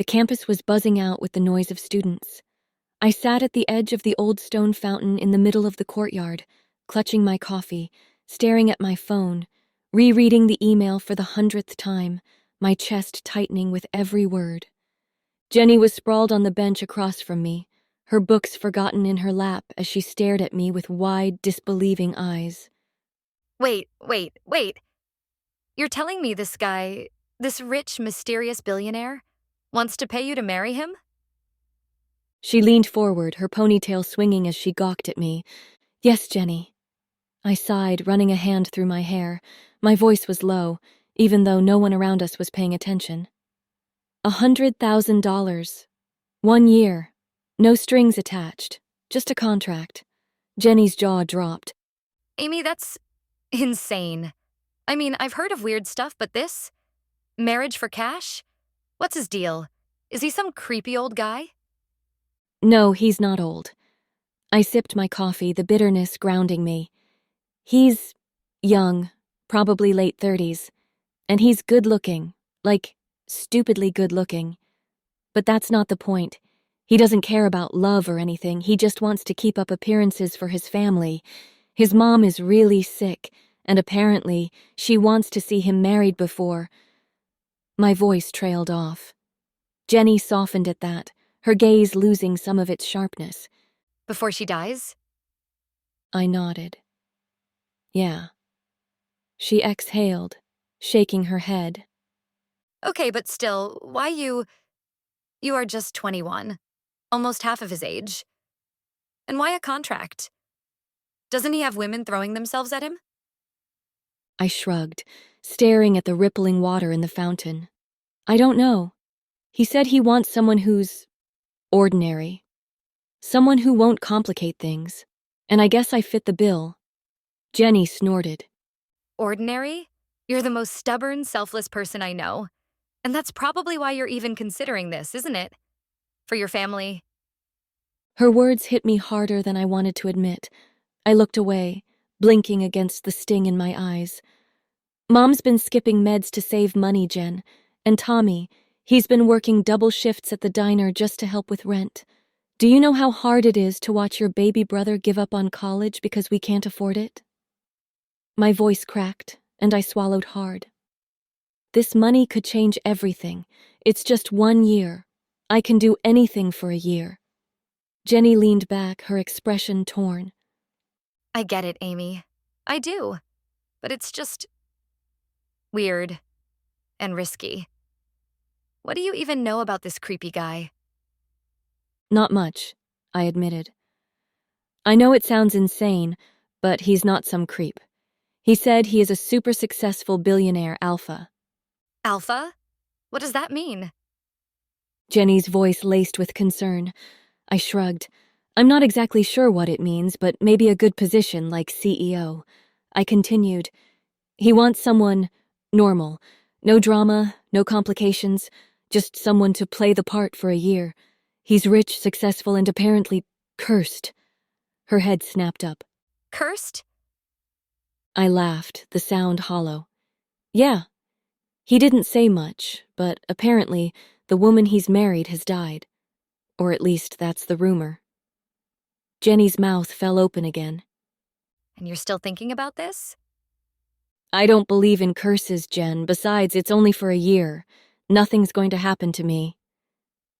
The campus was buzzing out with the noise of students. I sat at the edge of the old stone fountain in the middle of the courtyard, clutching my coffee, staring at my phone, rereading the email for the 100th time, my chest tightening with every word. Jenny was sprawled on the bench across from me, her books forgotten in her lap as she stared at me with wide, disbelieving eyes. Wait. You're telling me this guy, this rich, mysterious billionaire, wants to pay you to marry him? She leaned forward, her ponytail swinging as she gawked at me. Yes, Jenny. I sighed, running a hand through my hair. My voice was low, even though no one around us was paying attention. $100,000. 1 year. No strings attached. Just a contract. Jenny's jaw dropped. Amy, that's insane. I mean, I've heard of weird stuff, but this? Marriage for cash? What's his deal? Is he some creepy old guy? No, he's not old. I sipped my coffee, the bitterness grounding me. He's young, probably late 30s, and he's good-looking, like stupidly good-looking. But that's not the point. He doesn't care about love or anything, he just wants to keep up appearances for his family. His mom is really sick, and apparently she wants to see him married before. My voice trailed off. Jenny softened at that, her gaze losing some of its sharpness. Before she dies? I nodded. Yeah. She exhaled, shaking her head. Okay, but still, why you are just 21, almost half of his age. And why a contract? Doesn't he have women throwing themselves at him? I shrugged, staring at the rippling water in the fountain. I don't know. He said he wants someone who's ordinary. Someone who won't complicate things. And I guess I fit the bill. Jenny snorted. Ordinary? You're the most stubborn, selfless person I know. And that's probably why you're even considering this, isn't it? For your family. Her words hit me harder than I wanted to admit. I looked away, blinking against the sting in my eyes. Mom's been skipping meds to save money, Jen. And Tommy, he's been working double shifts at the diner just to help with rent. Do you know how hard it is to watch your baby brother give up on college because we can't afford it? My voice cracked, and I swallowed hard. This money could change everything. It's just 1 year. I can do anything for a year. Jenny leaned back, her expression torn. I get it, Amy. I do. But it's just weird and risky. What do you even know about this creepy guy? Not much, I admitted. I know it sounds insane, but he's not some creep. He said he is a super successful billionaire alpha. Alpha? What does that mean? Jenny's voice laced with concern. I shrugged. I'm not exactly sure what it means, but maybe a good position like CEO. I continued. He wants someone normal. No drama, no complications, just someone to play the part for a year. He's rich, successful, and apparently cursed. Her head snapped up. Cursed? I laughed, the sound hollow. Yeah. He didn't say much, but apparently the woman he's married has died. Or at least that's the rumor. Jenny's mouth fell open again. And you're still thinking about this? I don't believe in curses, Jen. Besides, it's only for a year. Nothing's going to happen to me.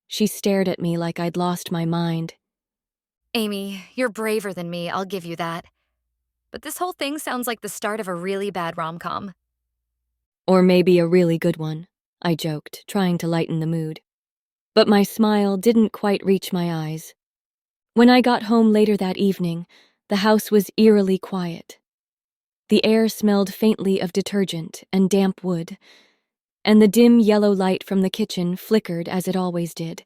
She stared at me like I'd lost my mind. Amy, you're braver than me, I'll give you that. But this whole thing sounds like the start of a really bad rom-com. Or maybe a really good one, I joked, trying to lighten the mood. But my smile didn't quite reach my eyes. When I got home later that evening, the house was eerily quiet. The air smelled faintly of detergent and damp wood, and the dim yellow light from the kitchen flickered as it always did.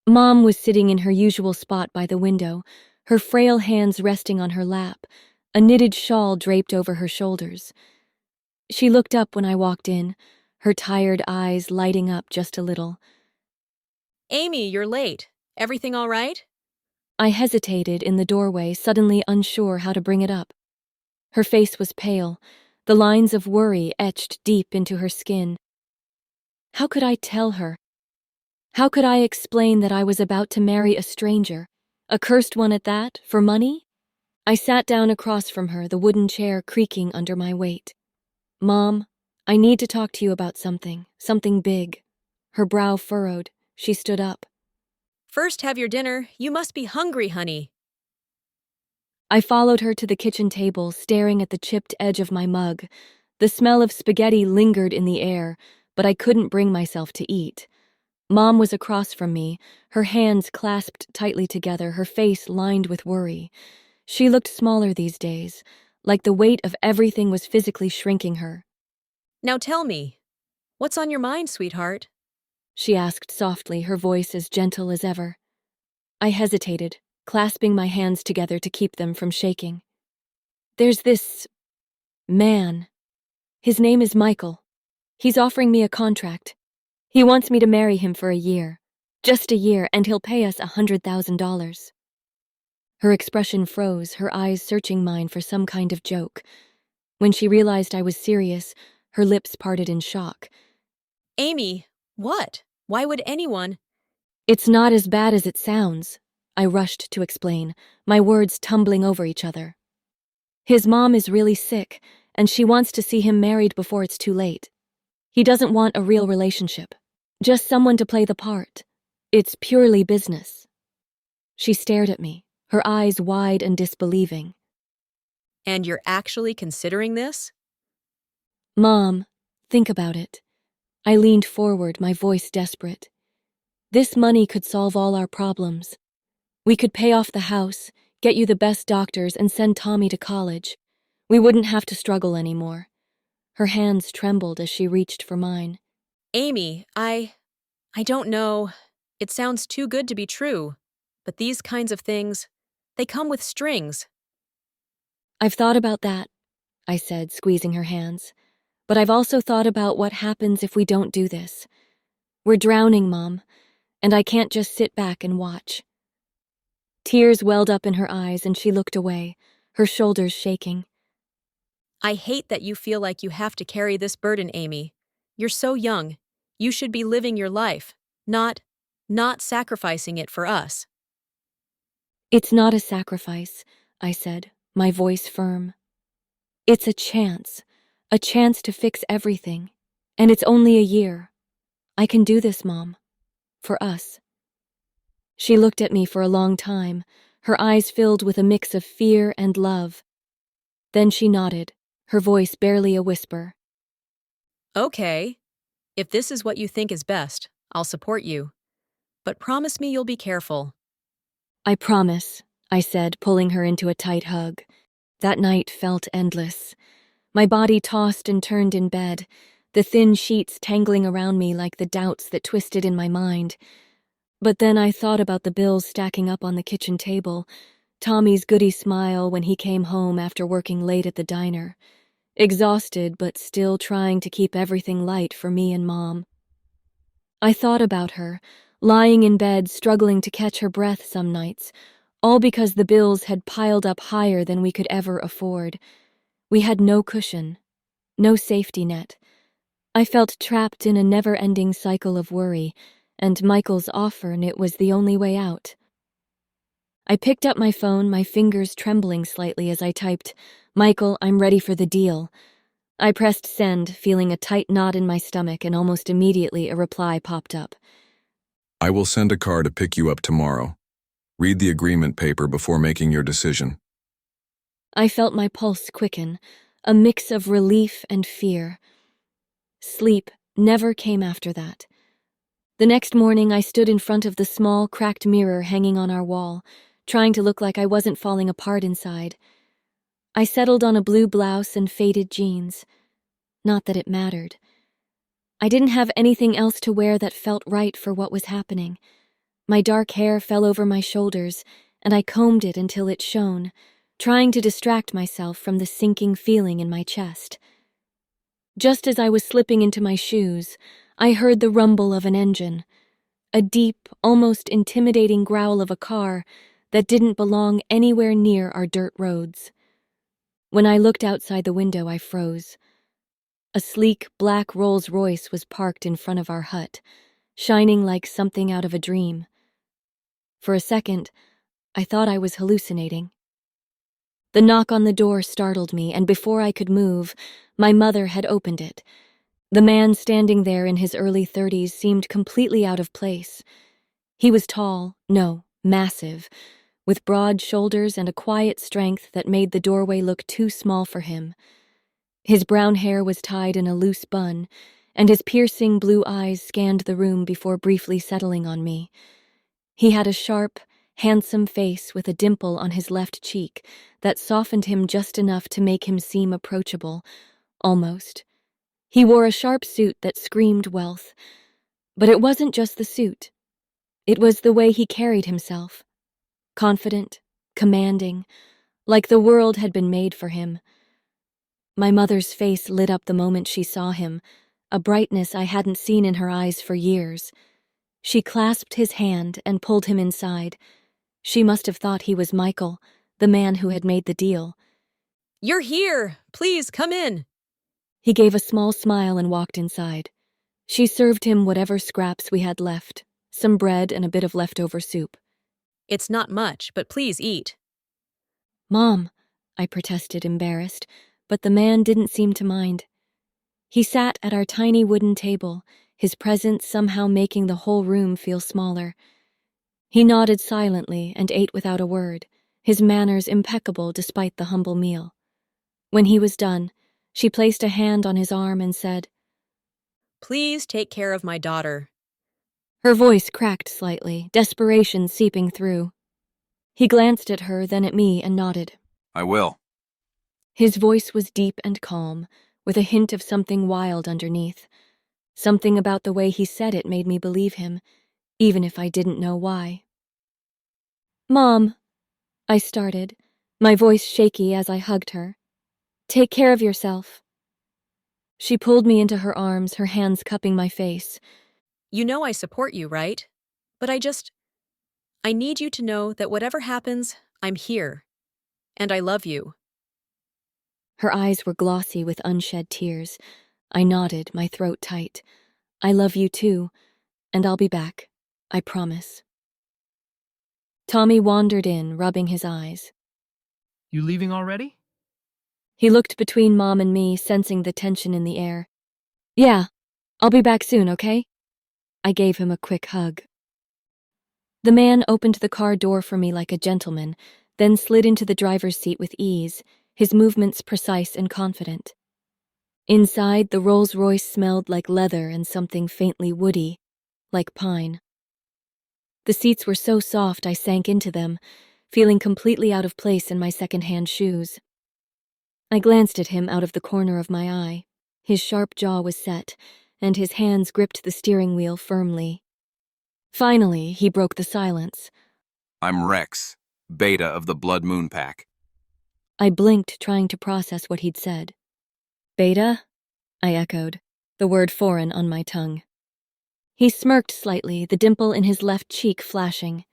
Mom was sitting in her usual spot by the window, her frail hands resting on her lap, a knitted shawl draped over her shoulders. She looked up when I walked in, her tired eyes lighting up just a little. Amy, you're late. Everything all right? I hesitated in the doorway, suddenly unsure how to bring it up. Her face was pale, the lines of worry etched deep into her skin. How could I tell her? How could I explain that I was about to marry a stranger, a cursed one at that, for money? I sat down across from her, the wooden chair creaking under my weight. Mom, I need to talk to you about something big. Her brow furrowed. She stood up. First, have your dinner. You must be hungry, honey. I followed her to the kitchen table, staring at the chipped edge of my mug. The smell of spaghetti lingered in the air, but I couldn't bring myself to eat. Mom was across from me, her hands clasped tightly together, her face lined with worry. She looked smaller these days, like the weight of everything was physically shrinking her. Now tell me, what's on your mind, sweetheart? She asked softly, her voice as gentle as ever. I hesitated, clasping my hands together to keep them from shaking. There's this man. His name is Michael. He's offering me a contract. He wants me to marry him for a year. Just a year, and he'll pay us $100,000. Her expression froze, her eyes searching mine for some kind of joke. When she realized I was serious, her lips parted in shock. Amy, what? Why would anyone? It's not as bad as it sounds, I rushed to explain, my words tumbling over each other. His mom is really sick, and she wants to see him married before it's too late. He doesn't want a real relationship, just someone to play the part. It's purely business. She stared at me, her eyes wide and disbelieving. And you're actually considering this? Mom, think about it. I leaned forward, my voice desperate. This money could solve all our problems. We could pay off the house, get you the best doctors, and send Tommy to college. We wouldn't have to struggle anymore. Her hands trembled as she reached for mine. Amy, I don't know. It sounds too good to be true. But these kinds of things, they come with strings. I've thought about that, I said, squeezing her hands. But I've also thought about what happens if we don't do this. We're drowning, Mom, and I can't just sit back and watch. Tears welled up in her eyes and she looked away, her shoulders shaking. I hate that you feel like you have to carry this burden, Amy. You're so young. You should be living your life, not sacrificing it for us. It's not a sacrifice, I said, my voice firm. It's a chance to fix everything. And it's only a year. I can do this, Mom. For us. She looked at me for a long time, her eyes filled with a mix of fear and love. Then she nodded, her voice barely a whisper. Okay. If this is what you think is best, I'll support you. But promise me you'll be careful. I promise, I said, pulling her into a tight hug. That night felt endless. My body tossed and turned in bed, the thin sheets tangling around me like the doubts that twisted in my mind. But then I thought about the bills stacking up on the kitchen table, Tommy's goody smile when he came home after working late at the diner, exhausted but still trying to keep everything light for me and Mom. I thought about her, lying in bed struggling to catch her breath some nights, all because the bills had piled up higher than we could ever afford. We had no cushion, no safety net. I felt trapped in a never-ending cycle of worry, and Michael's offer, and it was the only way out. I picked up my phone, my fingers trembling slightly as I typed, "Michael, I'm ready for the deal." I pressed send, feeling a tight knot in my stomach, and almost immediately a reply popped up. I will send a car to pick you up tomorrow. Read the agreement paper before making your decision. I felt my pulse quicken, a mix of relief and fear. Sleep never came after that. The next morning, I stood in front of the small, cracked mirror hanging on our wall, trying to look like I wasn't falling apart inside. I settled on a blue blouse and faded jeans. Not that it mattered. I didn't have anything else to wear that felt right for what was happening. My dark hair fell over my shoulders, and I combed it until it shone, trying to distract myself from the sinking feeling in my chest. Just as I was slipping into my shoes, I heard the rumble of an engine, a deep, almost intimidating growl of a car that didn't belong anywhere near our dirt roads. When I looked outside the window, I froze. A sleek, black Rolls-Royce was parked in front of our hut. shining like something out of a dream. For a second, I thought I was hallucinating. The knock on the door startled me, and before I could move, my mother had opened it. The man standing there in his early 30s seemed completely out of place. He was tall, no, massive, with broad shoulders and a quiet strength that made the doorway look too small for him. His brown hair was tied in a loose bun, and his piercing blue eyes scanned the room before briefly settling on me. He had a sharp, handsome face with a dimple on his left cheek that softened him just enough to make him seem approachable, almost. He wore a sharp suit that screamed wealth, but it wasn't just the suit. It was the way he carried himself. Confident, commanding, like the world had been made for him. My mother's face lit up the moment she saw him, a brightness I hadn't seen in her eyes for years. She clasped his hand and pulled him inside. She must have thought he was Michael, the man who had made the deal. You're here! Please, come in! He gave a small smile and walked inside. She served him whatever scraps we had left, some bread and a bit of leftover soup. It's not much, but please eat. Mom, I protested, embarrassed, but the man didn't seem to mind. He sat at our tiny wooden table, his presence somehow making the whole room feel smaller. He nodded silently and ate without a word, his manners impeccable despite the humble meal. When he was done, she placed a hand on his arm and said, Please take care of my daughter. Her voice cracked slightly, desperation seeping through. He glanced at her, then at me, and nodded. I will. His voice was deep and calm, with a hint of something wild underneath. Something about the way he said it made me believe him, even if I didn't know why. Mom, I started, my voice shaky as I hugged her. Take care of yourself. She pulled me into her arms, her hands cupping my face. You know I support you, right? But I need you to know that whatever happens, I'm here. And I love you. Her eyes were glossy with unshed tears. I nodded, my throat tight. I love you too, and I'll be back. I promise. Tommy wandered in, rubbing his eyes. You leaving already? He looked between Mom and me, sensing the tension in the air. Yeah, I'll be back soon, okay? I gave him a quick hug. The man opened the car door for me like a gentleman, then slid into the driver's seat with ease, his movements precise and confident. Inside, the Rolls-Royce smelled like leather and something faintly woody, like pine. The seats were so soft I sank into them, feeling completely out of place in my second-hand shoes. I glanced at him out of the corner of my eye. His sharp jaw was set, and his hands gripped the steering wheel firmly. Finally, he broke the silence. I'm Rex, Beta of the Blood Moon Pack. I blinked, trying to process what he'd said. Beta? I echoed, the word foreign on my tongue. He smirked slightly, the dimple in his left cheek flashing.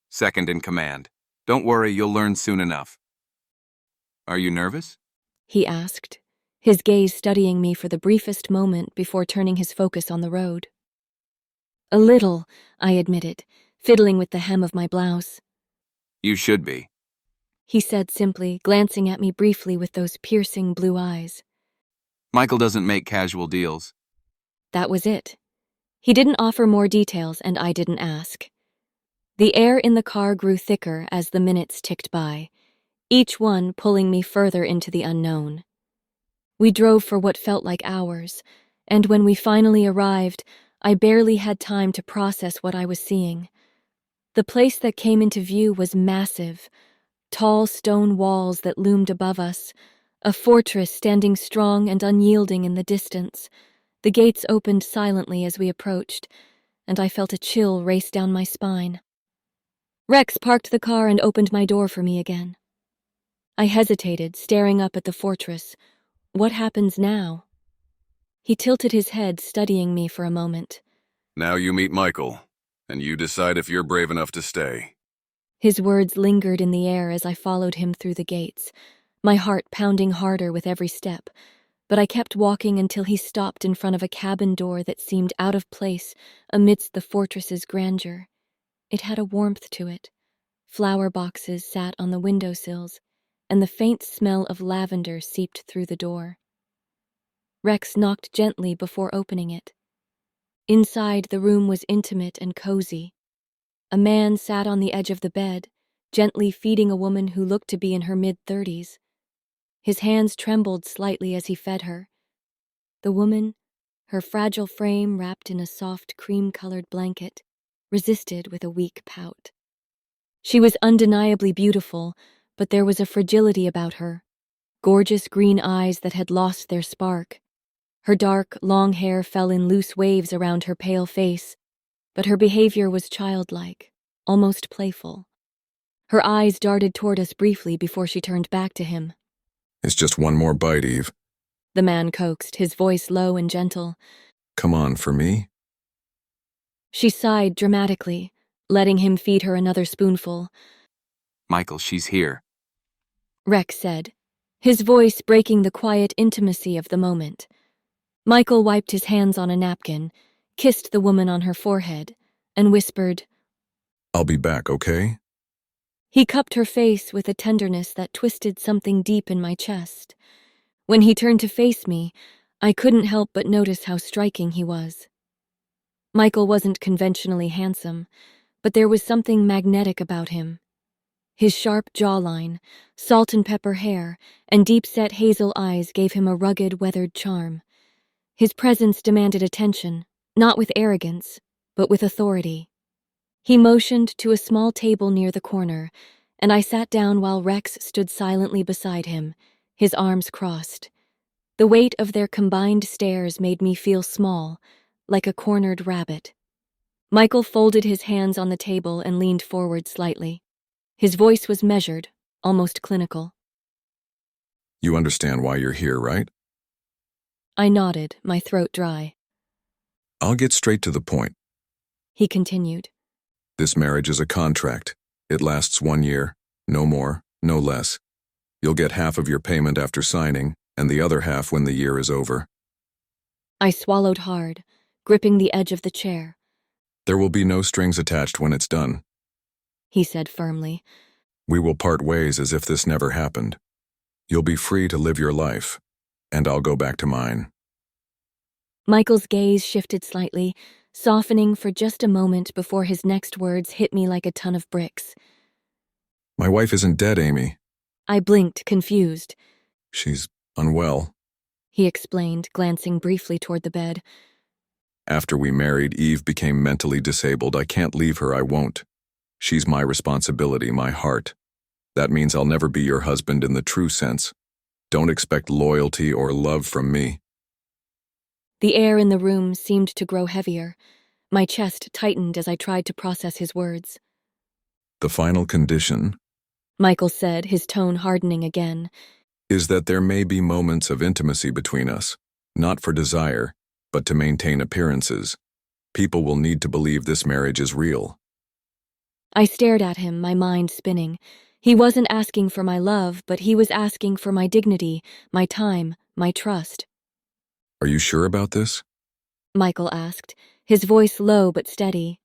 Second in command. Don't worry, you'll learn soon enough. Are you nervous? He asked, his gaze studying me for the briefest moment before turning his focus on the road. A little, I admitted, fiddling with the hem of my blouse. You should be. He said simply, glancing at me briefly with those piercing blue eyes. Michael doesn't make casual deals. That was it. He didn't offer more details, and I didn't ask. The air in the car grew thicker as the minutes ticked by, each one pulling me further into the unknown. We drove for what felt like hours, and when we finally arrived, I barely had time to process what I was seeing. The place that came into view was massive, tall stone walls that loomed above us, a fortress standing strong and unyielding in the distance. The gates opened silently as we approached, and I felt a chill race down my spine. Rex parked the car and opened my door for me again. I hesitated, staring up at the fortress. What happens now? He tilted his head, studying me for a moment. Now you meet Michael, and you decide if you're brave enough to stay. His words lingered in the air as I followed him through the gates, my heart pounding harder with every step. but I kept walking until he stopped in front of a cabin door that seemed out of place amidst the fortress's grandeur. It had a warmth to it. Flower boxes sat on the windowsills, and the faint smell of lavender seeped through the door. Rex knocked gently before opening it. Inside, the room was intimate and cozy. A man sat on the edge of the bed, gently feeding a woman who looked to be in her mid-30s. His hands trembled slightly as he fed her. The woman, her fragile frame wrapped in a soft cream-colored blanket, resisted with a weak pout. She was undeniably beautiful, but there was a fragility about her. Gorgeous green eyes that had lost their spark. Her dark, long hair fell in loose waves around her pale face, but her behavior was childlike, almost playful. Her eyes darted toward us briefly before she turned back to him. It's just one more bite, Eve. The man coaxed, his voice low and gentle. Come on, for me? She sighed dramatically, letting him feed her another spoonful. Michael, she's here. Rex said, his voice breaking the quiet intimacy of the moment. Michael wiped his hands on a napkin, kissed the woman on her forehead, and whispered, I'll be back, okay? He cupped her face with a tenderness that twisted something deep in my chest. When he turned to face me, I couldn't help but notice how striking he was. Michael wasn't conventionally handsome, but there was something magnetic about him. His sharp jawline, salt and pepper hair, and deep-set hazel eyes gave him a rugged, weathered charm. His presence demanded attention, not with arrogance, but with authority. He motioned to a small table near the corner, and I sat down while Rex stood silently beside him, his arms crossed. The weight of their combined stares made me feel small, like a cornered rabbit. Michael folded his hands on the table and leaned forward slightly. His voice was measured, almost clinical. You understand why you're here, right? I nodded, my throat dry. I'll get straight to the point. He continued. This marriage is a contract. It lasts 1 year, no more, no less. You'll get half of your payment after signing, and the other half when the year is over. I swallowed hard, gripping the edge of the chair. There will be no strings attached when it's done. He said firmly. We will part ways as if this never happened. You'll be free to live your life, and I'll go back to mine. Michael's gaze shifted slightly, softening for just a moment before his next words hit me like a ton of bricks. My wife isn't dead, Amy. I blinked, confused. She's unwell. He explained, glancing briefly toward the bed. After we married, Eve became mentally disabled. I can't leave her, I won't. She's my responsibility, my heart. That means I'll never be your husband in the true sense. Don't expect loyalty or love from me. The air in the room seemed to grow heavier. My chest tightened as I tried to process his words. The final condition, Michael said, his tone hardening again, is that there may be moments of intimacy between us, not for desire, but to maintain appearances. People will need to believe this marriage is real. I stared at him, my mind spinning. He wasn't asking for my love, but he was asking for my dignity, my time, my trust. Are you sure about this? Michael asked, his voice low but steady.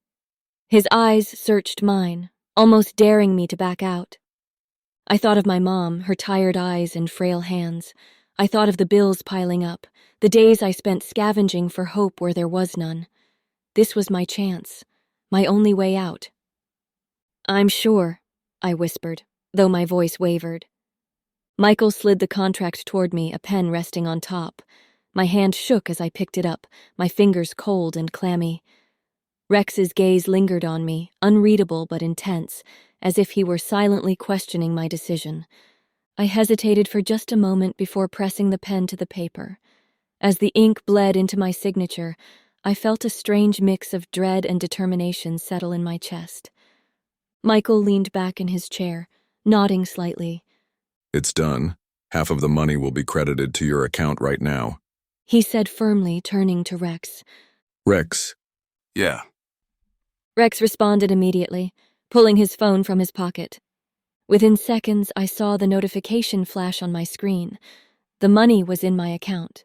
His eyes searched mine, almost daring me to back out. I thought of my mom, her tired eyes and frail hands. I thought of the bills piling up, the days I spent scavenging for hope where there was none. This was my chance, my only way out. I'm sure, I whispered, though my voice wavered. Michael slid the contract toward me, a pen resting on top. My hand shook as I picked it up, my fingers cold and clammy. Rex's gaze lingered on me, unreadable but intense, as if he were silently questioning my decision. I hesitated for just a moment before pressing the pen to the paper. As the ink bled into my signature, I felt a strange mix of dread and determination settle in my chest. Michael leaned back in his chair, nodding slightly. It's done. Half of the money will be credited to your account right now. He said firmly, turning to Rex. Rex. Yeah. Rex responded immediately, pulling his phone from his pocket. Within seconds, I saw the notification flash on my screen. The money was in my account.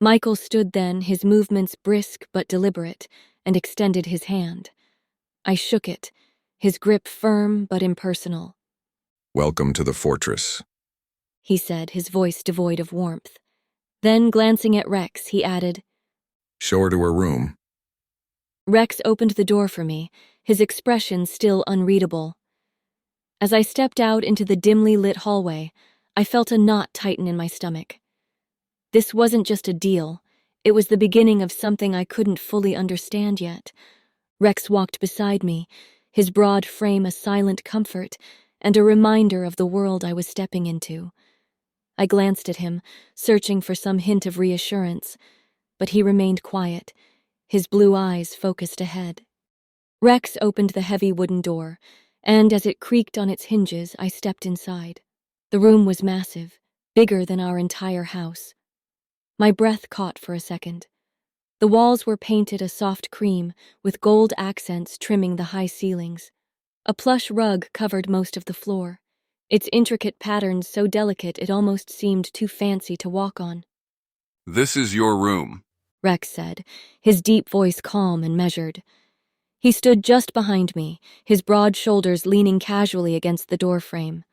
Michael stood then, his movements brisk but deliberate, and extended his hand. I shook it, his grip firm but impersonal. Welcome to the fortress. He said, his voice devoid of warmth. Then, glancing at Rex, he added, Show her to her room. Rex opened the door for me, his expression still unreadable. As I stepped out into the dimly lit hallway, I felt a knot tighten in my stomach. This wasn't just a deal, it was the beginning of something I couldn't fully understand yet. Rex walked beside me, his broad frame a silent comfort and a reminder of the world I was stepping into. I glanced at him, searching for some hint of reassurance, but he remained quiet, his blue eyes focused ahead. Rex opened the heavy wooden door, and as it creaked on its hinges, I stepped inside. The room was massive, bigger than our entire house. My breath caught for a second. The walls were painted a soft cream, with gold accents trimming the high ceilings. A plush rug covered most of the floor, its intricate patterns so delicate it almost seemed too fancy to walk on. This is your room. Rex said, his deep voice calm and measured. He stood just behind me, his broad shoulders leaning casually against the doorframe.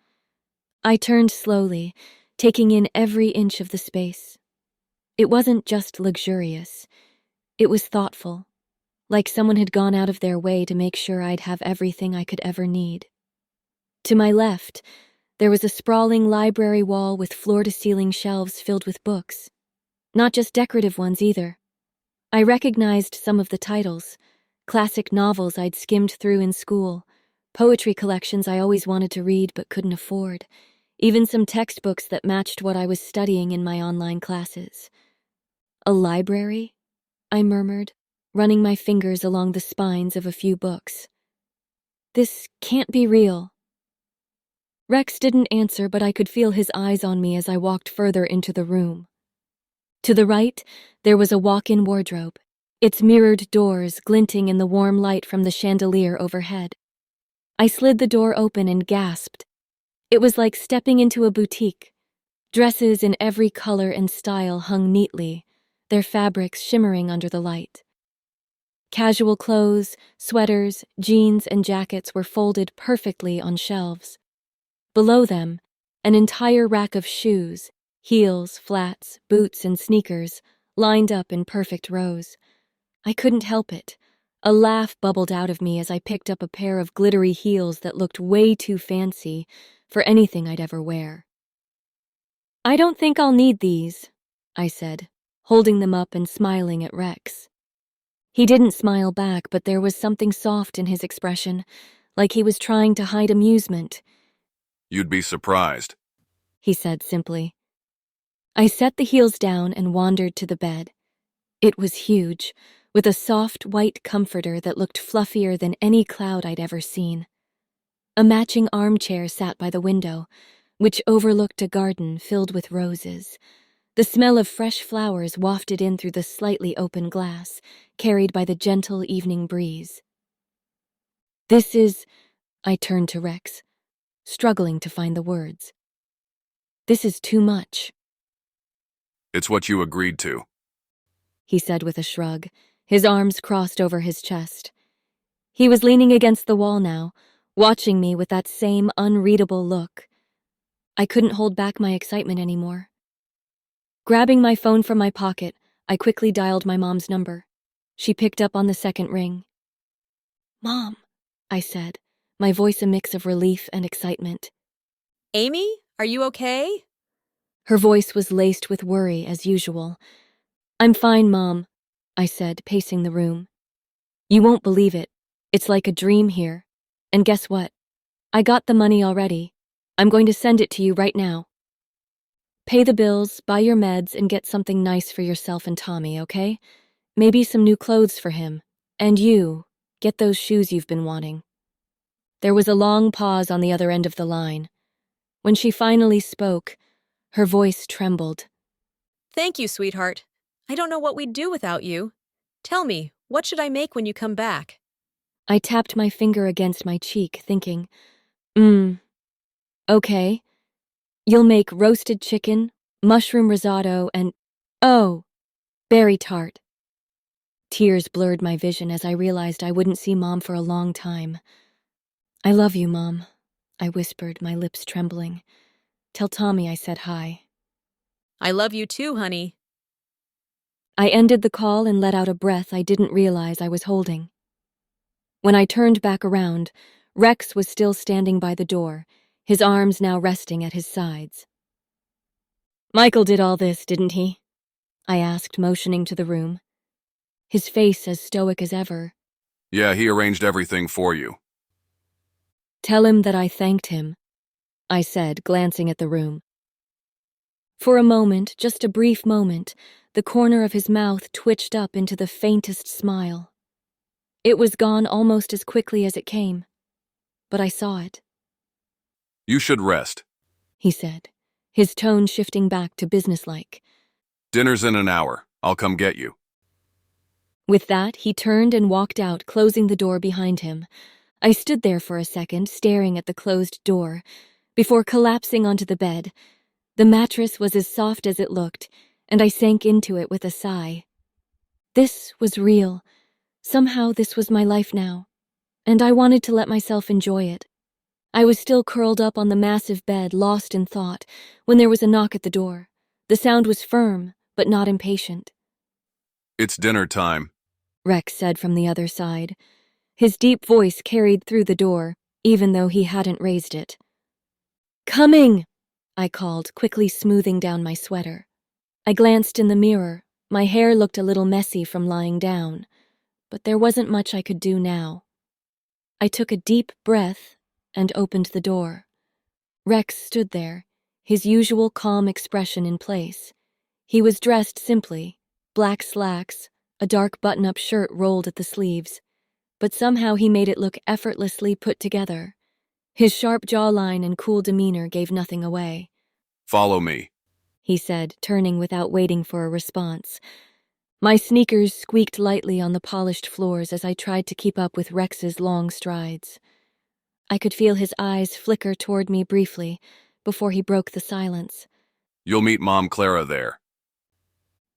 I turned slowly, taking in every inch of the space. It wasn't just luxurious. It was thoughtful, like someone had gone out of their way to make sure I'd have everything I could ever need. To my left, there was a sprawling library wall with floor-to-ceiling shelves filled with books. Not just decorative ones either. I recognized some of the titles, classic novels I'd skimmed through in school, poetry collections I always wanted to read but couldn't afford, even some textbooks that matched what I was studying in my online classes. A library? I murmured, running my fingers along the spines of a few books. This can't be real. Rex didn't answer, but I could feel his eyes on me as I walked further into the room. To the right, there was a walk-in wardrobe, its mirrored doors glinting in the warm light from the chandelier overhead. I slid the door open and gasped. It was like stepping into a boutique. Dresses in every color and style hung neatly, their fabrics shimmering under the light. Casual clothes, sweaters, jeans, and jackets were folded perfectly on shelves. Below them, an entire rack of shoes, heels, flats, boots, and sneakers, lined up in perfect rows. I couldn't help it. A laugh bubbled out of me as I picked up a pair of glittery heels that looked way too fancy for anything I'd ever wear. I don't think I'll need these, I said, holding them up and smiling at Rex. He didn't smile back, but there was something soft in his expression, like he was trying to hide amusement. You'd be surprised. He said simply. I set the heels down and wandered to the bed. It was huge, with a soft white comforter that looked fluffier than any cloud I'd ever seen. A matching armchair sat by the window, which overlooked a garden filled with roses. The smell of fresh flowers wafted in through the slightly open glass, carried by the gentle evening breeze. This is... I turned to Rex, struggling to find the words. This is too much, It's what you agreed to. he said with a shrug, his arms crossed over his chest. He was leaning against the wall now, watching me with that same unreadable look. I couldn't hold back my excitement anymore. Grabbing my phone from my pocket, I quickly dialed my mom's number. She picked up on the second ring. Mom, I said, my voice a mix of relief and excitement. Amy, are you okay? Her voice was laced with worry as usual. I'm fine, Mom, I said, pacing the room. You won't believe it. It's like a dream here. And guess what? I got the money already. I'm going to send it to you right now. Pay the bills, buy your meds, and get something nice for yourself and Tommy, okay? Maybe some new clothes for him. And you, get those shoes you've been wanting. There was a long pause on the other end of the line. When she finally spoke, her voice trembled. Thank you, sweetheart. I don't know what we'd do without you. Tell me, what should I make when you come back? I tapped my finger against my cheek, thinking, okay. You'll make roasted chicken, mushroom risotto, and, oh, berry tart. Tears blurred my vision as I realized I wouldn't see Mom for a long time. I love you, Mom, I whispered, my lips trembling. Tell Tommy I said hi. I love you too, honey. I ended the call and let out a breath I didn't realize I was holding. When I turned back around, Rex was still standing by the door, his arms now resting at his sides. Michael did all this, didn't he? I asked, motioning to the room. His face as stoic as ever. Yeah, he arranged everything for you. Tell him that I thanked him, I said, glancing at the room. For a moment, just a brief moment, the corner of his mouth twitched up into the faintest smile. It was gone almost as quickly as it came, but I saw it. You should rest. He said, his tone shifting back to businesslike. Dinner's in an hour. I'll come get you. With that, he turned and walked out, closing the door behind him. I stood there for a second, staring at the closed door, before collapsing onto the bed. The mattress was as soft as it looked, and I sank into it with a sigh. This was real. Somehow this was my life now, and I wanted to let myself enjoy it. I was still curled up on the massive bed, lost in thought, when there was a knock at the door. The sound was firm, but not impatient. It's dinner time, Rex said from the other side. His deep voice carried through the door, even though he hadn't raised it. Coming! I called, quickly smoothing down my sweater. I glanced in the mirror. My hair looked a little messy from lying down, but there wasn't much I could do now. I took a deep breath and opened the door. Rex stood there, his usual calm expression in place. He was dressed simply, black slacks, a dark button-up shirt rolled at the sleeves, but somehow he made it look effortlessly put together. His sharp jawline and cool demeanor gave nothing away. Follow me, he said, turning without waiting for a response. My sneakers squeaked lightly on the polished floors as I tried to keep up with Rex's long strides. I could feel his eyes flicker toward me briefly before he broke the silence. You'll meet Mom Clara there.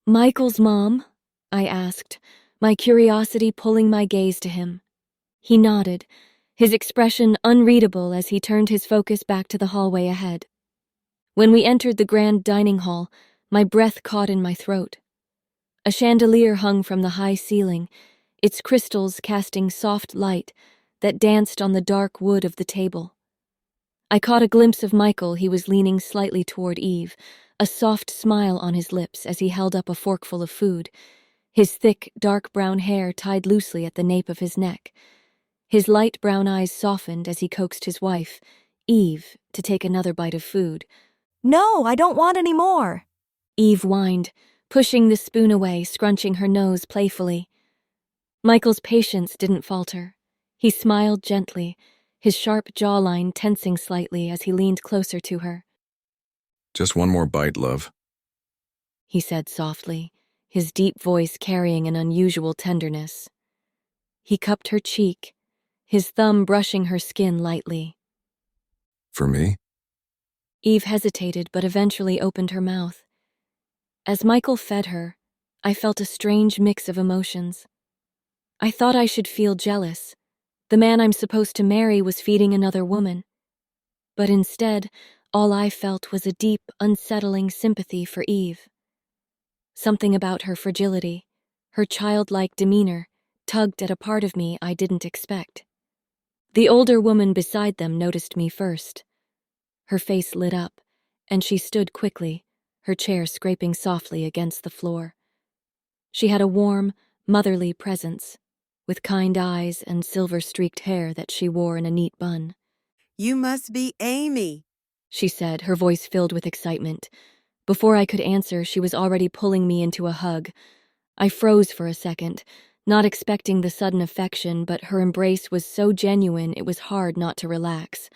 Michael's mom? I asked, my curiosity pulling my gaze to him. He nodded, his expression unreadable as he turned his focus back to the hallway ahead. When we entered the grand dining hall, my breath caught in my throat. A chandelier hung from the high ceiling, its crystals casting soft light that danced on the dark wood of the table. I caught a glimpse of Michael. He was leaning slightly toward Eve, a soft smile on his lips as he held up a forkful of food, his thick, dark brown hair tied loosely at the nape of his neck. His light brown eyes softened as he coaxed his wife, Eve, to take another bite of food. No, I don't want any more. Eve whined, pushing the spoon away, scrunching her nose playfully. Michael's patience didn't falter. He smiled gently, his sharp jawline tensing slightly as he leaned closer to her. Just one more bite, love, he said softly, his deep voice carrying an unusual tenderness. He cupped her cheek, his thumb brushing her skin lightly. For me? Eve hesitated but eventually opened her mouth. As Michael fed her, I felt a strange mix of emotions. I thought I should feel jealous. The man I'm supposed to marry was feeding another woman. But instead, all I felt was a deep, unsettling sympathy for Eve. Something about her fragility, her childlike demeanor, tugged at a part of me I didn't expect. The older woman beside them noticed me first. Her face lit up, and she stood quickly, her chair scraping softly against the floor. She had a warm, motherly presence, with kind eyes and silver-streaked hair that she wore in a neat bun. You must be Amy, she said, her voice filled with excitement. Before I could answer, she was already pulling me into a hug. I froze for a second, not expecting the sudden affection, but her embrace was so genuine it was hard not to relax.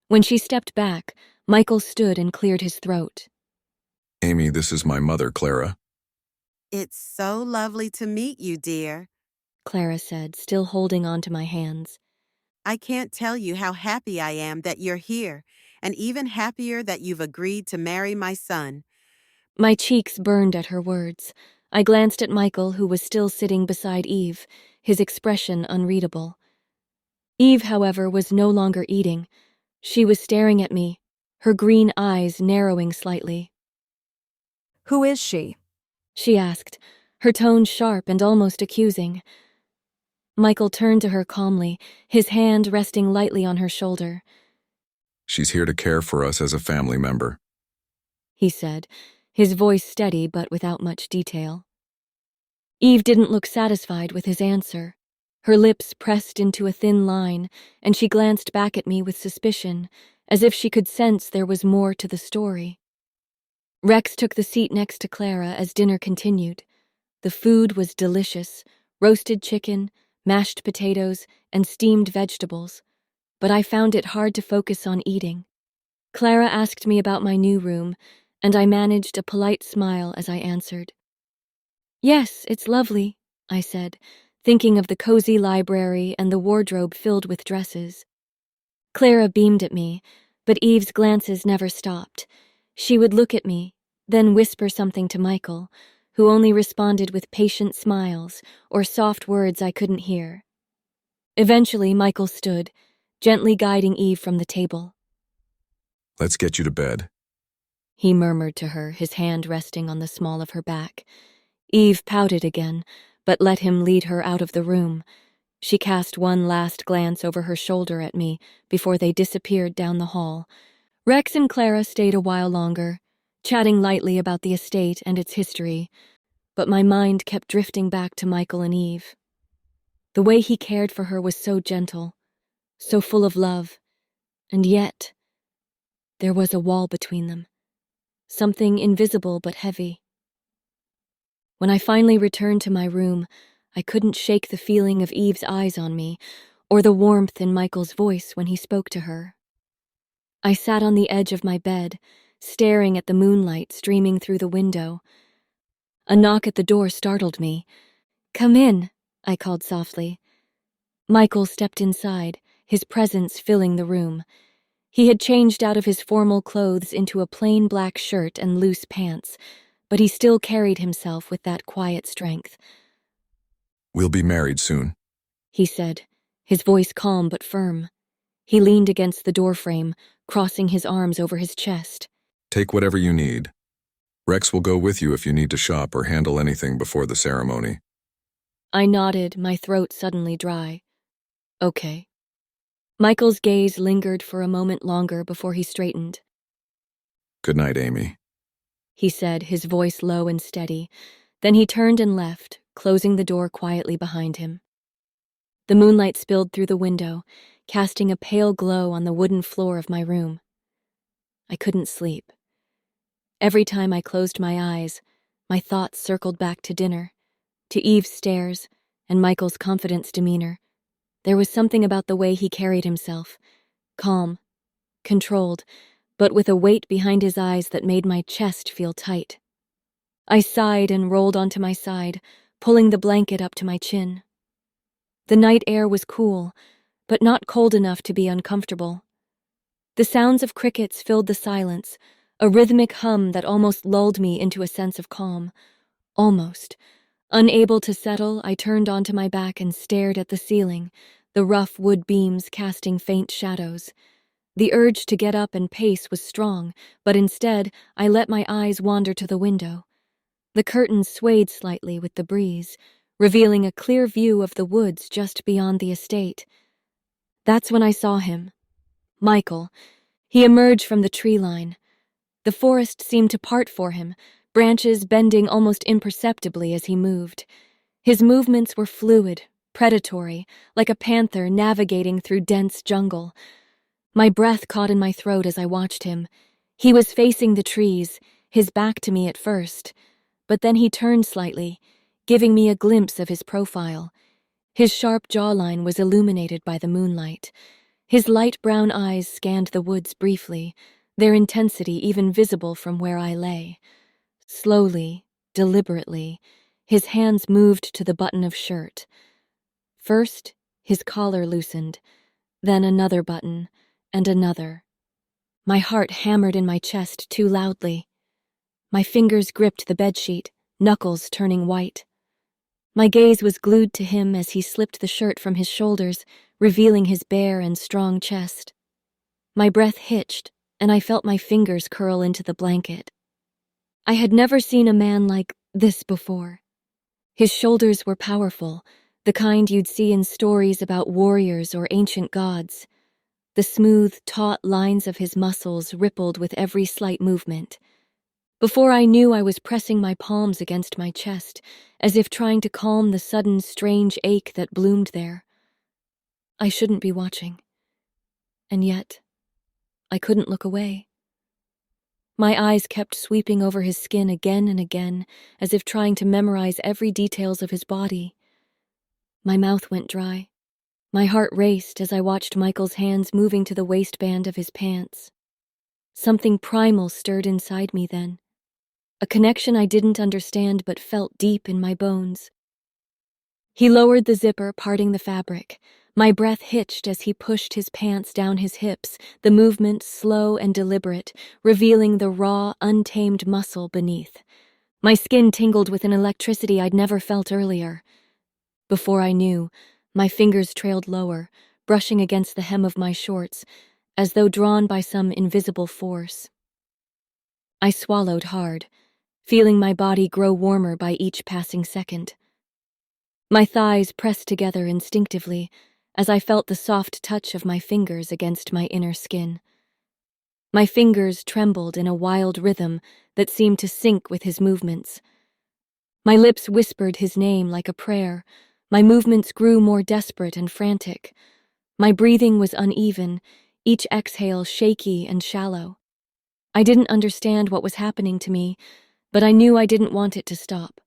When she stepped back, Michael stood and cleared his throat. Amy, this is my mother, Clara. It's so lovely to meet you, dear. Clara said, still holding onto my hands. I can't tell you how happy I am that you're here, and even happier that you've agreed to marry my son. My cheeks burned at her words. I glanced at Michael, who was still sitting beside Eve, his expression unreadable. Eve, however, was no longer eating. She was staring at me, her green eyes narrowing slightly. Who is she? She asked, her tone sharp and almost accusing. Michael turned to her calmly, his hand resting lightly on her shoulder. She's here to care for us as a family member. He said, his voice steady but without much detail. Eve didn't look satisfied with his answer. Her lips pressed into a thin line, and she glanced back at me with suspicion, as if she could sense there was more to the story. Rex took the seat next to Clara as dinner continued. The food was delicious: roasted chicken, mashed potatoes, and steamed vegetables, but I found it hard to focus on eating. Clara asked me about my new room, and I managed a polite smile as I answered. "Yes, it's lovely," I said, thinking of the cozy library and the wardrobe filled with dresses. Clara beamed at me, but Eve's glances never stopped. She would look at me, then whisper something to Michael, who only responded with patient smiles or soft words I couldn't hear. Eventually, Michael stood, gently guiding Eve from the table. Let's get you to bed. He murmured to her, his hand resting on the small of her back. Eve pouted again, but let him lead her out of the room. She cast one last glance over her shoulder at me before they disappeared down the hall. Rex and Clara stayed a while longer, chatting lightly about the estate and its history, but my mind kept drifting back to Michael and Eve. The way he cared for her was so gentle, so full of love, and yet there was a wall between them, something invisible but heavy. When I finally returned to my room, I couldn't shake the feeling of Eve's eyes on me, or the warmth in Michael's voice when he spoke to her. I sat on the edge of my bed, staring at the moonlight streaming through the window. A knock at the door startled me. "Come in," I called softly. Michael stepped inside, his presence filling the room. He had changed out of his formal clothes into a plain black shirt and loose pants, but he still carried himself with that quiet strength. We'll be married soon. He said, his voice calm but firm. He leaned against the doorframe, crossing his arms over his chest. Take whatever you need. Rex will go with you if you need to shop or handle anything before the ceremony. I nodded, my throat suddenly dry. Okay. Michael's gaze lingered for a moment longer before he straightened. Good night, Amy. He said, his voice low and steady. Then he turned and left, closing the door quietly behind him. The moonlight spilled through the window, casting a pale glow on the wooden floor of my room. I couldn't sleep. Every time I closed my eyes, my thoughts circled back to dinner, to Eve's stares, and Michael's confident demeanor. There was something about the way he carried himself, calm, controlled, but with a weight behind his eyes that made my chest feel tight. I sighed and rolled onto my side, pulling the blanket up to my chin. The night air was cool, but not cold enough to be uncomfortable. The sounds of crickets filled the silence, a rhythmic hum that almost lulled me into a sense of calm. Almost. Unable to settle, I turned onto my back and stared at the ceiling, the rough wood beams casting faint shadows. The urge to get up and pace was strong, but instead, I let my eyes wander to the window. The curtains swayed slightly with the breeze, revealing a clear view of the woods just beyond the estate. That's when I saw him. Michael. He emerged from the tree line. The forest seemed to part for him, branches bending almost imperceptibly as he moved. His movements were fluid, predatory, like a panther navigating through dense jungle. My breath caught in my throat as I watched him. He was facing the trees, his back to me at first, but then he turned slightly, giving me a glimpse of his profile. His sharp jawline was illuminated by the moonlight. His light brown eyes scanned the woods briefly, their intensity even visible from where I lay. Slowly, deliberately, his hands moved to the button of shirt. First, his collar loosened, then another button, and another. My heart hammered in my chest too loudly. My fingers gripped the bedsheet, knuckles turning white. My gaze was glued to him as he slipped the shirt from his shoulders, revealing his bare and strong chest. My breath hitched, and I felt my fingers curl into the blanket. I had never seen a man like this before. His shoulders were powerful, the kind you'd see in stories about warriors or ancient gods. The smooth, taut lines of his muscles rippled with every slight movement. Before I knew, I was pressing my palms against my chest, as if trying to calm the sudden, strange ache that bloomed there. I shouldn't be watching. And yet, I couldn't look away. My eyes kept sweeping over his skin again and again, as if trying to memorize every details of his body. My mouth went dry. My heart raced as I watched Michael's hands moving to the waistband of his pants. Something primal stirred inside me then. A connection I didn't understand but felt deep in my bones. He lowered the zipper, parting the fabric. My breath hitched as he pushed his pants down his hips, the movement slow and deliberate, revealing the raw, untamed muscle beneath. My skin tingled with an electricity I'd never felt earlier. Before I knew, my fingers trailed lower, brushing against the hem of my shorts, as though drawn by some invisible force. I swallowed hard, feeling my body grow warmer by each passing second. My thighs pressed together instinctively as I felt the soft touch of my fingers against my inner skin. My fingers trembled in a wild rhythm that seemed to sync with his movements. My lips whispered his name like a prayer. My movements grew more desperate and frantic. My breathing was uneven, each exhale shaky and shallow. I didn't understand what was happening to me, but I knew I didn't want it to stop.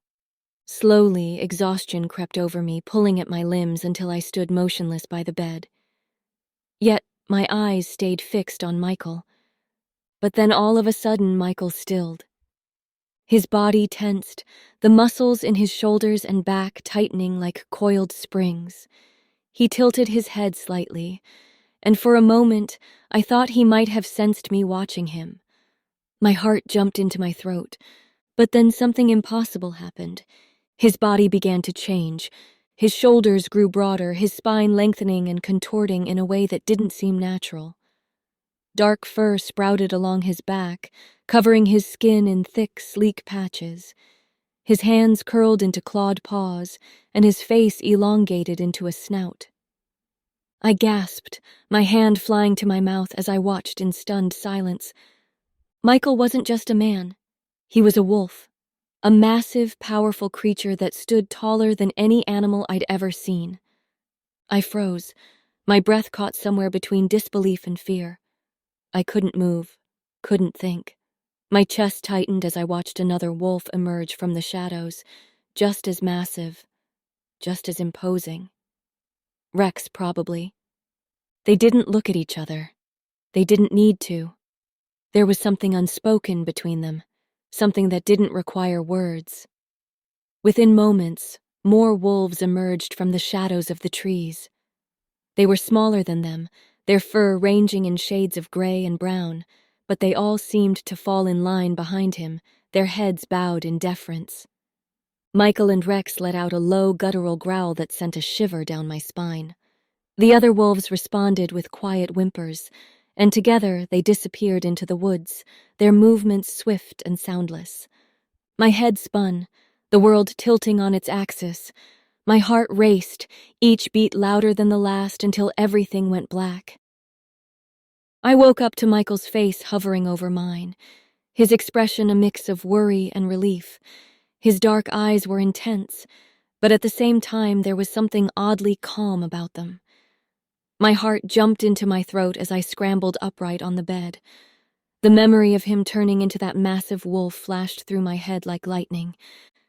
Slowly, exhaustion crept over me, pulling at my limbs until I stood motionless by the bed. Yet, my eyes stayed fixed on Michael. But then all of a sudden, Michael stilled. His body tensed, the muscles in his shoulders and back tightening like coiled springs. He tilted his head slightly, and for a moment, I thought he might have sensed me watching him. My heart jumped into my throat, but then something impossible happened. His body began to change. His shoulders grew broader, his spine lengthening and contorting in a way that didn't seem natural. Dark fur sprouted along his back, covering his skin in thick, sleek patches. His hands curled into clawed paws, and his face elongated into a snout. I gasped, my hand flying to my mouth as I watched in stunned silence. Michael wasn't just a man. He was a wolf. A massive, powerful creature that stood taller than any animal I'd ever seen. I froze, my breath caught somewhere between disbelief and fear. I couldn't move, couldn't think. My chest tightened as I watched another wolf emerge from the shadows, just as massive, just as imposing. Rex, probably. They didn't look at each other. They didn't need to. There was something unspoken between them. Something that didn't require words. Within moments, more wolves emerged from the shadows of the trees. They were smaller than them, their fur ranging in shades of gray and brown, but they all seemed to fall in line behind him, their heads bowed in deference. Michael and Rex let out a low, guttural growl that sent a shiver down my spine. The other wolves responded with quiet whimpers, and together they disappeared into the woods, their movements swift and soundless. My head spun, the world tilting on its axis. My heart raced, each beat louder than the last until everything went black. I woke up to Michael's face hovering over mine, his expression a mix of worry and relief. His dark eyes were intense, but at the same time there was something oddly calm about them. My heart jumped into my throat as I scrambled upright on the bed. The memory of him turning into that massive wolf flashed through my head like lightning.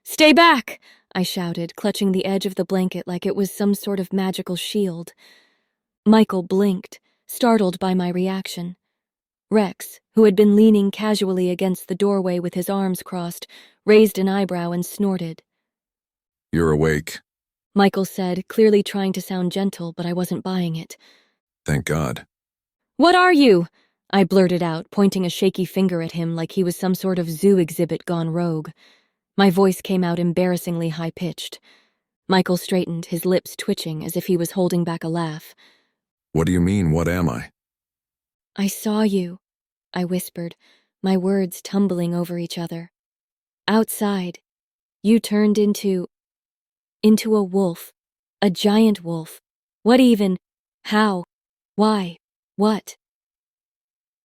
"Stay back!" I shouted, clutching the edge of the blanket like it was some sort of magical shield. Michael blinked, startled by my reaction. Rex, who had been leaning casually against the doorway with his arms crossed, raised an eyebrow and snorted. You're awake. Michael said, clearly trying to sound gentle, but I wasn't buying it. Thank God. "What are you?" I blurted out, pointing a shaky finger at him like he was some sort of zoo exhibit gone rogue. My voice came out embarrassingly high-pitched. Michael straightened, his lips twitching as if he was holding back a laugh. What do you mean, what am I? I saw you, I whispered, my words tumbling over each other. Outside, you turned into a wolf, a giant wolf. What even? How? Why? What?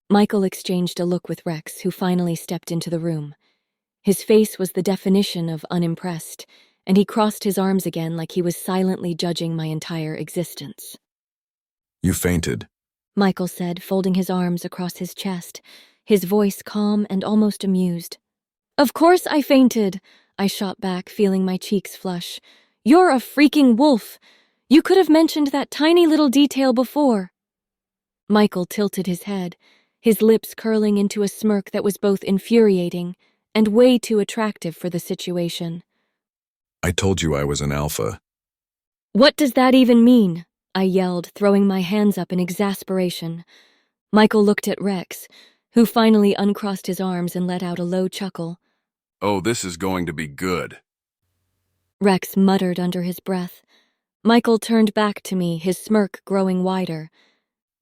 Michael exchanged a look with Rex, who finally stepped into the room. His face was the definition of unimpressed, and he crossed his arms again like he was silently judging my entire existence. You fainted. Michael said, folding his arms across his chest, his voice calm and almost amused. Of course I fainted, I shot back, feeling my cheeks flush. You're a freaking wolf. You could have mentioned that tiny little detail before. Michael tilted his head, his lips curling into a smirk that was both infuriating and way too attractive for the situation. I told you I was an alpha. What does that even mean? I yelled, throwing my hands up in exasperation. Michael looked at Rex, who finally uncrossed his arms and let out a low chuckle. Oh, this is going to be good. Rex muttered under his breath. Michael turned back to me, his smirk growing wider.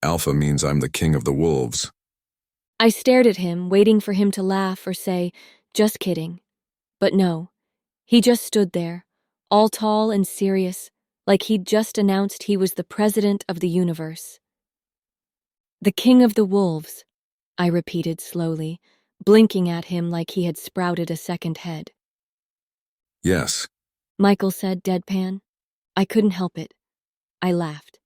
Alpha means I'm the king of the wolves. I stared at him, waiting for him to laugh or say, just kidding. But no, he just stood there, all tall and serious, like he'd just announced he was the president of the universe. The king of the wolves, I repeated slowly, blinking at him like he had sprouted a second head. Yes. Michael said deadpan. I couldn't help it. I laughed.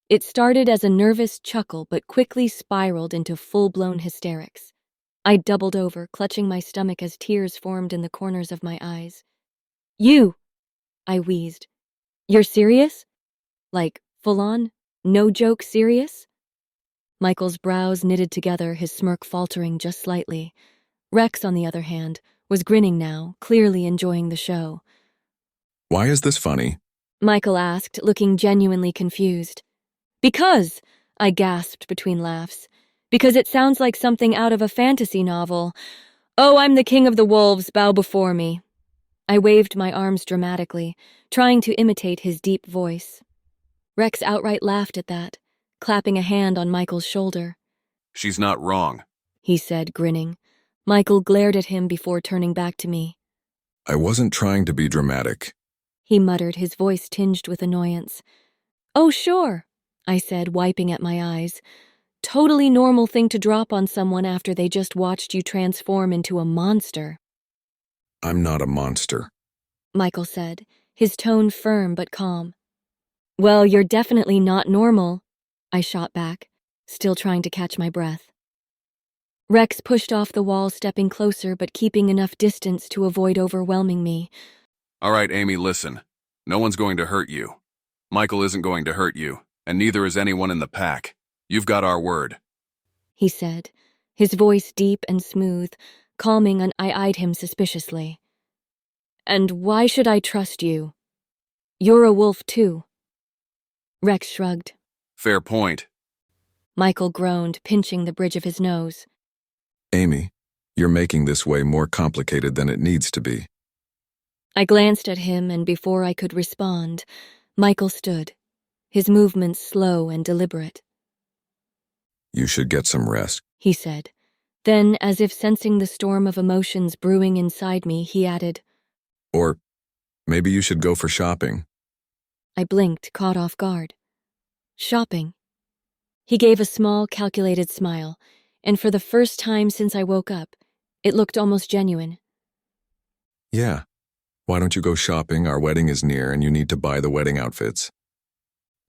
It started as a nervous chuckle but quickly spiraled into full-blown hysterics. I doubled over, clutching my stomach as tears formed in the corners of my eyes. You! I wheezed. You're serious? Like, full-on? No joke serious? Michael's brows knitted together, his smirk faltering just slightly. Rex, on the other hand, was grinning now, clearly enjoying the show. Why is this funny? Michael asked, looking genuinely confused. Because, I gasped between laughs, because it sounds like something out of a fantasy novel. Oh, I'm the king of the wolves, bow before me. I waved my arms dramatically, trying to imitate his deep voice. Rex outright laughed at that, clapping a hand on Michael's shoulder. She's not wrong, he said, grinning. Michael glared at him before turning back to me. I wasn't trying to be dramatic. He muttered, his voice tinged with annoyance. Oh, sure, I said, wiping at my eyes. Totally normal thing to drop on someone after they just watched you transform into a monster. I'm not a monster. Michael said, his tone firm but calm. Well, you're definitely not normal, I shot back, still trying to catch my breath. Rex pushed off the wall, stepping closer but keeping enough distance to avoid overwhelming me. All right, Amy, listen. No one's going to hurt you. Michael isn't going to hurt you, and neither is anyone in the pack. You've got our word, he said, his voice deep and smooth, calming, and I eyed him suspiciously. And why should I trust you? You're a wolf too. Rex shrugged. Fair point. Michael groaned, pinching the bridge of his nose. Amy, you're making this way more complicated than it needs to be. I glanced at him, and before I could respond, Michael stood, his movements slow and deliberate. You should get some rest, he said. Then, as if sensing the storm of emotions brewing inside me, he added, Or maybe you should go for shopping. I blinked, caught off guard. Shopping? He gave a small, calculated smile, and for the first time since I woke up, it looked almost genuine. Yeah. Why don't you go shopping? Our wedding is near and you need to buy the wedding outfits.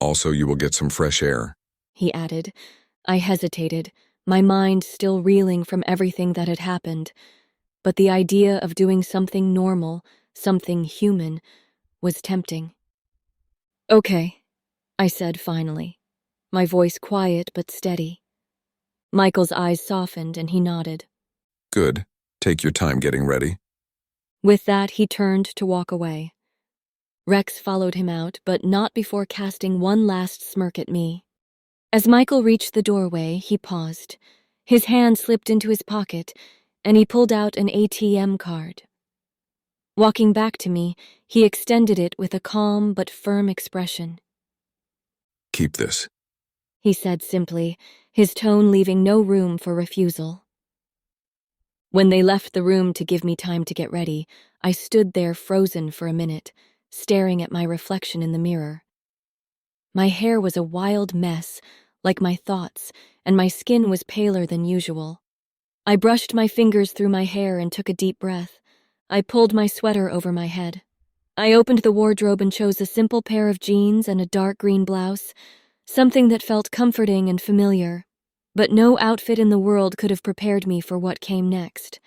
Also, you will get some fresh air, he added. I hesitated, my mind still reeling from everything that had happened. But the idea of doing something normal, something human, was tempting. Okay, I said finally, my voice quiet but steady. Michael's eyes softened and he nodded. Good. Take your time getting ready. With that, he turned to walk away. Rex followed him out, but not before casting one last smirk at me. As Michael reached the doorway, he paused, His hand slipped into his pocket, and he pulled out an ATM card. Walking back to me, he extended it with a calm but firm expression. Keep this. He said simply, his tone leaving no room for refusal. When they left the room to give me time to get ready, I stood there frozen for a minute, staring at my reflection in the mirror. My hair was a wild mess, like my thoughts, and my skin was paler than usual. I brushed my fingers through my hair and took a deep breath. I pulled my sweater over my head. I opened the wardrobe and chose a simple pair of jeans and a dark green blouse, something that felt comforting and familiar. But no outfit in the world could have prepared me for what came next.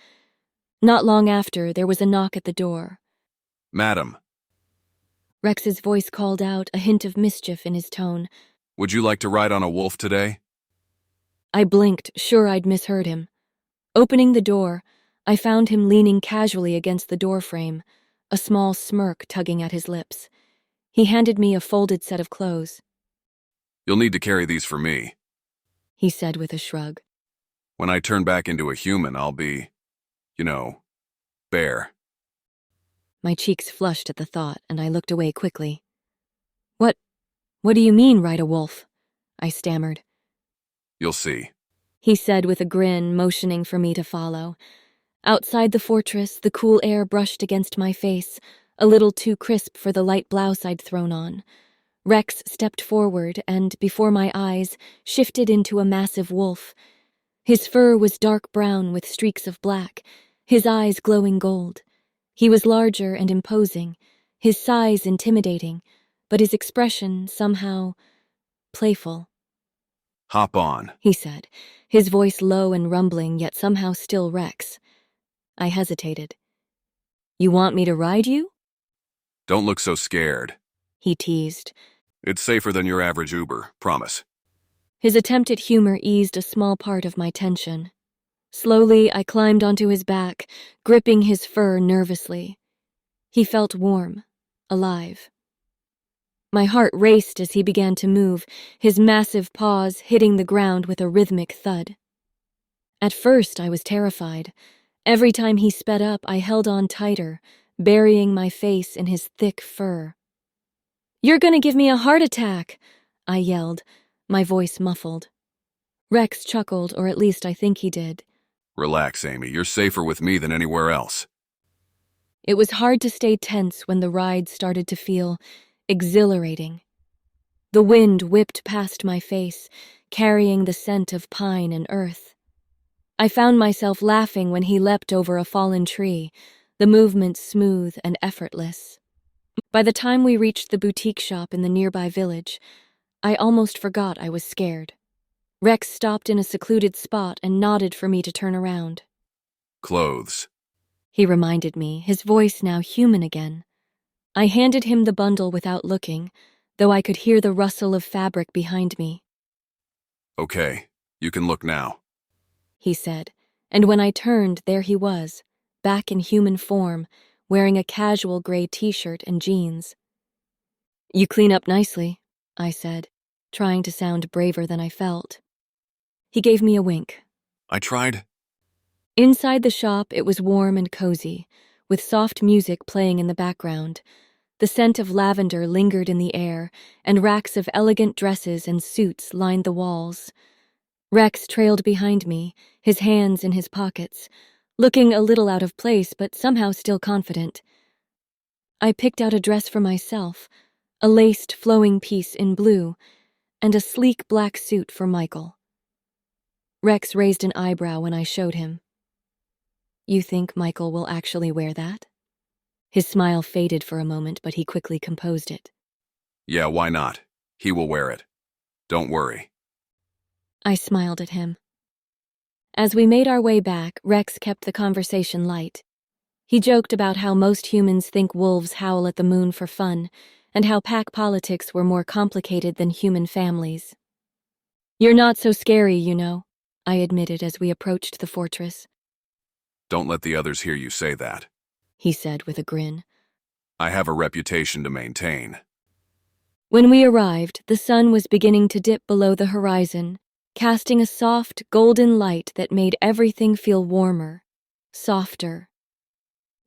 Not long after, there was a knock at the door. Madam, Rex's voice called out, a hint of mischief in his tone. would you like to ride on a wolf today? I blinked, sure I'd misheard him. Opening the door, I found him leaning casually against the doorframe, a small smirk tugging at his lips. He handed me a folded set of clothes. You'll need to carry these for me. He said with a shrug. When I turn back into a human, I'll be, bare. My cheeks flushed at the thought, and I looked away quickly. What do you mean, ride a wolf? I stammered. You'll see. He said with a grin, motioning for me to follow. Outside the fortress, the cool air brushed against my face, a little too crisp for the light blouse I'd thrown on. Rex stepped forward and, before my eyes, shifted into a massive wolf. His fur was dark brown with streaks of black, his eyes glowing gold. He was larger and imposing, his size intimidating, but his expression somehow playful. Hop on. He said, his voice low and rumbling, yet somehow still Rex. I hesitated. You want me to ride you? Don't look so scared. He teased. It's safer than your average Uber, promise. His attempt at humor eased a small part of my tension. Slowly, I climbed onto his back, gripping his fur nervously. He felt warm, alive. My heart raced as he began to move, his massive paws hitting the ground with a rhythmic thud. At first, I was terrified. Every time he sped up, I held on tighter, burying my face in his thick fur. You're gonna give me a heart attack, I yelled, my voice muffled. Rex chuckled, or at least I think he did. Relax, Amy. You're safer with me than anywhere else. It was hard to stay tense when the ride started to feel exhilarating. The wind whipped past my face, carrying the scent of pine and earth. I found myself laughing when he leapt over a fallen tree, the movement smooth and effortless. By the time we reached the boutique shop in the nearby village, I almost forgot I was scared. Rex stopped in a secluded spot and nodded for me to turn around. Clothes. He reminded me, his voice now human again. I handed him the bundle without looking, though I could hear the rustle of fabric behind me. Okay, you can look now. He said, and when I turned, there he was, back in human form, wearing a casual gray t-shirt and jeans. You clean up nicely, I said, trying to sound braver than I felt. He gave me a wink. I tried. Inside the shop, it was warm and cozy, with soft music playing in the background. The scent of lavender lingered in the air, and racks of elegant dresses and suits lined the walls. Rex trailed behind me, his hands in his pockets, looking a little out of place but somehow still confident. I picked out a dress for myself, a laced flowing piece in blue, and a sleek black suit for Michael. Rex raised an eyebrow when I showed him. You think Michael will actually wear that? His smile faded for a moment, but he quickly composed it. Yeah, why not? He will wear it. Don't worry. I smiled at him. As we made our way back, Rex kept the conversation light. He joked about how most humans think wolves howl at the moon for fun, and how pack politics were more complicated than human families. You're not so scary, you know, I admitted as we approached the fortress. Don't let the others hear you say that, he said with a grin. I have a reputation to maintain. When we arrived, the sun was beginning to dip below the horizon, casting a soft, golden light that made everything feel warmer, softer.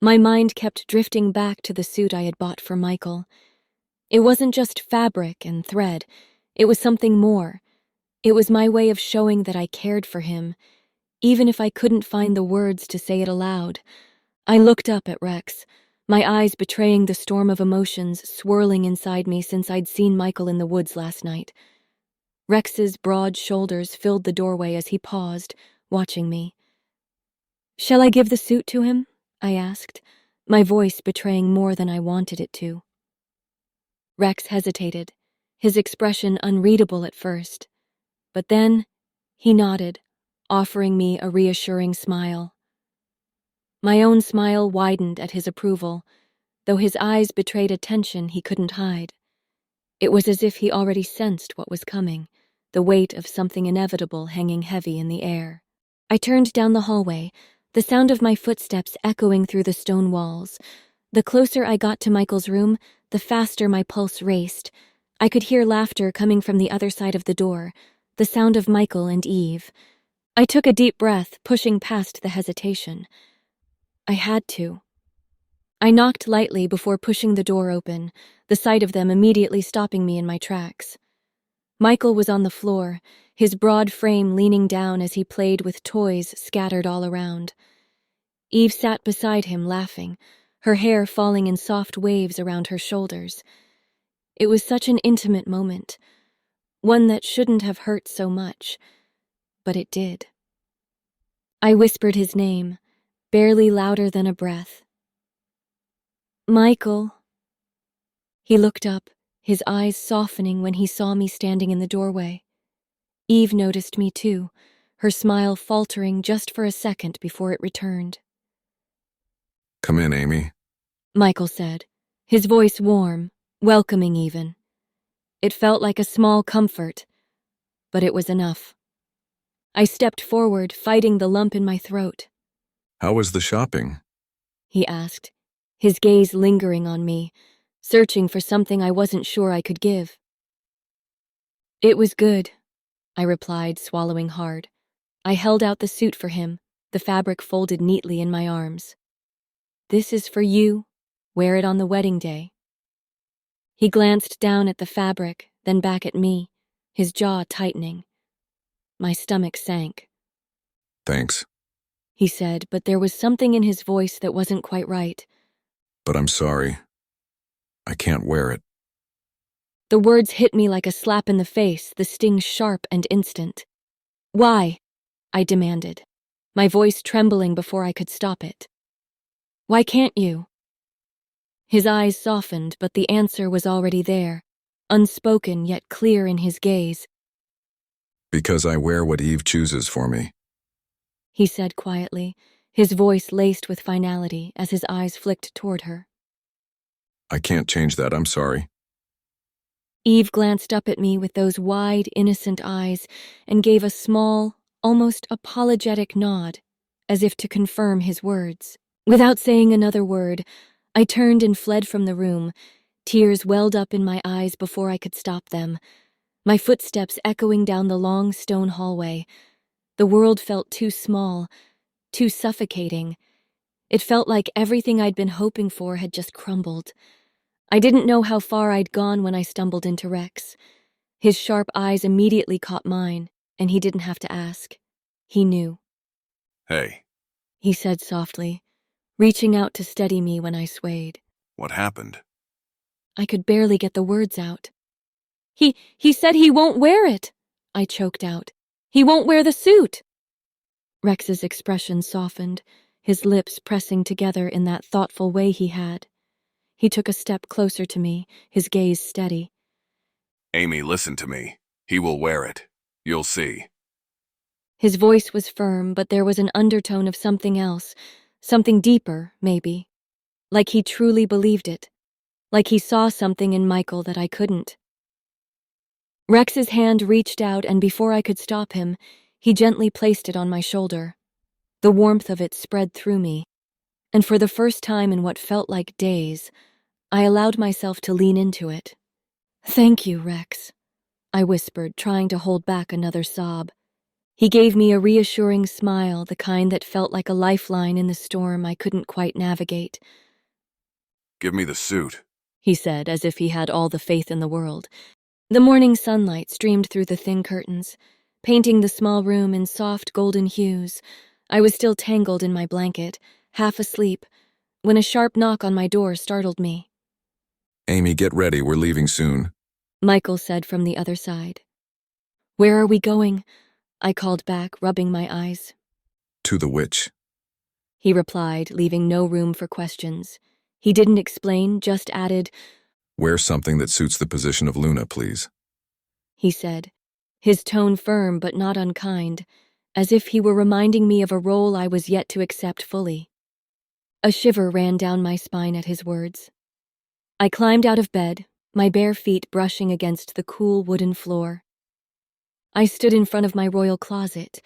My mind kept drifting back to the suit I had bought for Michael. It wasn't just fabric and thread, it was something more. It was my way of showing that I cared for him, even if I couldn't find the words to say it aloud. I looked up at Rex, my eyes betraying the storm of emotions swirling inside me since I'd seen Michael in the woods last night. Rex's broad shoulders filled the doorway as he paused, watching me. "Shall I give the suit to him?" I asked, my voice betraying more than I wanted it to. Rex hesitated, his expression unreadable at first. But then, he nodded, offering me a reassuring smile. My own smile widened at his approval, though his eyes betrayed a tension he couldn't hide. It was as if he already sensed what was coming, the weight of something inevitable hanging heavy in the air. I turned down the hallway, the sound of my footsteps echoing through the stone walls. The closer I got to Michael's room, the faster my pulse raced. I could hear laughter coming from the other side of the door, the sound of Michael and Eve. I took a deep breath, pushing past the hesitation. I had to. I knocked lightly before pushing the door open, the sight of them immediately stopping me in my tracks. Michael was on the floor, his broad frame leaning down as he played with toys scattered all around. Eve sat beside him, laughing, her hair falling in soft waves around her shoulders. It was such an intimate moment, one that shouldn't have hurt so much, but it did. I whispered his name, barely louder than a breath. "Michael." He looked up, his eyes softening when he saw me standing in the doorway. Eve noticed me too, her smile faltering just for a second before it returned. Come in, Amy. Michael said, his voice warm, welcoming even. It felt like a small comfort, but it was enough. I stepped forward, fighting the lump in my throat. How was the shopping? He asked, his gaze lingering on me, searching for something I wasn't sure I could give. It was good, I replied, swallowing hard. I held out the suit for him, the fabric folded neatly in my arms. "This is for you. Wear it on the wedding day." He glanced down at the fabric, then back at me, his jaw tightening. My stomach sank. Thanks, He said, but there was something in his voice that wasn't quite right. but I'm sorry. I can't wear it. The words hit me like a slap in the face, the sting sharp and instant. "Why?" I demanded, my voice trembling before I could stop it. "Why can't you?" His eyes softened, but the answer was already there, unspoken yet clear in his gaze. Because I wear what Eve chooses for me. He said quietly, his voice laced with finality as his eyes flicked toward her. I can't change that, I'm sorry. Eve glanced up at me with those wide, innocent eyes and gave a small, almost apologetic nod, as if to confirm his words. Without saying another word, I turned and fled from the room. Tears welled up in my eyes before I could stop them, my footsteps echoing down the long stone hallway. The world felt too small, too suffocating. It felt like everything I'd been hoping for had just crumbled. I didn't know how far I'd gone when I stumbled into Rex. His sharp eyes immediately caught mine, and he didn't have to ask. He knew. Hey, He said softly, reaching out to steady me when I swayed. what happened? I could barely get the words out. He said he won't wear it, I choked out. He won't wear the suit. Rex's expression softened, his lips pressing together in that thoughtful way he had. He took a step closer to me, his gaze steady. Amy, listen to me. He will wear it. You'll see. His voice was firm, but there was an undertone of something else, something deeper, maybe. Like he truly believed it. Like he saw something in Michael that I couldn't. Rex's hand reached out, and before I could stop him, he gently placed it on my shoulder. The warmth of it spread through me, and for the first time in what felt like days, I allowed myself to lean into it. "Thank you, Rex," I whispered, trying to hold back another sob. He gave me a reassuring smile, the kind that felt like a lifeline in the storm I couldn't quite navigate. Give me the suit. He said, as if he had all the faith in the world. The morning sunlight streamed through the thin curtains, painting the small room in soft golden hues. I was still tangled in my blanket, half asleep, when a sharp knock on my door startled me. Amy, get ready, we're leaving soon. Michael said from the other side. Where are we going? I called back, rubbing my eyes. To the witch. He replied, leaving no room for questions. He didn't explain, just added, Wear something that suits the position of Luna, please. he said, his tone firm but not unkind, as if he were reminding me of a role I was yet to accept fully. A shiver ran down my spine at his words. I climbed out of bed, my bare feet brushing against the cool wooden floor. I stood in front of my royal closet.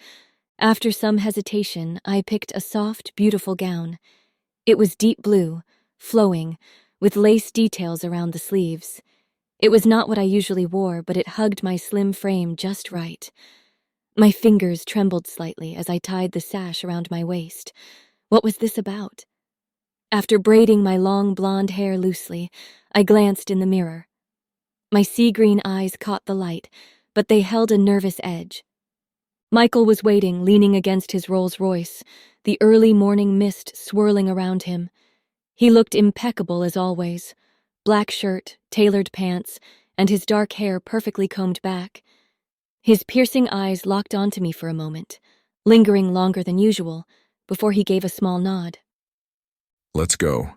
After some hesitation, I picked a soft, beautiful gown. It was deep blue, flowing, with lace details around the sleeves. It was not what I usually wore, but it hugged my slim frame just right. My fingers trembled slightly as I tied the sash around my waist. What was this about? After braiding my long blonde hair loosely, I glanced in the mirror. My sea-green eyes caught the light, but they held a nervous edge. Michael was waiting, leaning against his Rolls-Royce, the early morning mist swirling around him. He looked impeccable as always, black shirt, tailored pants, and his dark hair perfectly combed back. His piercing eyes locked onto me for a moment, lingering longer than usual, before he gave a small nod. Let's go.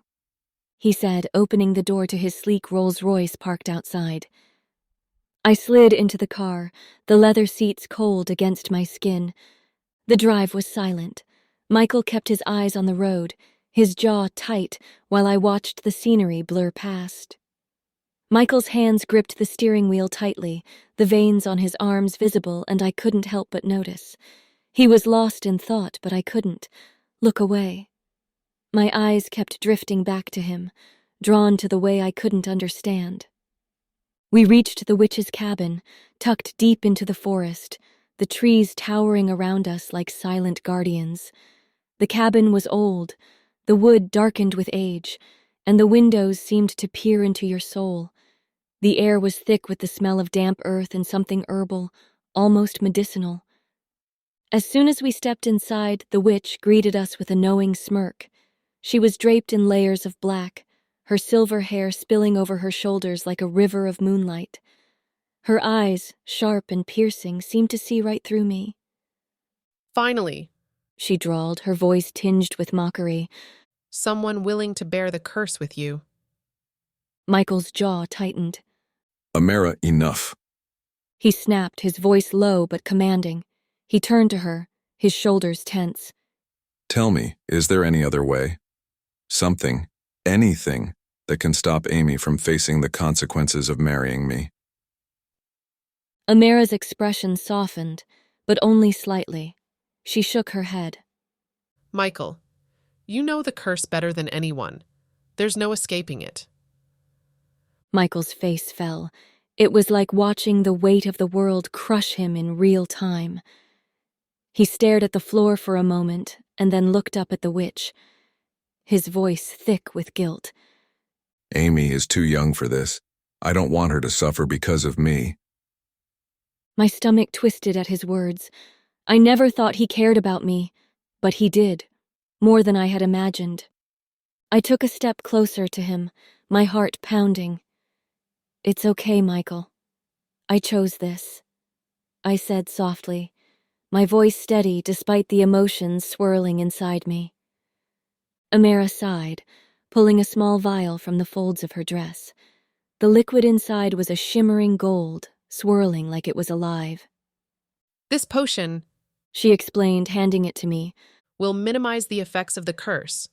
He said, opening the door to his sleek Rolls-Royce parked outside. I slid into the car, the leather seats cold against my skin. The drive was silent. Michael kept his eyes on the road, his jaw tight, while I watched the scenery blur past. Michael's hands gripped the steering wheel tightly, the veins on his arms visible, and I couldn't help but notice. He was lost in thought, but I couldn't look away. My eyes kept drifting back to him, drawn to the way I couldn't understand. We reached the witch's cabin, tucked deep into the forest, the trees towering around us like silent guardians. The cabin was old, the wood darkened with age, and the windows seemed to peer into your soul. The air was thick with the smell of damp earth and something herbal, almost medicinal. As soon as we stepped inside, the witch greeted us with a knowing smirk. She was draped in layers of black, her silver hair spilling over her shoulders like a river of moonlight. Her eyes, sharp and piercing, seemed to see right through me. Finally, She drawled, her voice tinged with mockery. someone willing to bear the curse with you. Michael's jaw tightened. Amara, enough. He snapped, his voice low but commanding. He turned to her, his shoulders tense. Tell me, is there any other way? Something, anything, that can stop Amy from facing the consequences of marrying me. Amara's expression softened, but only slightly. She shook her head. Michael, you know the curse better than anyone. There's no escaping it. Michael's face fell. It was like watching the weight of the world crush him in real time. He stared at the floor for a moment and then looked up at the witch, his voice thick with guilt. Amy is too young for this. I don't want her to suffer because of me. My stomach twisted at his words. I never thought he cared about me, but he did, more than I had imagined. I took a step closer to him, my heart pounding. It's okay, Michael. I chose this, I said softly, my voice steady despite the emotions swirling inside me. Amara sighed, pulling a small vial from the folds of her dress. The liquid inside was a shimmering gold, swirling like it was alive. This potion She explained, handing it to me. will minimize the effects of the curse.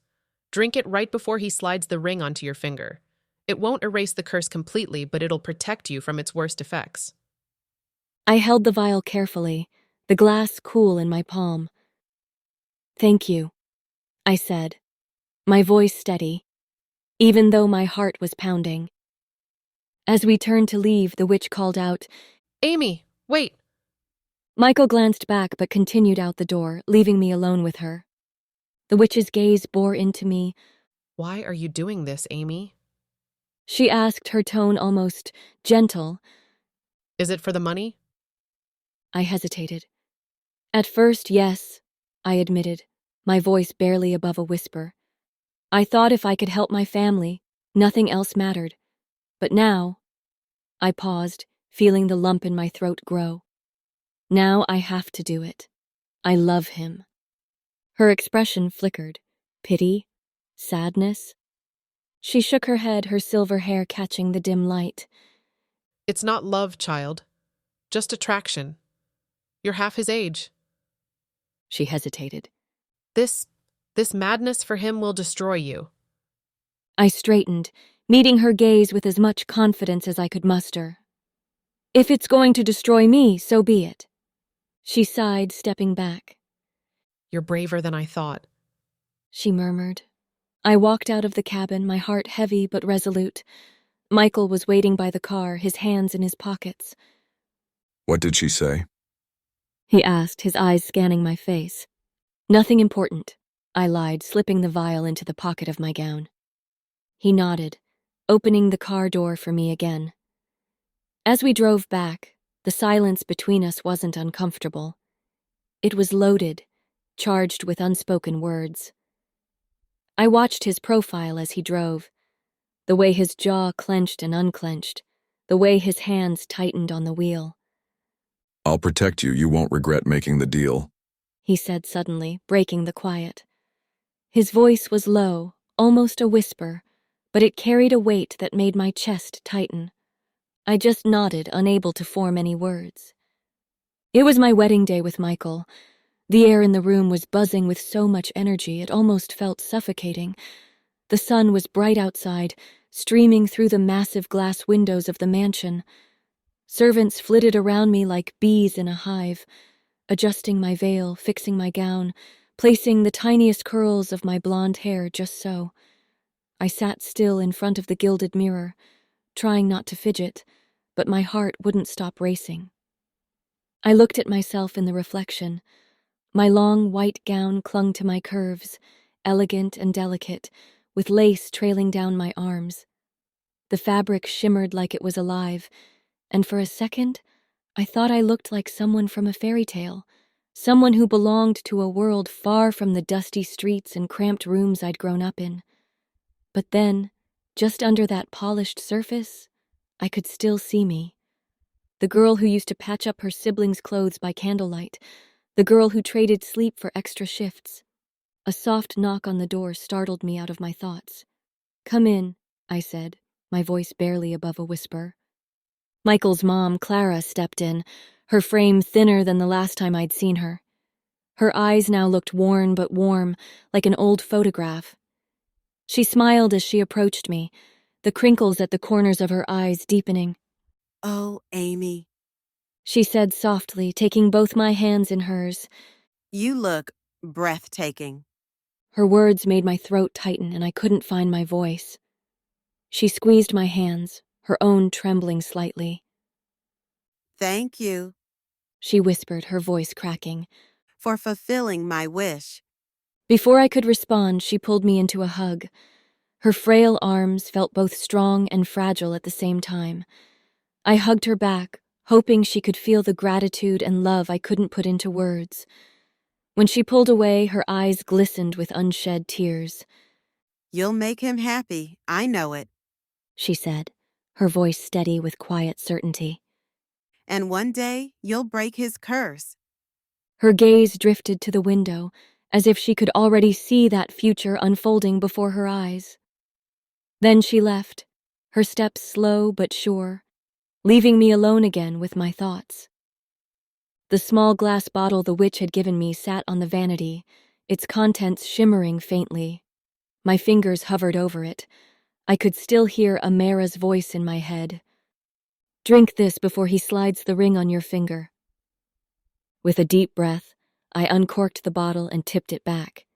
Drink it right before he slides the ring onto your finger. It won't erase the curse completely, but it'll protect you from its worst effects. I held the vial carefully, the glass cool in my palm. Thank you, I said, my voice steady, even though my heart was pounding. As we turned to leave, the witch called out, Amy, wait! Michael glanced back but continued out the door, leaving me alone with her. The witch's gaze bore into me. Why are you doing this, Amy? She asked, her tone almost gentle. Is it for the money? I hesitated. At first, yes, I admitted, my voice barely above a whisper. I thought if I could help my family, nothing else mattered. But now, I paused, feeling the lump in my throat grow. Now I have to do it. I love him. Her expression flickered. Pity? Sadness? She shook her head, her silver hair catching the dim light. It's not love, child. Just attraction. You're half his age. She hesitated. This madness for him will destroy you. I straightened, meeting her gaze with as much confidence as I could muster. If it's going to destroy me, so be it. She sighed, stepping back. You're braver than I thought. She murmured. I walked out of the cabin, my heart heavy but resolute. Michael was waiting by the car, his hands in his pockets. What did she say? He asked, his eyes scanning my face. Nothing important, I lied, slipping the vial into the pocket of my gown. He nodded, opening the car door for me again. As we drove back, the silence between us wasn't uncomfortable. It was loaded, charged with unspoken words. I watched his profile as he drove, the way his jaw clenched and unclenched, the way his hands tightened on the wheel. I'll protect you. You won't regret making the deal, he said suddenly, breaking the quiet. His voice was low, almost a whisper, but it carried a weight that made my chest tighten. I just nodded, unable to form any words. It was my wedding day with Michael. The air in the room was buzzing with so much energy it almost felt suffocating. The sun was bright outside, streaming through the massive glass windows of the mansion. Servants flitted around me like bees in a hive, adjusting my veil, fixing my gown, placing the tiniest curls of my blonde hair just so. I sat still in front of the gilded mirror, trying not to fidget, but my heart wouldn't stop racing. I looked at myself in the reflection. My long white gown clung to my curves, elegant and delicate, with lace trailing down my arms. The fabric shimmered like it was alive, and for a second, I thought I looked like someone from a fairy tale, someone who belonged to a world far from the dusty streets and cramped rooms I'd grown up in. But then, just under that polished surface, I could still see me. The girl who used to patch up her siblings' clothes by candlelight, the girl who traded sleep for extra shifts. A soft knock on the door startled me out of my thoughts. "Come in," I said, my voice barely above a whisper. Michael's mom, Clara, stepped in, her frame thinner than the last time I'd seen her. Her eyes now looked worn but warm, like an old photograph. She smiled as she approached me, the crinkles at the corners of her eyes deepening. Oh, Amy, She said softly, taking both my hands in hers. you look breathtaking. Her words made my throat tighten and I couldn't find my voice. She squeezed my hands, her own trembling slightly. Thank you She whispered, her voice cracking. for fulfilling my wish. Before I could respond, she pulled me into a hug. Her frail arms felt both strong and fragile at the same time. I hugged her back, hoping she could feel the gratitude and love I couldn't put into words. When she pulled away, her eyes glistened with unshed tears. You'll make him happy, I know it. She said, her voice steady with quiet certainty. And one day, you'll break his curse. Her gaze drifted to the window, as if she could already see that future unfolding before her eyes. Then she left, her steps slow but sure, leaving me alone again with my thoughts. The small glass bottle the witch had given me sat on the vanity, its contents shimmering faintly. My fingers hovered over it. I could still hear Amara's voice in my head. "Drink this before he slides the ring on your finger." With a deep breath, I uncorked the bottle and tipped it back.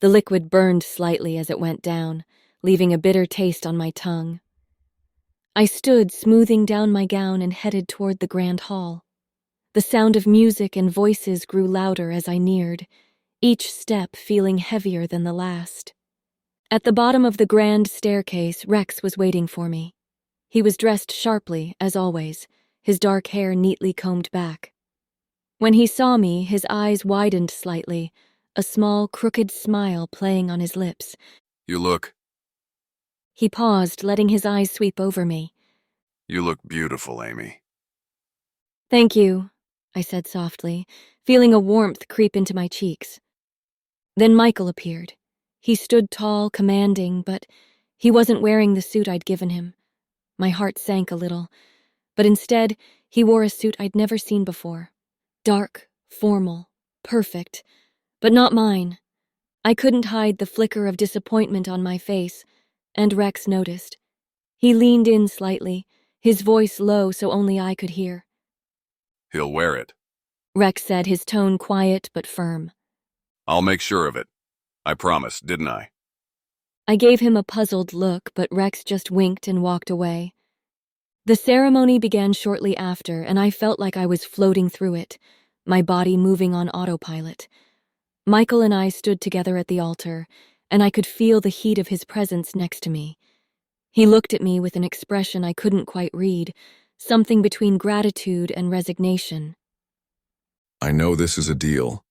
The liquid burned slightly as it went down, leaving a bitter taste on my tongue. I stood, smoothing down my gown and headed toward the grand hall. The sound of music and voices grew louder as I neared, each step feeling heavier than the last. At the bottom of the grand staircase, Rex was waiting for me. He was dressed sharply, as always, his dark hair neatly combed back. When he saw me, his eyes widened slightly, a small, crooked smile playing on his lips. You look He paused, letting his eyes sweep over me. beautiful, Amy. "Thank you," I said softly, feeling a warmth creep into my cheeks. Then Michael appeared. He stood tall, commanding, but he wasn't wearing the suit I'd given him. My heart sank a little, but instead, he wore a suit I'd never seen before. Dark, formal, perfect, but not mine. I couldn't hide the flicker of disappointment on my face, and Rex noticed. He leaned in slightly, his voice low so only I could hear. He'll wear it. Rex said, his tone quiet but firm. I'll make sure of it. I promised, didn't I? I gave him a puzzled look, but Rex just winked and walked away. The ceremony began shortly after, and I felt like I was floating through it, my body moving on autopilot. Michael and I stood together at the altar, and I could feel the heat of his presence next to me. He looked at me with an expression I couldn't quite read, something between gratitude and resignation. I know this is a deal,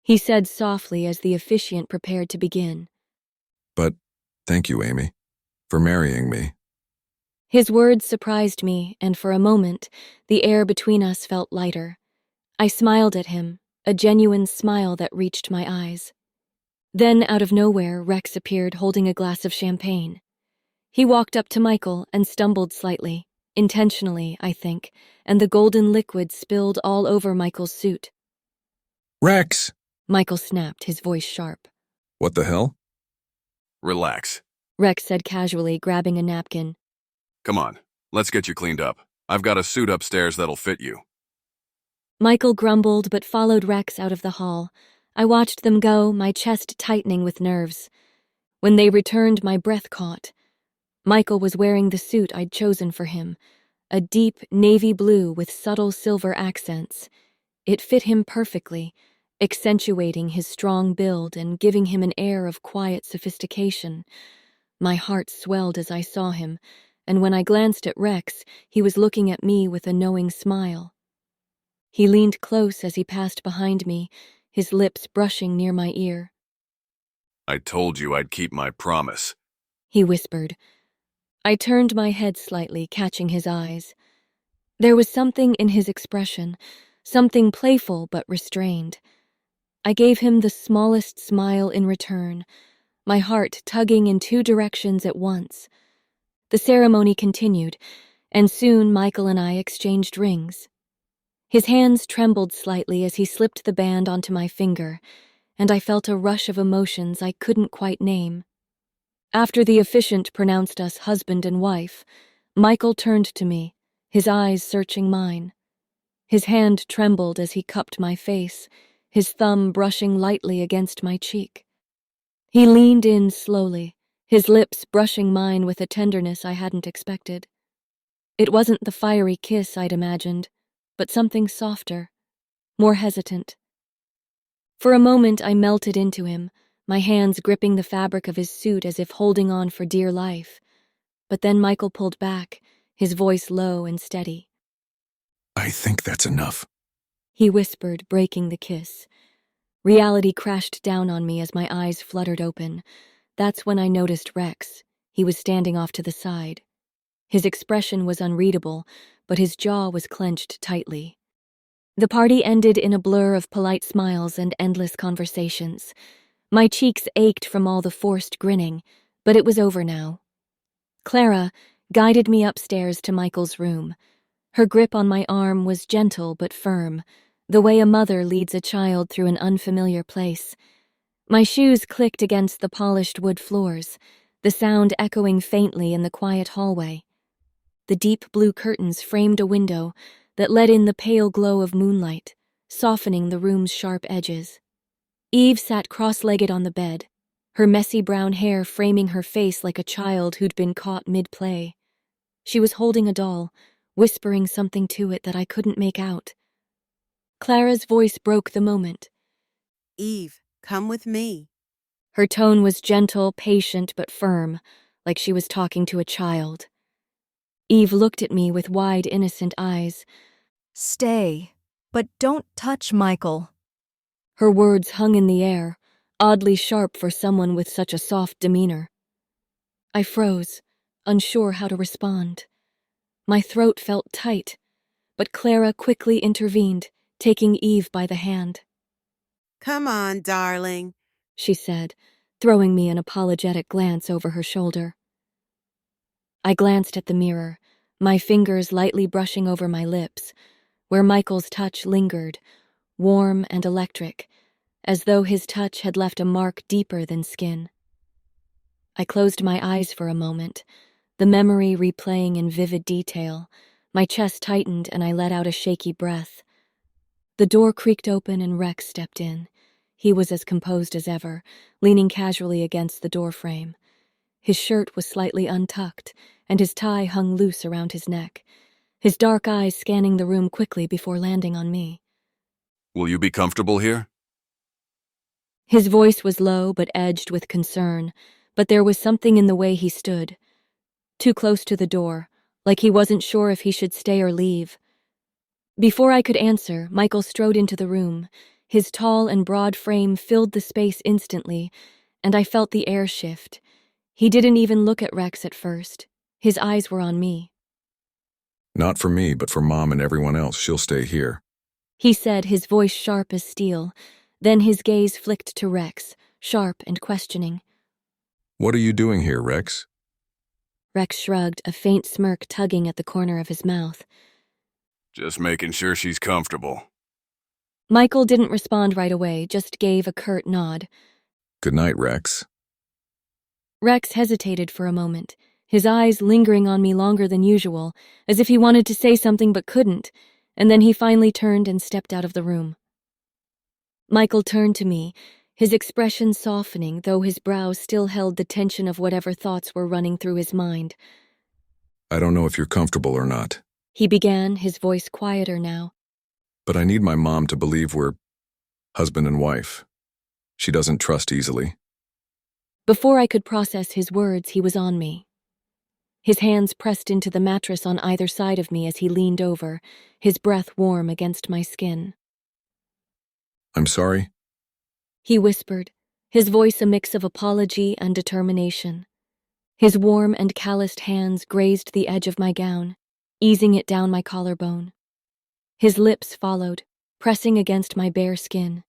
He said softly as the officiant prepared to begin. but thank you, Amy, for marrying me. His words surprised me, and for a moment, the air between us felt lighter. I smiled at him, a genuine smile that reached my eyes. Then, out of nowhere, Rex appeared holding a glass of champagne. He walked up to Michael and stumbled slightly, intentionally, I think, and the golden liquid spilled all over Michael's suit. Rex! Michael snapped, his voice sharp. What the hell? Relax. Rex said casually, grabbing a napkin. Come on, let's get you cleaned up. I've got a suit upstairs that'll fit you. Michael grumbled but followed Rex out of the hall. I watched them go, my chest tightening with nerves. When they returned, my breath caught. Michael was wearing the suit I'd chosen for him, a deep navy blue with subtle silver accents. It fit him perfectly, accentuating his strong build and giving him an air of quiet sophistication. My heart swelled as I saw him, and when I glanced at Rex, he was looking at me with a knowing smile. He leaned close as he passed behind me, his lips brushing near my ear. I told you I'd keep my promise. He whispered. I turned my head slightly, catching his eyes. There was something in his expression, something playful but restrained. I gave him the smallest smile in return, my heart tugging in two directions at once. The ceremony continued, and soon Michael and I exchanged rings. His hands trembled slightly as he slipped the band onto my finger, and I felt a rush of emotions I couldn't quite name. After the officiant pronounced us husband and wife, Michael turned to me, his eyes searching mine. His hand trembled as he cupped my face, his thumb brushing lightly against my cheek. He leaned in slowly, his lips brushing mine with a tenderness I hadn't expected. It wasn't the fiery kiss I'd imagined, but something softer, more hesitant. For a moment I melted into him, my hands gripping the fabric of his suit as if holding on for dear life. But then Michael pulled back, his voice low and steady. I think that's enough. He whispered, breaking the kiss. Reality crashed down on me as my eyes fluttered open. That's when I noticed Rex. He was standing off to the side. His expression was unreadable, but his jaw was clenched tightly. The party ended in a blur of polite smiles and endless conversations. My cheeks ached from all the forced grinning, but it was over now. Clara guided me upstairs to Michael's room. Her grip on my arm was gentle but firm, the way a mother leads a child through an unfamiliar place. My shoes clicked against the polished wood floors, the sound echoing faintly in the quiet hallway. The deep blue curtains framed a window that let in the pale glow of moonlight, softening the room's sharp edges. Eve sat cross-legged on the bed, her messy brown hair framing her face like a child who'd been caught mid-play. She was holding a doll, whispering something to it that I couldn't make out. Clara's voice broke the moment. Eve, come with me. Her tone was gentle, patient, but firm, like she was talking to a child. Eve looked at me with wide, innocent eyes. Stay, but don't touch Michael. Her words hung in the air, oddly sharp for someone with such a soft demeanor. I froze, unsure how to respond. My throat felt tight, but Clara quickly intervened, taking Eve by the hand. Come on, darling, She said, throwing me an apologetic glance over her shoulder. I glanced at the mirror, my fingers lightly brushing over my lips, where Michael's touch lingered, warm and electric, as though his touch had left a mark deeper than skin. I closed my eyes for a moment, the memory replaying in vivid detail. My chest tightened and I let out a shaky breath. The door creaked open and Rex stepped in. He was as composed as ever, leaning casually against the doorframe. His shirt was slightly untucked, and his tie hung loose around his neck, his dark eyes scanning the room quickly before landing on me. Will you be comfortable here? His voice was low but edged with concern, but there was something in the way he stood. Too close to the door, like he wasn't sure if he should stay or leave. Before I could answer, Michael strode into the room. His tall and broad frame filled the space instantly, and I felt the air shift. He didn't even look at Rex at first. His eyes were on me. Not for me, but for Mom and everyone else. She'll stay here. He said, his voice sharp as steel. Then his gaze flicked to Rex, sharp and questioning. What are you doing here, Rex? Rex shrugged, a faint smirk tugging at the corner of his mouth. Just making sure she's comfortable. Michael didn't respond right away, just gave a curt nod. Good night, Rex. Rex hesitated for a moment, his eyes lingering on me longer than usual, as if he wanted to say something but couldn't, and then he finally turned and stepped out of the room. Michael turned to me, his expression softening, though his brows still held the tension of whatever thoughts were running through his mind. I don't know if you're comfortable or not, He began, his voice quieter now. but I need my mom to believe we're husband and wife. She doesn't trust easily. Before I could process his words, he was on me. His hands pressed into the mattress on either side of me as he leaned over, his breath warm against my skin. I'm sorry? He whispered, his voice a mix of apology and determination. His warm and calloused hands grazed the edge of my gown, easing it down my collarbone. His lips followed, pressing against my bare skin.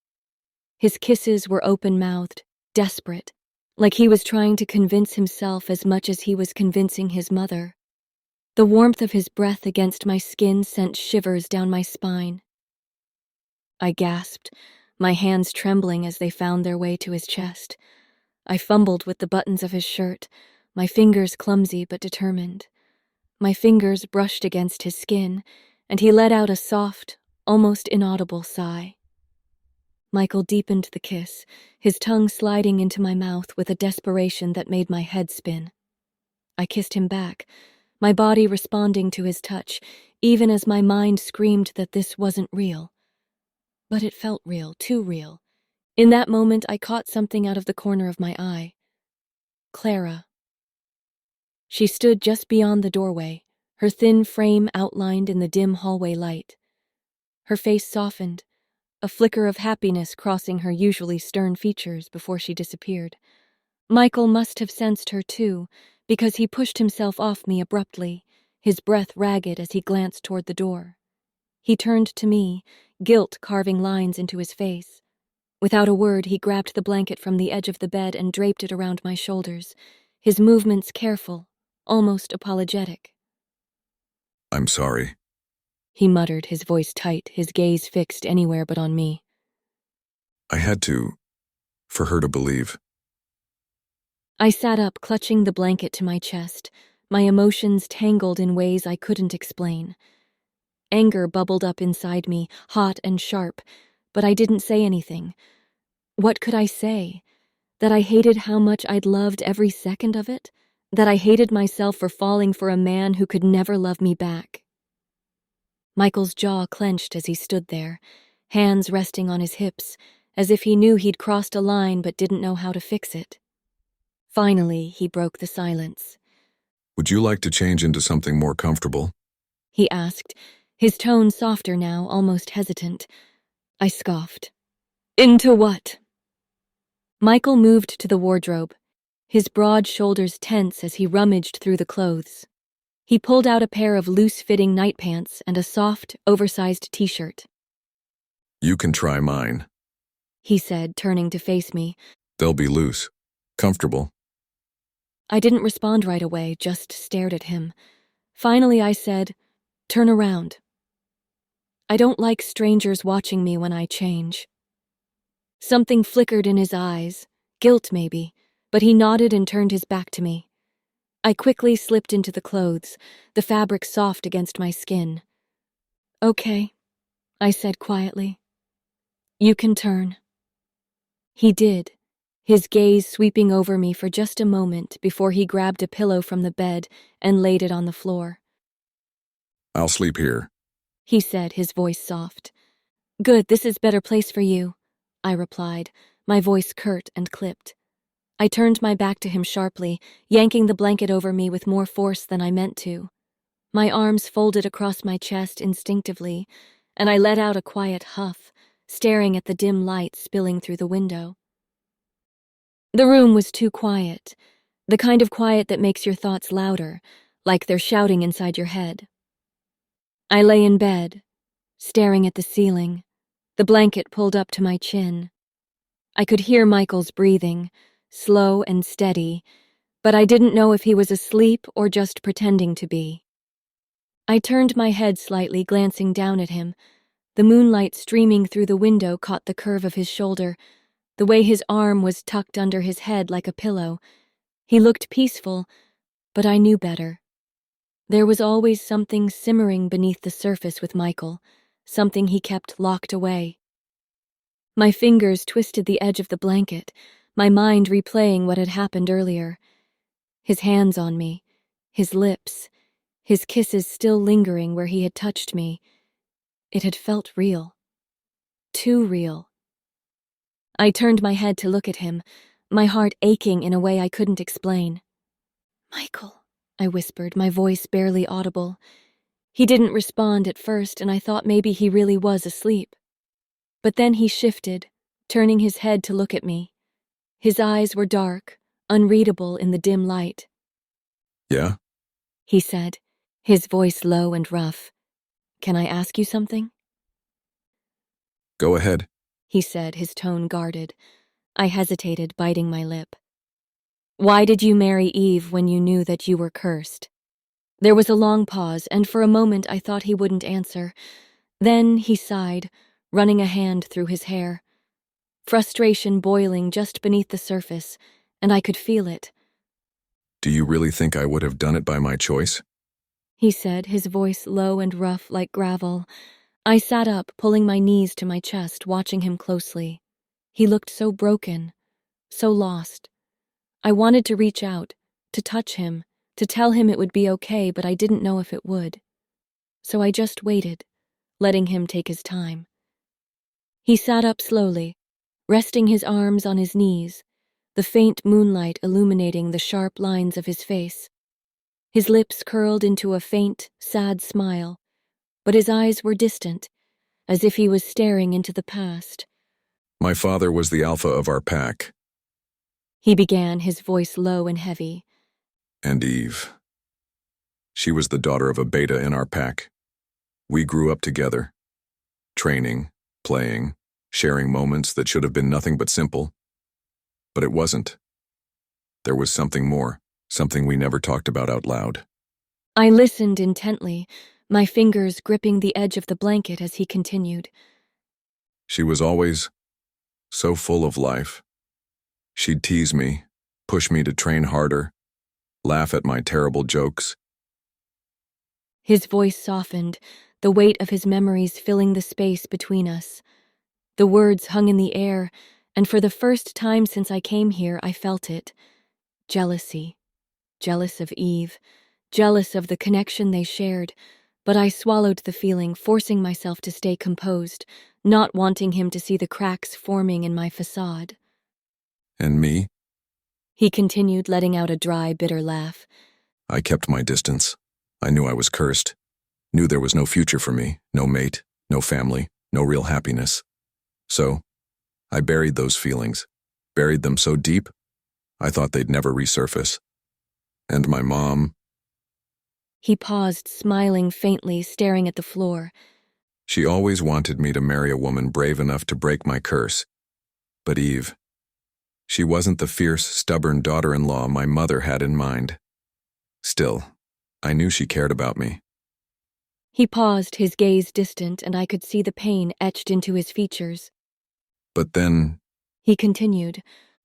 His kisses were open-mouthed, desperate, like he was trying to convince himself as much as he was convincing his mother. The warmth of his breath against my skin sent shivers down my spine. I gasped, my hands trembling as they found their way to his chest. I fumbled with the buttons of his shirt, my fingers clumsy but determined. My fingers brushed against his skin, and he let out a soft, almost inaudible sigh. Michael deepened the kiss, his tongue sliding into my mouth with a desperation that made my head spin. I kissed him back, my body responding to his touch, even as my mind screamed that this wasn't real. But it felt real, too real. In that moment, I caught something out of the corner of my eye. Clara. She stood just beyond the doorway, her thin frame outlined in the dim hallway light. Her face softened, a flicker of happiness crossing her usually stern features before she disappeared. Michael must have sensed her too, because he pushed himself off me abruptly, his breath ragged as he glanced toward the door. He turned to me, guilt carving lines into his face. Without a word, he grabbed the blanket from the edge of the bed and draped it around my shoulders, his movements careful, almost apologetic. I'm sorry. He muttered, his voice tight, his gaze fixed anywhere but on me. I had to, for her to believe. I sat up, clutching the blanket to my chest, my emotions tangled in ways I couldn't explain. Anger bubbled up inside me, hot and sharp, but I didn't say anything. What could I say? That I hated how much I'd loved every second of it? That I hated myself for falling for a man who could never love me back? Michael's jaw clenched as he stood there, hands resting on his hips, as if he knew he'd crossed a line but didn't know how to fix it. Finally, he broke the silence. Would you like to change into something more comfortable? He asked, his tone softer now, almost hesitant. I scoffed. Into what? Michael moved to the wardrobe, his broad shoulders tense as he rummaged through the clothes. He pulled out a pair of loose-fitting night pants and a soft, oversized t-shirt. You can try mine. He said, turning to face me. They'll be loose. Comfortable. I didn't respond right away, just stared at him. Finally, I said, turn around. I don't like strangers watching me when I change. Something flickered in his eyes, guilt maybe, but he nodded and turned his back to me. I quickly slipped into the clothes, the fabric soft against my skin. Okay, I said quietly. You can turn. He did, his gaze sweeping over me for just a moment before he grabbed a pillow from the bed and laid it on the floor. I'll sleep here, he said, his voice soft. Good, this is better place for you, I replied, my voice curt and clipped. I turned my back to him sharply, yanking the blanket over me with more force than I meant to. My arms folded across my chest instinctively, and I let out a quiet huff, staring at the dim light spilling through the window. The room was too quiet, the kind of quiet that makes your thoughts louder, like they're shouting inside your head. I lay in bed, staring at the ceiling, the blanket pulled up to my chin. I could hear Michael's breathing, slow and steady, but I didn't know if he was asleep or just pretending to be. I turned my head slightly, glancing down at him. The moonlight streaming through the window caught the curve of his shoulder, the way his arm was tucked under his head like a pillow. He looked peaceful, but I knew better. There was always something simmering beneath the surface with Michael, something he kept locked away. My fingers twisted the edge of the blanket, my mind replaying what had happened earlier. His hands on me, his lips, his kisses still lingering where he had touched me. It had felt real. Too real. I turned my head to look at him, my heart aching in a way I couldn't explain. Michael, I whispered, my voice barely audible. He didn't respond at first, and I thought maybe he really was asleep. But then he shifted, turning his head to look at me. His eyes were dark, unreadable in the dim light. Yeah? He said, his voice low and rough. Can I ask you something? Go ahead, He said, his tone guarded. I hesitated, biting my lip. Why did you marry Eve when you knew that you were cursed? There was a long pause, and for a moment I thought he wouldn't answer. Then he sighed, running a hand through his hair. Frustration boiling just beneath the surface, and I could feel it. Do you really think I would have done it by my choice? He said, his voice low and rough like gravel. I sat up, pulling my knees to my chest, watching him closely. He looked so broken, so lost. I wanted to reach out, to touch him, to tell him it would be okay, but I didn't know if it would. So I just waited, letting him take his time. He sat up slowly, resting his arms on his knees, the faint moonlight illuminating the sharp lines of his face. His lips curled into a faint, sad smile, but his eyes were distant, as if he was staring into the past. My father was the alpha of our pack. He began, his voice low and heavy. And Eve. She was the daughter of a beta in our pack. We grew up together, training, playing, sharing moments that should have been nothing but simple. But it wasn't. There was something more, something we never talked about out loud. I listened intently, my fingers gripping the edge of the blanket as he continued. She was always so full of life. She'd tease me, push me to train harder, laugh at my terrible jokes. His voice softened, the weight of his memories filling the space between us. The words hung in the air, and for the first time since I came here, I felt it. Jealousy. Jealous of Eve. Jealous of the connection they shared. But I swallowed the feeling, forcing myself to stay composed, not wanting him to see the cracks forming in my facade. And me? He continued, letting out a dry, bitter laugh. I kept my distance. I knew I was cursed. Knew there was no future for me, no mate, no family, no real happiness. So, I buried those feelings. Buried them so deep, I thought they'd never resurface. And my mom, He paused, smiling faintly, staring at the floor. she always wanted me to marry a woman brave enough to break my curse. But Eve, she wasn't the fierce, stubborn daughter-in-law my mother had in mind. Still, I knew she cared about me. He paused, his gaze distant, and I could see the pain etched into his features. But then, He continued,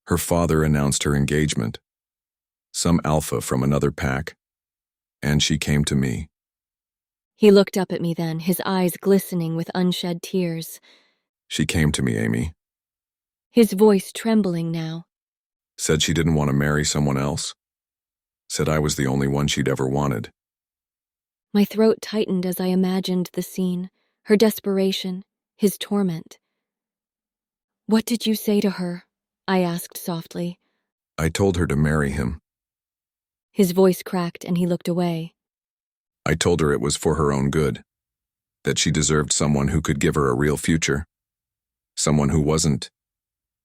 her father announced her engagement. Some alpha from another pack. And she came to me. He looked up at me then, his eyes glistening with unshed tears. She came to me, Amy. His voice trembling now. Said she didn't want to marry someone else. Said I was the only one she'd ever wanted. My throat tightened as I imagined the scene, her desperation, his torment. What did you say to her? I asked softly. I told her to marry him. His voice cracked and he looked away. I told her it was for her own good. That she deserved someone who could give her a real future. Someone who wasn't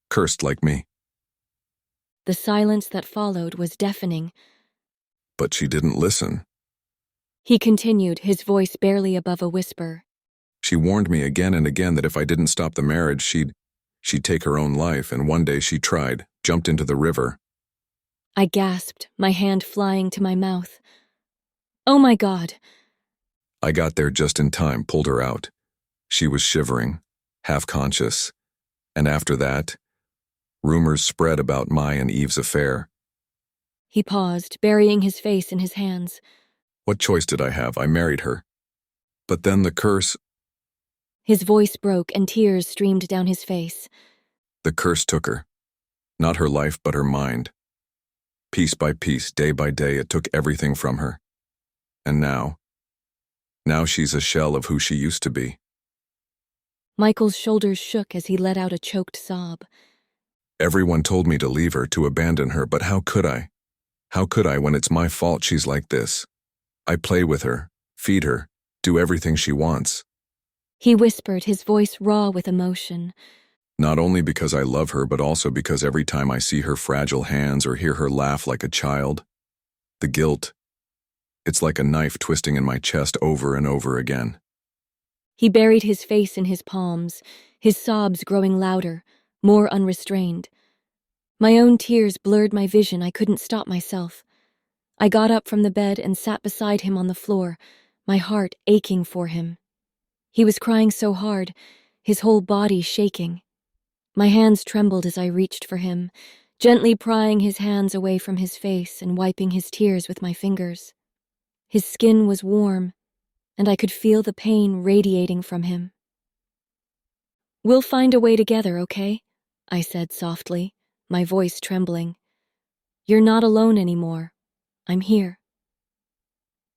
cursed like me. The silence that followed was deafening. But she didn't listen. He continued, his voice barely above a whisper. She warned me again and again that if I didn't stop the marriage, she'd take her own life, and one day she tried, jumped into the river. I gasped, my hand flying to my mouth. Oh my God! I got there just in time, pulled her out. She was shivering, half-conscious. And after that, rumors spread about my and Eve's affair. He paused, burying his face in his hands. What choice did I have? I married her. But then the curse... His voice broke and tears streamed down his face. The curse took her. Not her life, but her mind. Piece by piece, day by day, it took everything from her. And now she's a shell of who she used to be. Michael's shoulders shook as he let out a choked sob. Everyone told me to leave her, to abandon her, but how could I? How could I when it's my fault she's like this? I play with her, feed her, do everything she wants. He whispered, his voice raw with emotion. Not only because I love her, but also because every time I see her fragile hands or hear her laugh like a child, the guilt, it's like a knife twisting in my chest over and over again. He buried his face in his palms, his sobs growing louder, more unrestrained. My own tears blurred my vision. I couldn't stop myself. I got up from the bed and sat beside him on the floor, my heart aching for him. He was crying so hard, his whole body shaking. My hands trembled as I reached for him, gently prying his hands away from his face and wiping his tears with my fingers. His skin was warm, and I could feel the pain radiating from him. "We'll find a way together, okay?" I said softly, my voice trembling. "You're not alone anymore. I'm here."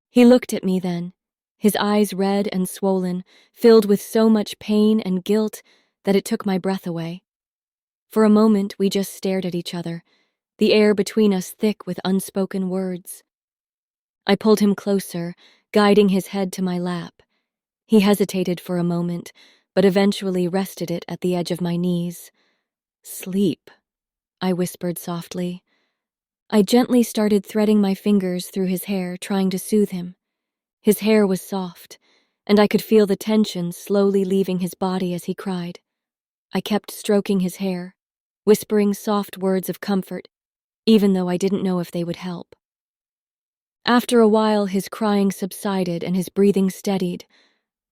He looked at me then, his eyes red and swollen, filled with so much pain and guilt that it took my breath away. For a moment, we just stared at each other, the air between us thick with unspoken words. I pulled him closer, guiding his head to my lap. He hesitated for a moment, but eventually rested it at the edge of my knees. "Sleep," I whispered softly. I gently started threading my fingers through his hair, trying to soothe him. His hair was soft, and I could feel the tension slowly leaving his body as he cried. I kept stroking his hair, whispering soft words of comfort, even though I didn't know if they would help. After a while, his crying subsided and his breathing steadied.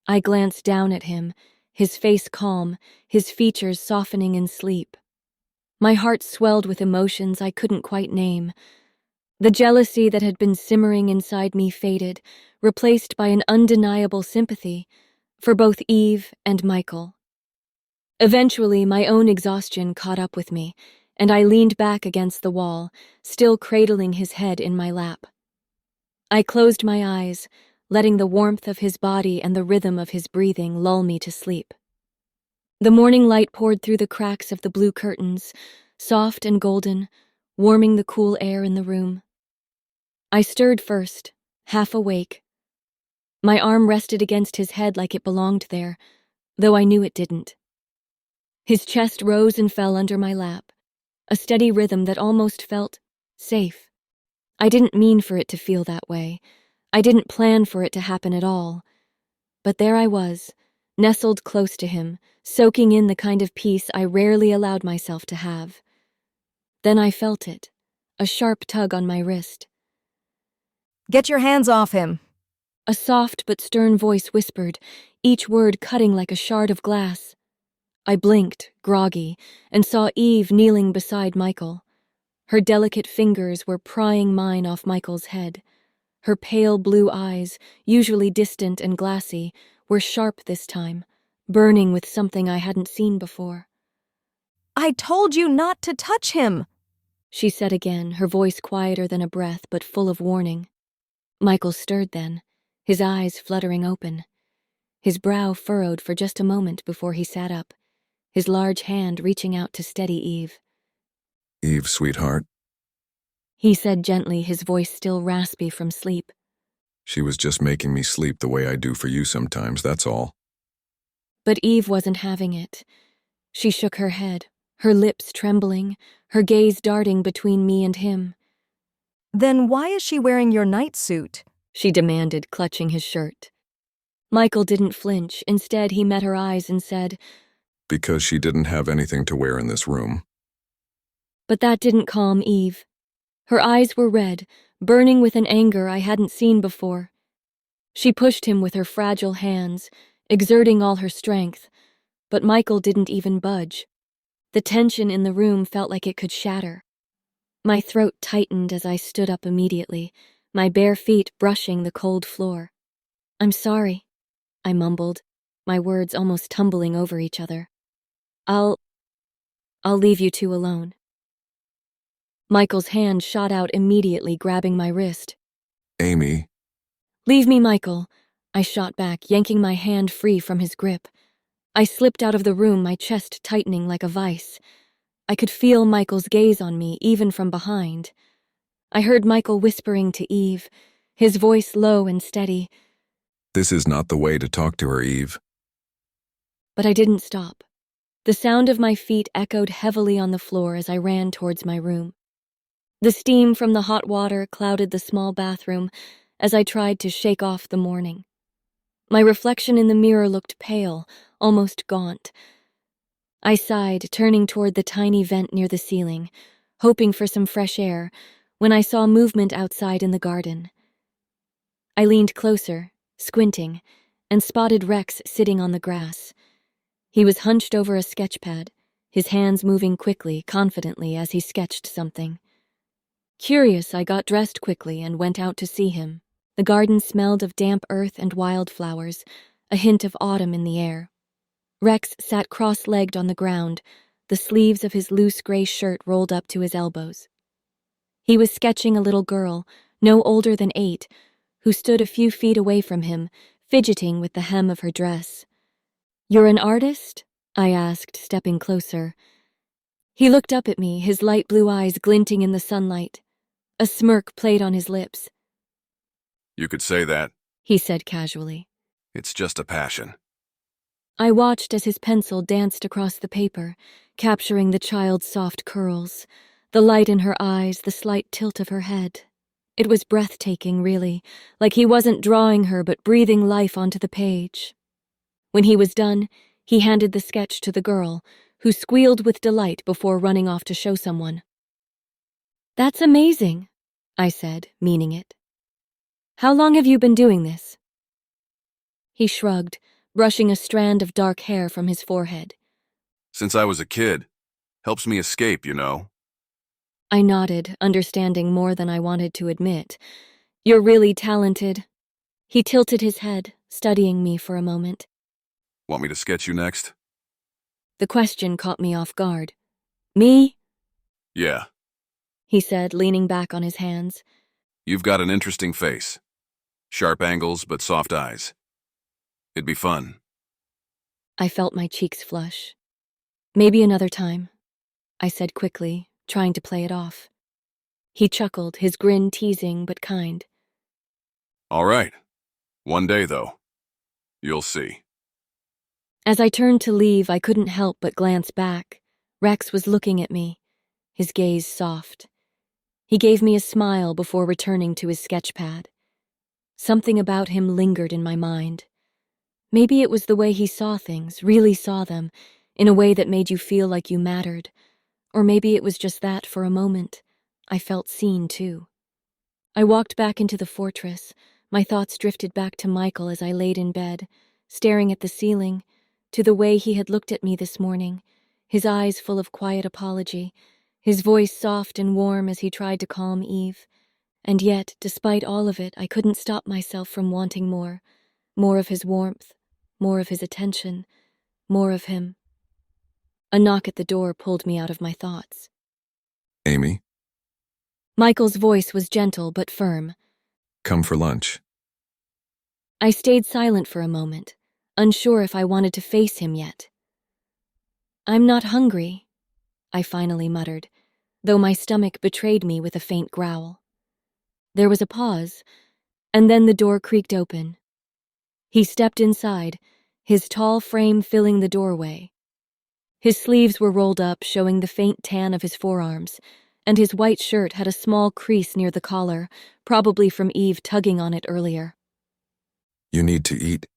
I glanced down at him, his face calm, his features softening in sleep. My heart swelled with emotions I couldn't quite name. The jealousy that had been simmering inside me faded, replaced by an undeniable sympathy for both Eve and Michael. Eventually, my own exhaustion caught up with me, and I leaned back against the wall, still cradling his head in my lap. I closed my eyes, letting the warmth of his body and the rhythm of his breathing lull me to sleep. The morning light poured through the cracks of the blue curtains, soft and golden, warming the cool air in the room. I stirred first, half awake. My arm rested against his head like it belonged there, though I knew it didn't. His chest rose and fell under my lap, a steady rhythm that almost felt safe. I didn't mean for it to feel that way. I didn't plan for it to happen at all. But there I was, nestled close to him, soaking in the kind of peace I rarely allowed myself to have. Then I felt it, a sharp tug on my wrist. Get your hands off him. A soft but stern voice whispered, each word cutting like a shard of glass. I blinked, groggy, and saw Eve kneeling beside Michael. Her delicate fingers were prying mine off Michael's head. Her pale blue eyes, usually distant and glassy, were sharp this time, burning with something I hadn't seen before. I told you not to touch him, she said again, her voice quieter than a breath but full of warning. Michael stirred then, his eyes fluttering open. His brow furrowed for just a moment before he sat up, his large hand reaching out to steady Eve. Eve, sweetheart. He said gently, his voice still raspy from sleep. She was just making me sleep the way I do for you sometimes, that's all. But Eve wasn't having it. She shook her head, her lips trembling, her gaze darting between me and him. Then why is she wearing your night suit? She demanded, clutching his shirt. Michael didn't flinch. Instead, he met her eyes and said, Because she didn't have anything to wear in this room. But that didn't calm Eve. Her eyes were red, burning with an anger I hadn't seen before. She pushed him with her fragile hands, exerting all her strength, but Michael didn't even budge. The tension in the room felt like it could shatter. My throat tightened as I stood up immediately, my bare feet brushing the cold floor. I'm sorry, I mumbled, my words almost tumbling over each other. I'll leave you two alone. Michael's hand shot out immediately, grabbing my wrist. Amy. Leave me, Michael, I shot back, yanking my hand free from his grip. I slipped out of the room, my chest tightening like a vice. I could feel Michael's gaze on me, even from behind. I heard Michael whispering to Eve, his voice low and steady. This is not the way to talk to her, Eve. But I didn't stop. The sound of my feet echoed heavily on the floor as I ran towards my room. The steam from the hot water clouded the small bathroom as I tried to shake off the morning. My reflection in the mirror looked pale, almost gaunt. I sighed, turning toward the tiny vent near the ceiling, hoping for some fresh air, when I saw movement outside in the garden. I leaned closer, squinting, and spotted Rex sitting on the grass. He was hunched over a sketchpad, his hands moving quickly, confidently as he sketched something. Curious, I got dressed quickly and went out to see him. The garden smelled of damp earth and wildflowers, a hint of autumn in the air. Rex sat cross-legged on the ground, the sleeves of his loose gray shirt rolled up to his elbows. He was sketching a little girl, no older than 8, who stood a few feet away from him, fidgeting with the hem of her dress. "You're an artist?" I asked, stepping closer. He looked up at me, his light blue eyes glinting in the sunlight. A smirk played on his lips. You could say that. He said casually. It's just a passion. I watched as his pencil danced across the paper, capturing the child's soft curls, the light in her eyes, the slight tilt of her head. It was breathtaking, really, like he wasn't drawing her but breathing life onto the page. When he was done, he handed the sketch to the girl, who squealed with delight before running off to show someone. "That's amazing," I said, meaning it. "How long have you been doing this?" He shrugged, brushing a strand of dark hair from his forehead. Since I was a kid. Helps me escape, you know. I nodded, understanding more than I wanted to admit. "You're really talented." He tilted his head, studying me for a moment. Want me to sketch you next? The question caught me off guard. "Me?" Yeah. He said, leaning back on his hands. You've got an interesting face. Sharp angles, but soft eyes. It'd be fun. I felt my cheeks flush. Maybe another time, I said quickly, trying to play it off. He chuckled, his grin teasing but kind. All right. One day, though. You'll see. As I turned to leave, I couldn't help but glance back. Rex was looking at me, his gaze soft. He gave me a smile before returning to his sketchpad. Something about him lingered in my mind. Maybe it was the way he saw things, really saw them, in a way that made you feel like you mattered. Or maybe it was just that for a moment. I felt seen, too. I walked back into the fortress. My thoughts drifted back to Michael as I laid in bed, staring at the ceiling, to the way he had looked at me this morning, his eyes full of quiet apology, his voice soft and warm as he tried to calm Eve. And yet, despite all of it, I couldn't stop myself from wanting more. More of his warmth, more of his attention, more of him. A knock at the door pulled me out of my thoughts. Amy, Michael's voice was gentle but firm. come for lunch. I stayed silent for a moment, unsure if I wanted to face him yet. I'm not hungry, I finally muttered, though my stomach betrayed me with a faint growl. There was a pause, and then the door creaked open. He stepped inside, his tall frame filling the doorway. His sleeves were rolled up, showing the faint tan of his forearms, and his white shirt had a small crease near the collar, probably from Eve tugging on it earlier. You need to eat.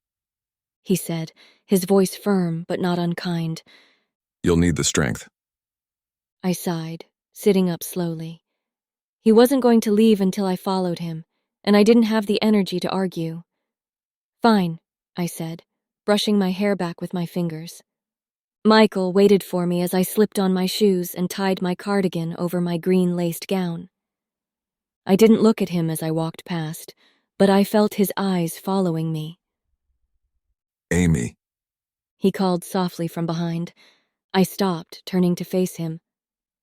He said, his voice firm but not unkind. You'll need the strength. I sighed, sitting up slowly. He wasn't going to leave until I followed him, and I didn't have the energy to argue. Fine, I said, brushing my hair back with my fingers. Michael waited for me as I slipped on my shoes and tied my cardigan over my green laced gown. I didn't look at him as I walked past, but I felt his eyes following me. Amy. He called softly from behind. I stopped, turning to face him.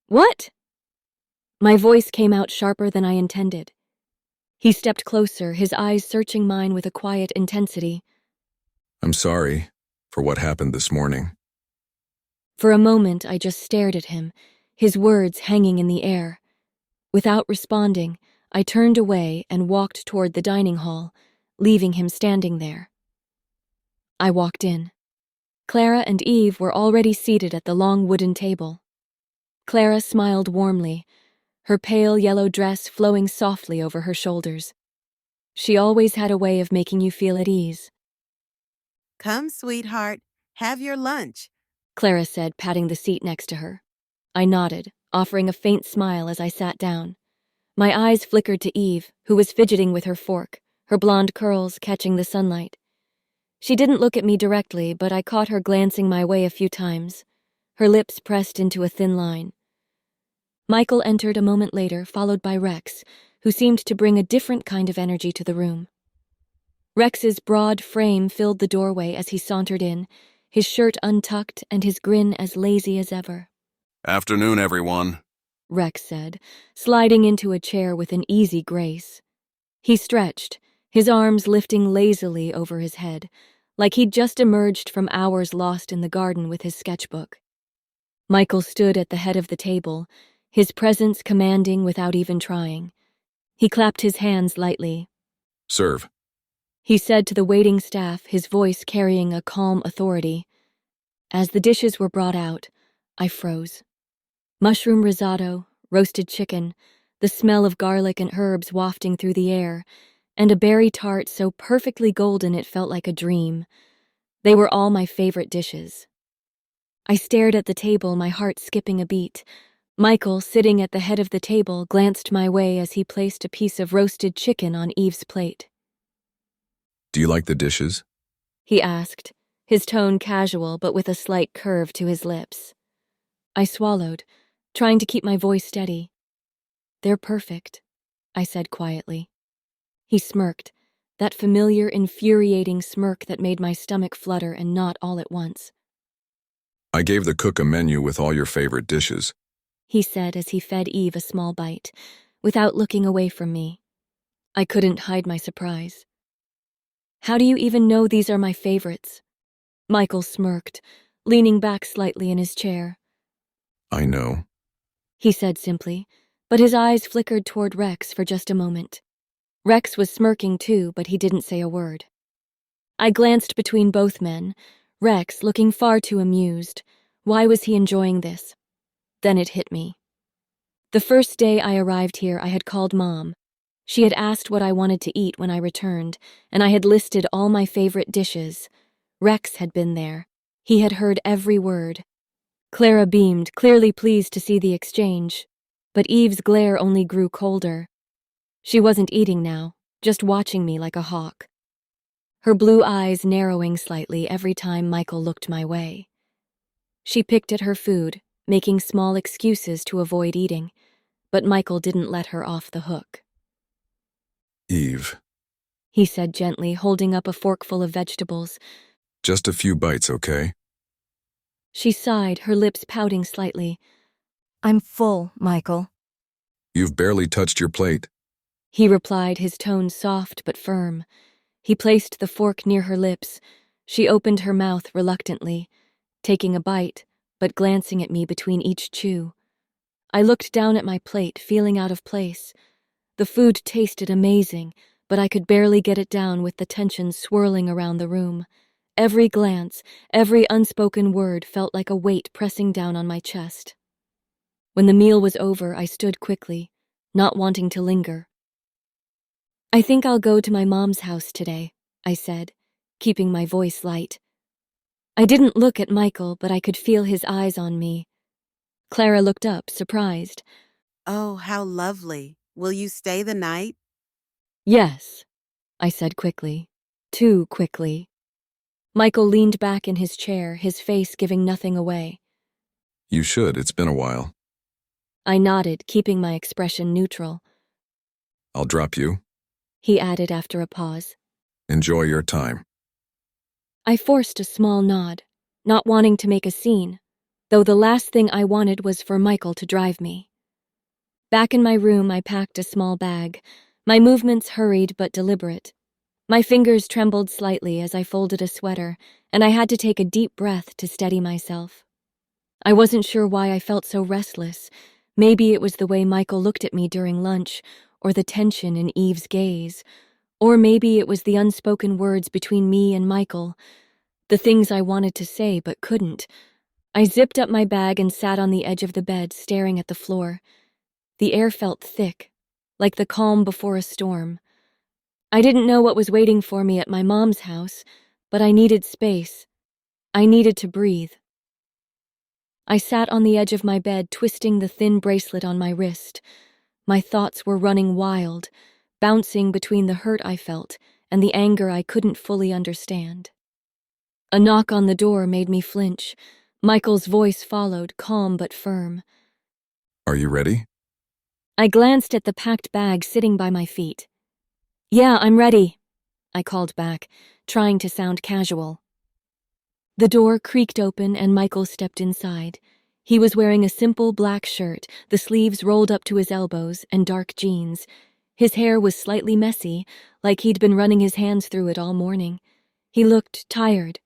What? My voice came out sharper than I intended. He stepped closer, his eyes searching mine with a quiet intensity. I'm sorry for what happened this morning. For a moment, I just stared at him, his words hanging in the air. Without responding, I turned away and walked toward the dining hall, leaving him standing there. I walked in. Clara and Eve were already seated at the long wooden table. Clara smiled warmly, her pale yellow dress flowing softly over her shoulders. She always had a way of making you feel at ease. Come, sweetheart. Have your lunch. Clara said, patting the seat next to her. I nodded, offering a faint smile as I sat down. My eyes flickered to Eve, who was fidgeting with her fork, her blonde curls catching the sunlight. She didn't look at me directly, but I caught her glancing my way a few times, her lips pressed into a thin line. Michael entered a moment later, followed by Rex, who seemed to bring a different kind of energy to the room. Rex's broad frame filled the doorway as he sauntered in, his shirt untucked and his grin as lazy as ever. Afternoon, everyone. Rex said, sliding into a chair with an easy grace. He stretched, his arms lifting lazily over his head, like he'd just emerged from hours lost in the garden with his sketchbook. Michael stood at the head of the table, his presence commanding without even trying. He clapped his hands lightly. Serve. He said to the waiting staff, his voice carrying a calm authority. As the dishes were brought out, I froze. Mushroom risotto, roasted chicken, the smell of garlic and herbs wafting through the air, and a berry tart so perfectly golden it felt like a dream. They were all my favorite dishes. I stared at the table, my heart skipping a beat. Michael, sitting at the head of the table, glanced my way as he placed a piece of roasted chicken on Eve's plate. Do you like the dishes? He asked, his tone casual but with a slight curve to his lips. I swallowed, trying to keep my voice steady. They're perfect, I said quietly. He smirked, that familiar, infuriating smirk that made my stomach flutter and knot all at once. I gave the cook a menu with all your favorite dishes. He said as he fed Eve a small bite, without looking away from me. I couldn't hide my surprise. How do you even know these are my favorites? Michael smirked, leaning back slightly in his chair. I know. He said simply, but his eyes flickered toward Rex for just a moment. Rex was smirking too, but he didn't say a word. I glanced between both men, Rex looking far too amused. Why was he enjoying this? Then it hit me. The first day I arrived here, I had called Mom. She had asked what I wanted to eat when I returned, and I had listed all my favorite dishes. Rex had been there. He had heard every word. Clara beamed, clearly pleased to see the exchange, but Eve's glare only grew colder. She wasn't eating now, just watching me like a hawk. Her blue eyes narrowing slightly every time Michael looked my way. She picked at her food, making small excuses to avoid eating, but Michael didn't let her off the hook. Eve, He said gently, holding up a forkful of vegetables. just a few bites, okay? She sighed, her lips pouting slightly. I'm full, Michael. You've barely touched your plate. He replied, his tone soft but firm. He placed the fork near her lips. She opened her mouth reluctantly, taking a bite, but glancing at me between each chew. I looked down at my plate, feeling out of place. The food tasted amazing, but I could barely get it down with the tension swirling around the room. Every glance, every unspoken word felt like a weight pressing down on my chest. When the meal was over, I stood quickly, not wanting to linger. I think I'll go to my mom's house today, I said, keeping my voice light. I didn't look at Michael, but I could feel his eyes on me. Clara looked up, surprised. Oh, how lovely. Will you stay the night? Yes, I said quickly. Too quickly. Michael leaned back in his chair, his face giving nothing away. You should, it's been a while. I nodded, keeping my expression neutral. I'll drop you. He added after a pause. Enjoy your time. I forced a small nod, not wanting to make a scene, though the last thing I wanted was for Michael to drive me. Back in my room, I packed a small bag, my movements hurried but deliberate. My fingers trembled slightly as I folded a sweater, and I had to take a deep breath to steady myself. I wasn't sure why I felt so restless. Maybe it was the way Michael looked at me during lunch, or the tension in Eve's gaze, or maybe it was the unspoken words between me and Michael, the things I wanted to say but couldn't. I zipped up my bag and sat on the edge of the bed, staring at the floor. The air felt thick, like the calm before a storm. I didn't know what was waiting for me at my mom's house, but I needed space. I needed to breathe. I sat on the edge of my bed, twisting the thin bracelet on my wrist. My thoughts were running wild, bouncing between the hurt I felt and the anger I couldn't fully understand. A knock on the door made me flinch. Michael's voice followed, calm but firm. Are you ready? I glanced at the packed bag sitting by my feet. Yeah, I'm ready, I called back, trying to sound casual. The door creaked open and Michael stepped inside. He was wearing a simple black shirt, the sleeves rolled up to his elbows, and dark jeans. His hair was slightly messy, like he'd been running his hands through it all morning. He looked tired.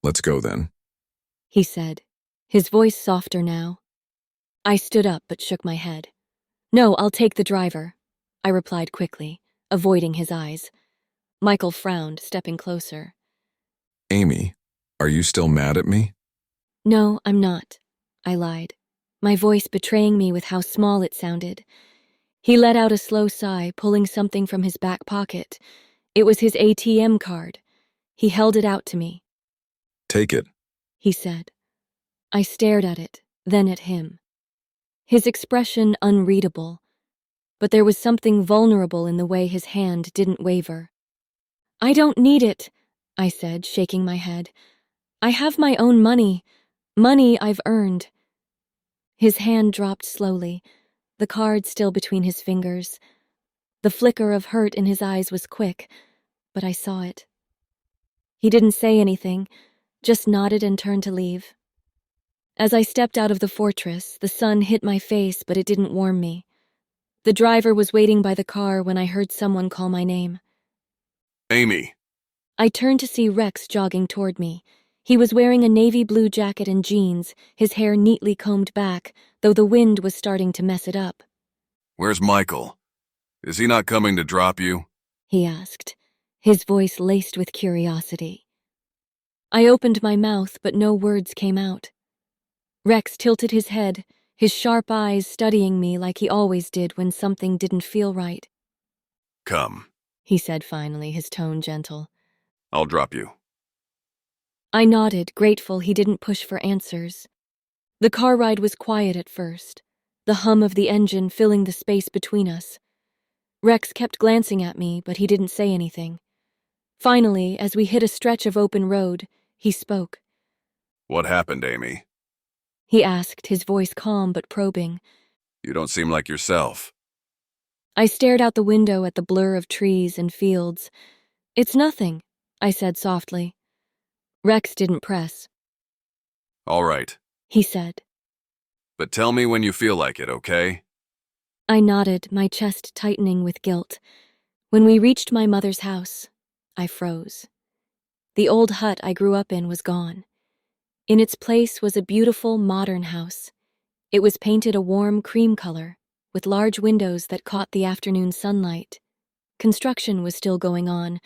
Let's go then. He said, his voice softer now. I stood up but shook my head. No, I'll take the driver, I replied quickly, avoiding his eyes. Michael frowned, stepping closer. Amy, are you still mad at me? No, I'm not, I lied, my voice betraying me with how small it sounded. He let out a slow sigh, pulling something from his back pocket. It was his ATM card. He held it out to me. Take it. He said. I stared at it, then at him. His expression unreadable, but there was something vulnerable in the way his hand didn't waver. I don't need it, I said, shaking my head. I have my own money I've earned. His hand dropped slowly, the card still between his fingers. The flicker of hurt in his eyes was quick, but I saw it. He didn't say anything, just nodded and turned to leave. As I stepped out of the fortress, the sun hit my face, but it didn't warm me. The driver was waiting by the car when I heard someone call my name. Amy. I turned to see Rex jogging toward me. He was wearing a navy blue jacket and jeans, his hair neatly combed back, though the wind was starting to mess it up. Where's Michael? Is he not coming to drop you? He asked, his voice laced with curiosity. I opened my mouth, but no words came out. Rex tilted his head, his sharp eyes studying me like he always did when something didn't feel right. Come. He said finally, his tone gentle. I'll drop you. I nodded, grateful he didn't push for answers. The car ride was quiet at first, the hum of the engine filling the space between us. Rex kept glancing at me, but he didn't say anything. Finally, as we hit a stretch of open road, he spoke. What happened, Amy? He asked, his voice calm but probing. You don't seem like yourself. I stared out the window at the blur of trees and fields. It's nothing, I said softly. Rex didn't press. All right. He said. But tell me when you feel like it, okay? I nodded, my chest tightening with guilt. When we reached my mother's house, I froze. The old hut I grew up in was gone. In its place was a beautiful, modern house. It was painted a warm cream color, with large windows that caught the afternoon sunlight. Construction was still going on,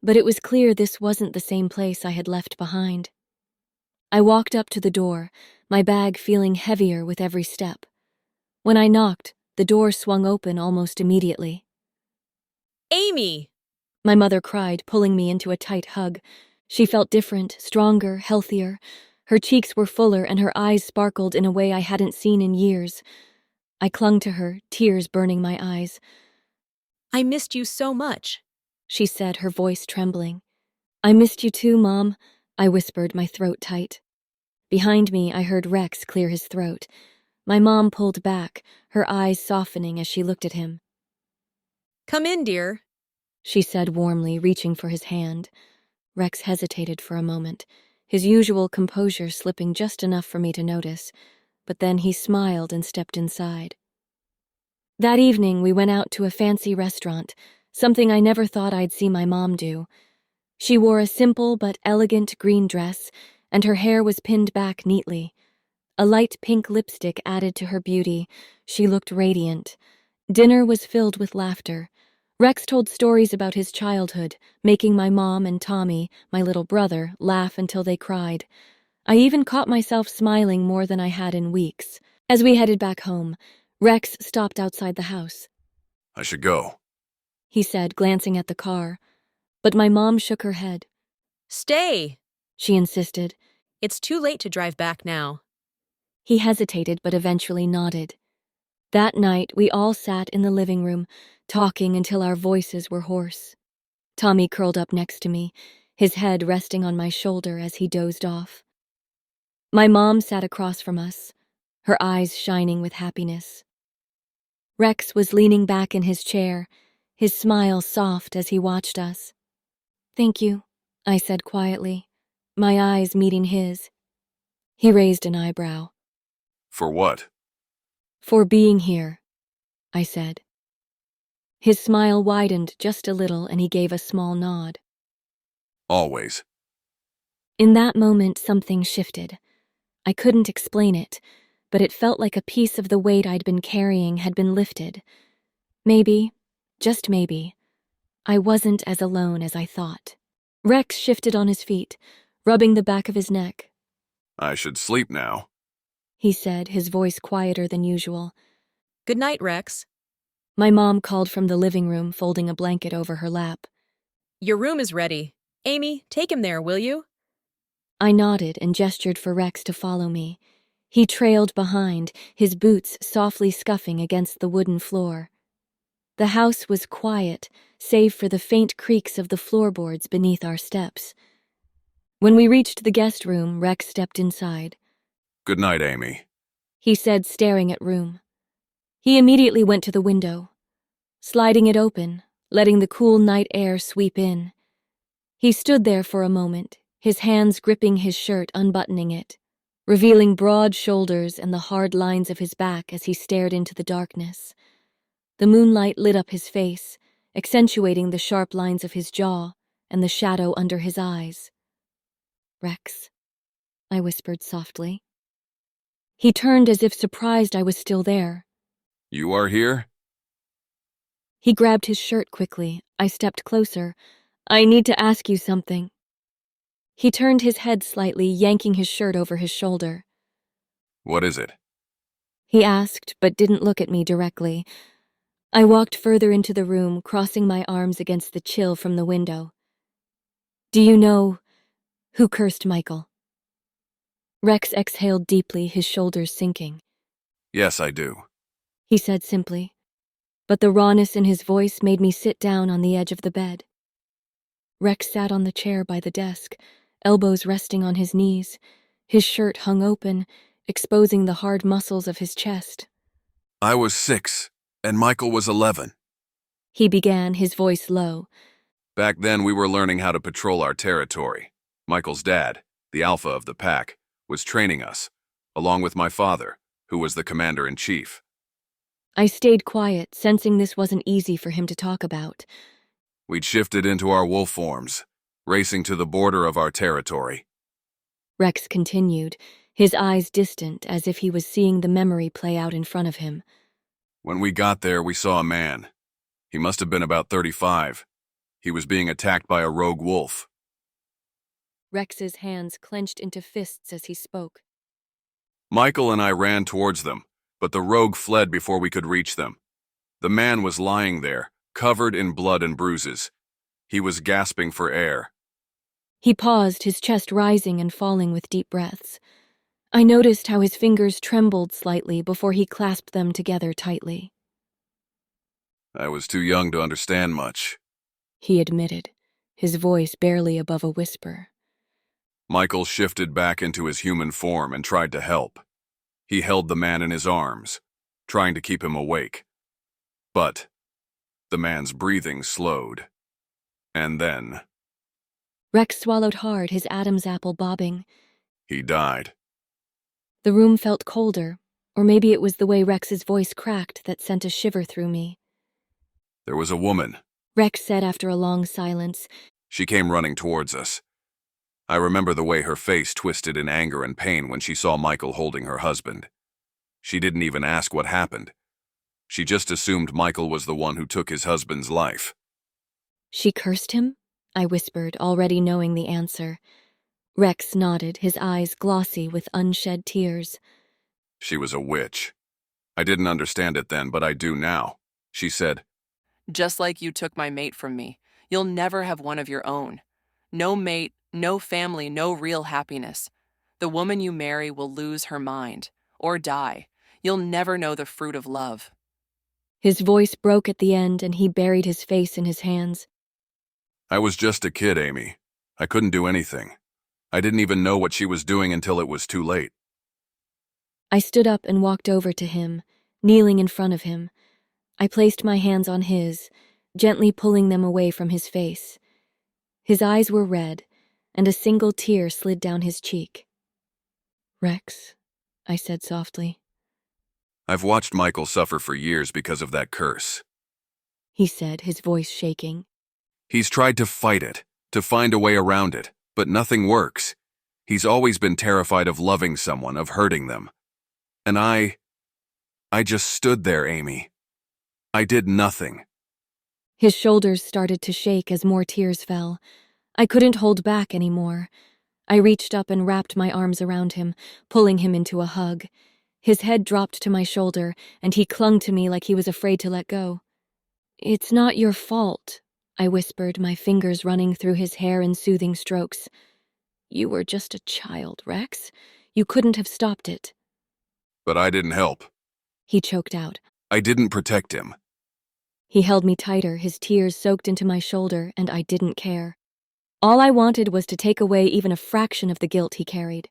but it was clear this wasn't the same place I had left behind. I walked up to the door, my bag feeling heavier with every step. When I knocked, the door swung open almost immediately. Amy! My mother cried, pulling me into a tight hug. She felt different, stronger, healthier. Her cheeks were fuller and her eyes sparkled in a way I hadn't seen in years. I clung to her, tears burning my eyes. I missed you so much, she said, her voice trembling. I missed you too, Mom, I whispered, my throat tight. Behind me, I heard Rex clear his throat. My mom pulled back, her eyes softening as she looked at him. Come in, dear, she said warmly, reaching for his hand. Rex hesitated for a moment, his usual composure slipping just enough for me to notice, but then he smiled and stepped inside. That evening, we went out to a fancy restaurant, something I never thought I'd see my mom do. She wore a simple but elegant green dress, and her hair was pinned back neatly. A light pink lipstick added to her beauty. She looked radiant. Dinner was filled with laughter. Rex told stories about his childhood, making my mom and Tommy, my little brother, laugh until they cried. I even caught myself smiling more than I had in weeks. As we headed back home, Rex stopped outside the house. I should go, he said, glancing at the car. But my mom shook her head. Stay, she insisted. It's too late to drive back now. He hesitated but eventually nodded. That night, we all sat in the living room, talking until our voices were hoarse. Tommy curled up next to me, his head resting on my shoulder as he dozed off. My mom sat across from us, her eyes shining with happiness. Rex was leaning back in his chair, his smile soft as he watched us. Thank you, I said quietly, my eyes meeting his. He raised an eyebrow. For what? For being here, I said. His smile widened just a little and he gave a small nod. Always. In that moment, something shifted. I couldn't explain it, but it felt like a piece of the weight I'd been carrying had been lifted. Maybe, just maybe, I wasn't as alone as I thought. Rex shifted on his feet, rubbing the back of his neck. I should sleep now, he said, his voice quieter than usual. Good night, Rex. My mom called from the living room, folding a blanket over her lap. Your room is ready. Amy, take him there, will you? I nodded and gestured for Rex to follow me. He trailed behind, his boots softly scuffing against the wooden floor. The house was quiet, save for the faint creaks of the floorboards beneath our steps. When we reached the guest room, Rex stepped inside. Good night, Amy, he said, staring at room. He immediately went to the window, sliding it open, letting the cool night air sweep in. He stood there for a moment, his hands gripping his shirt, unbuttoning it, revealing broad shoulders and the hard lines of his back as he stared into the darkness. The moonlight lit up his face, accentuating the sharp lines of his jaw and the shadow under his eyes. Rex, I whispered softly. He turned as if surprised I was still there. You are here? He grabbed his shirt quickly. I stepped closer. I need to ask you something. He turned his head slightly, yanking his shirt over his shoulder. What is it? He asked, but didn't look at me directly. I walked further into the room, crossing my arms against the chill from the window. Do you know who cursed Michael? Rex exhaled deeply, his shoulders sinking. Yes, I do. He said simply, but the rawness in his voice made me sit down on the edge of the bed. Rex sat on the chair by the desk, elbows resting on his knees. His shirt hung open, exposing the hard muscles of his chest. I was 6, and Michael was 11. He began, his voice low. Back then, we were learning how to patrol our territory. Michael's dad, the alpha of the pack, was training us, along with my father, who was the commander-in-chief. I stayed quiet, sensing this wasn't easy for him to talk about. We'd shifted into our wolf forms, racing to the border of our territory. Rex continued, his eyes distant as if he was seeing the memory play out in front of him. When we got there, we saw a man. He must have been about 35. He was being attacked by a rogue wolf. Rex's hands clenched into fists as he spoke. Michael and I ran towards them, but the rogue fled before we could reach them. The man was lying there, covered in blood and bruises. He was gasping for air. He paused, his chest rising and falling with deep breaths. I noticed how his fingers trembled slightly before he clasped them together tightly. I was too young to understand much, He admitted, his voice barely above a whisper. Michael shifted back into his human form and tried to help. He held the man in his arms, trying to keep him awake. But the man's breathing slowed. And then Rex swallowed hard, his Adam's apple bobbing. he died. The room felt colder, or maybe it was the way Rex's voice cracked that sent a shiver through me. There was a woman. Rex said after a long silence. She came running towards us. I remember the way her face twisted in anger and pain when she saw Michael holding her husband. She didn't even ask what happened. She just assumed Michael was the one who took his husband's life. She cursed him? I whispered, already knowing the answer. Rex nodded, his eyes glossy with unshed tears. She was a witch. I didn't understand it then, but I do now. She said, Just like you took my mate from me, you'll never have one of your own. No mate, no family, no real happiness. The woman you marry will lose her mind, or die. You'll never know the fruit of love. His voice broke at the end and he buried his face in his hands. I was just a kid, Amy. I couldn't do anything. I didn't even know what she was doing until it was too late. I stood up and walked over to him, kneeling in front of him. I placed my hands on his, gently pulling them away from his face. His eyes were red, and a single tear slid down his cheek. Rex, I said softly. I've watched Michael suffer for years because of that curse. He said, his voice shaking. He's tried to fight it, to find a way around it, but nothing works. He's always been terrified of loving someone, of hurting them. And I just stood there, Amy. I did nothing. His shoulders started to shake as more tears fell. I couldn't hold back anymore. I reached up and wrapped my arms around him, pulling him into a hug. His head dropped to my shoulder, and he clung to me like he was afraid to let go. It's not your fault, I whispered, my fingers running through his hair in soothing strokes. You were just a child, Rex. You couldn't have stopped it. But I didn't help. He choked out. I didn't protect him. He held me tighter, his tears soaked into my shoulder, and I didn't care. All I wanted was to take away even a fraction of the guilt he carried.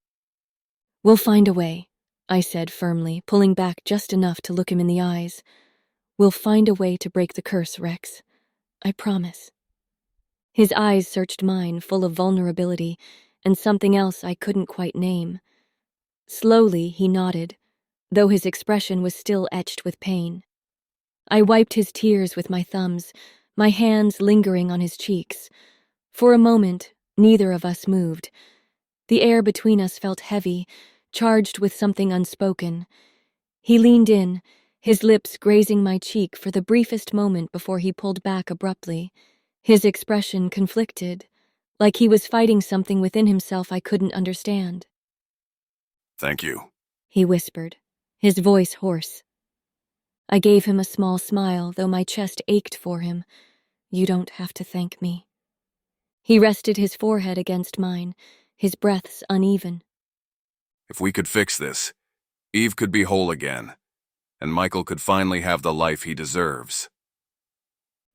We'll find a way, I said firmly, pulling back just enough to look him in the eyes. We'll find a way to break the curse, Rex. I promise. His eyes searched mine, full of vulnerability, and something else I couldn't quite name. Slowly, he nodded, though his expression was still etched with pain. I wiped his tears with my thumbs, my hands lingering on his cheeks. For a moment, neither of us moved. The air between us felt heavy, charged with something unspoken. He leaned in, his lips grazing my cheek for the briefest moment before he pulled back abruptly. His expression conflicted, like he was fighting something within himself I couldn't understand. Thank you. He whispered, his voice hoarse. I gave him a small smile, though my chest ached for him. You don't have to thank me. He rested his forehead against mine, his breaths uneven. If we could fix this, Eve could be whole again, and Michael could finally have the life he deserves.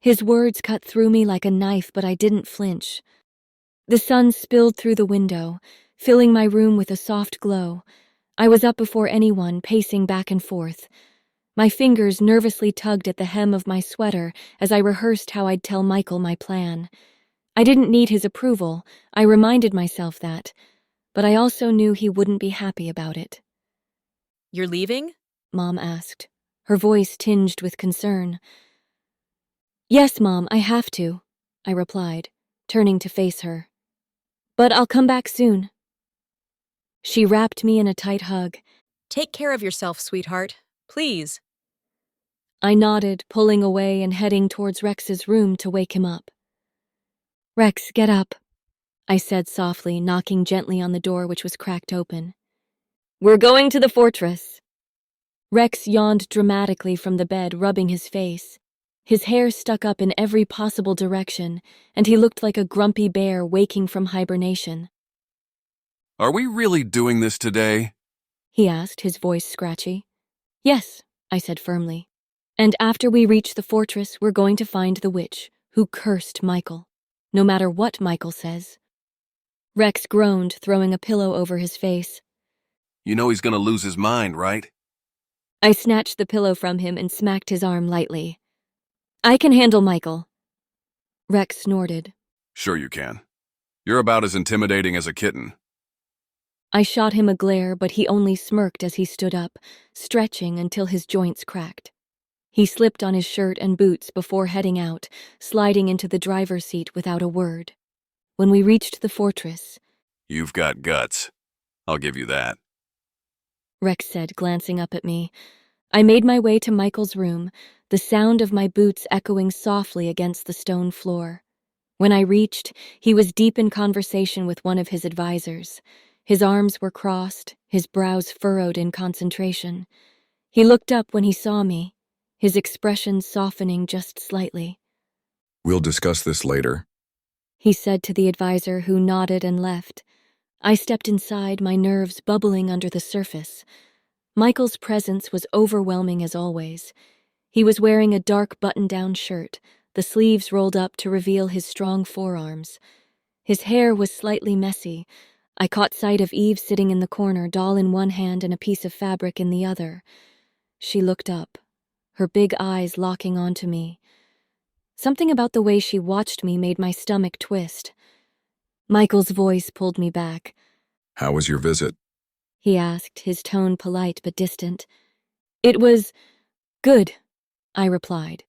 His words cut through me like a knife, but I didn't flinch. The sun spilled through the window, filling my room with a soft glow. I was up before anyone, pacing back and forth. My fingers nervously tugged at the hem of my sweater as I rehearsed how I'd tell Michael my plan. I didn't need his approval, I reminded myself that, but I also knew he wouldn't be happy about it. You're leaving? Mom asked, her voice tinged with concern. Yes, Mom, I have to, I replied, turning to face her. But I'll come back soon. She wrapped me in a tight hug. Take care of yourself, sweetheart. Please. I nodded, pulling away and heading towards Rex's room to wake him up. Rex, get up, I said softly, knocking gently on the door which was cracked open. We're going to the fortress. Rex yawned dramatically from the bed, rubbing his face. His hair stuck up in every possible direction, and he looked like a grumpy bear waking from hibernation. Are we really doing this today? He asked, his voice scratchy. Yes, I said firmly. And after we reach the fortress, we're going to find the witch who cursed Michael, no matter what Michael says. Rex groaned, throwing a pillow over his face. You know he's gonna lose his mind, right? I snatched the pillow from him and smacked his arm lightly. I can handle Michael. Rex snorted. Sure you can. You're about as intimidating as a kitten. I shot him a glare, but he only smirked as he stood up, stretching until his joints cracked. He slipped on his shirt and boots before heading out, sliding into the driver's seat without a word. When we reached the fortress... You've got guts. I'll give you that. Rex said, glancing up at me. I made my way to Michael's room, the sound of my boots echoing softly against the stone floor. When I reached, he was deep in conversation with one of his advisors. His arms were crossed, his brows furrowed in concentration. He looked up when he saw me, his expression softening just slightly. We'll discuss this later, he said to the advisor, who nodded and left. I stepped inside, my nerves bubbling under the surface. Michael's presence was overwhelming as always. He was wearing a dark button-down shirt, the sleeves rolled up to reveal his strong forearms. His hair was slightly messy. I caught sight of Eve sitting in the corner, doll in one hand and a piece of fabric in the other. She looked up, her big eyes locking onto me. Something about the way she watched me made my stomach twist. Michael's voice pulled me back. How was your visit? He asked, his tone polite but distant. It was good, I replied,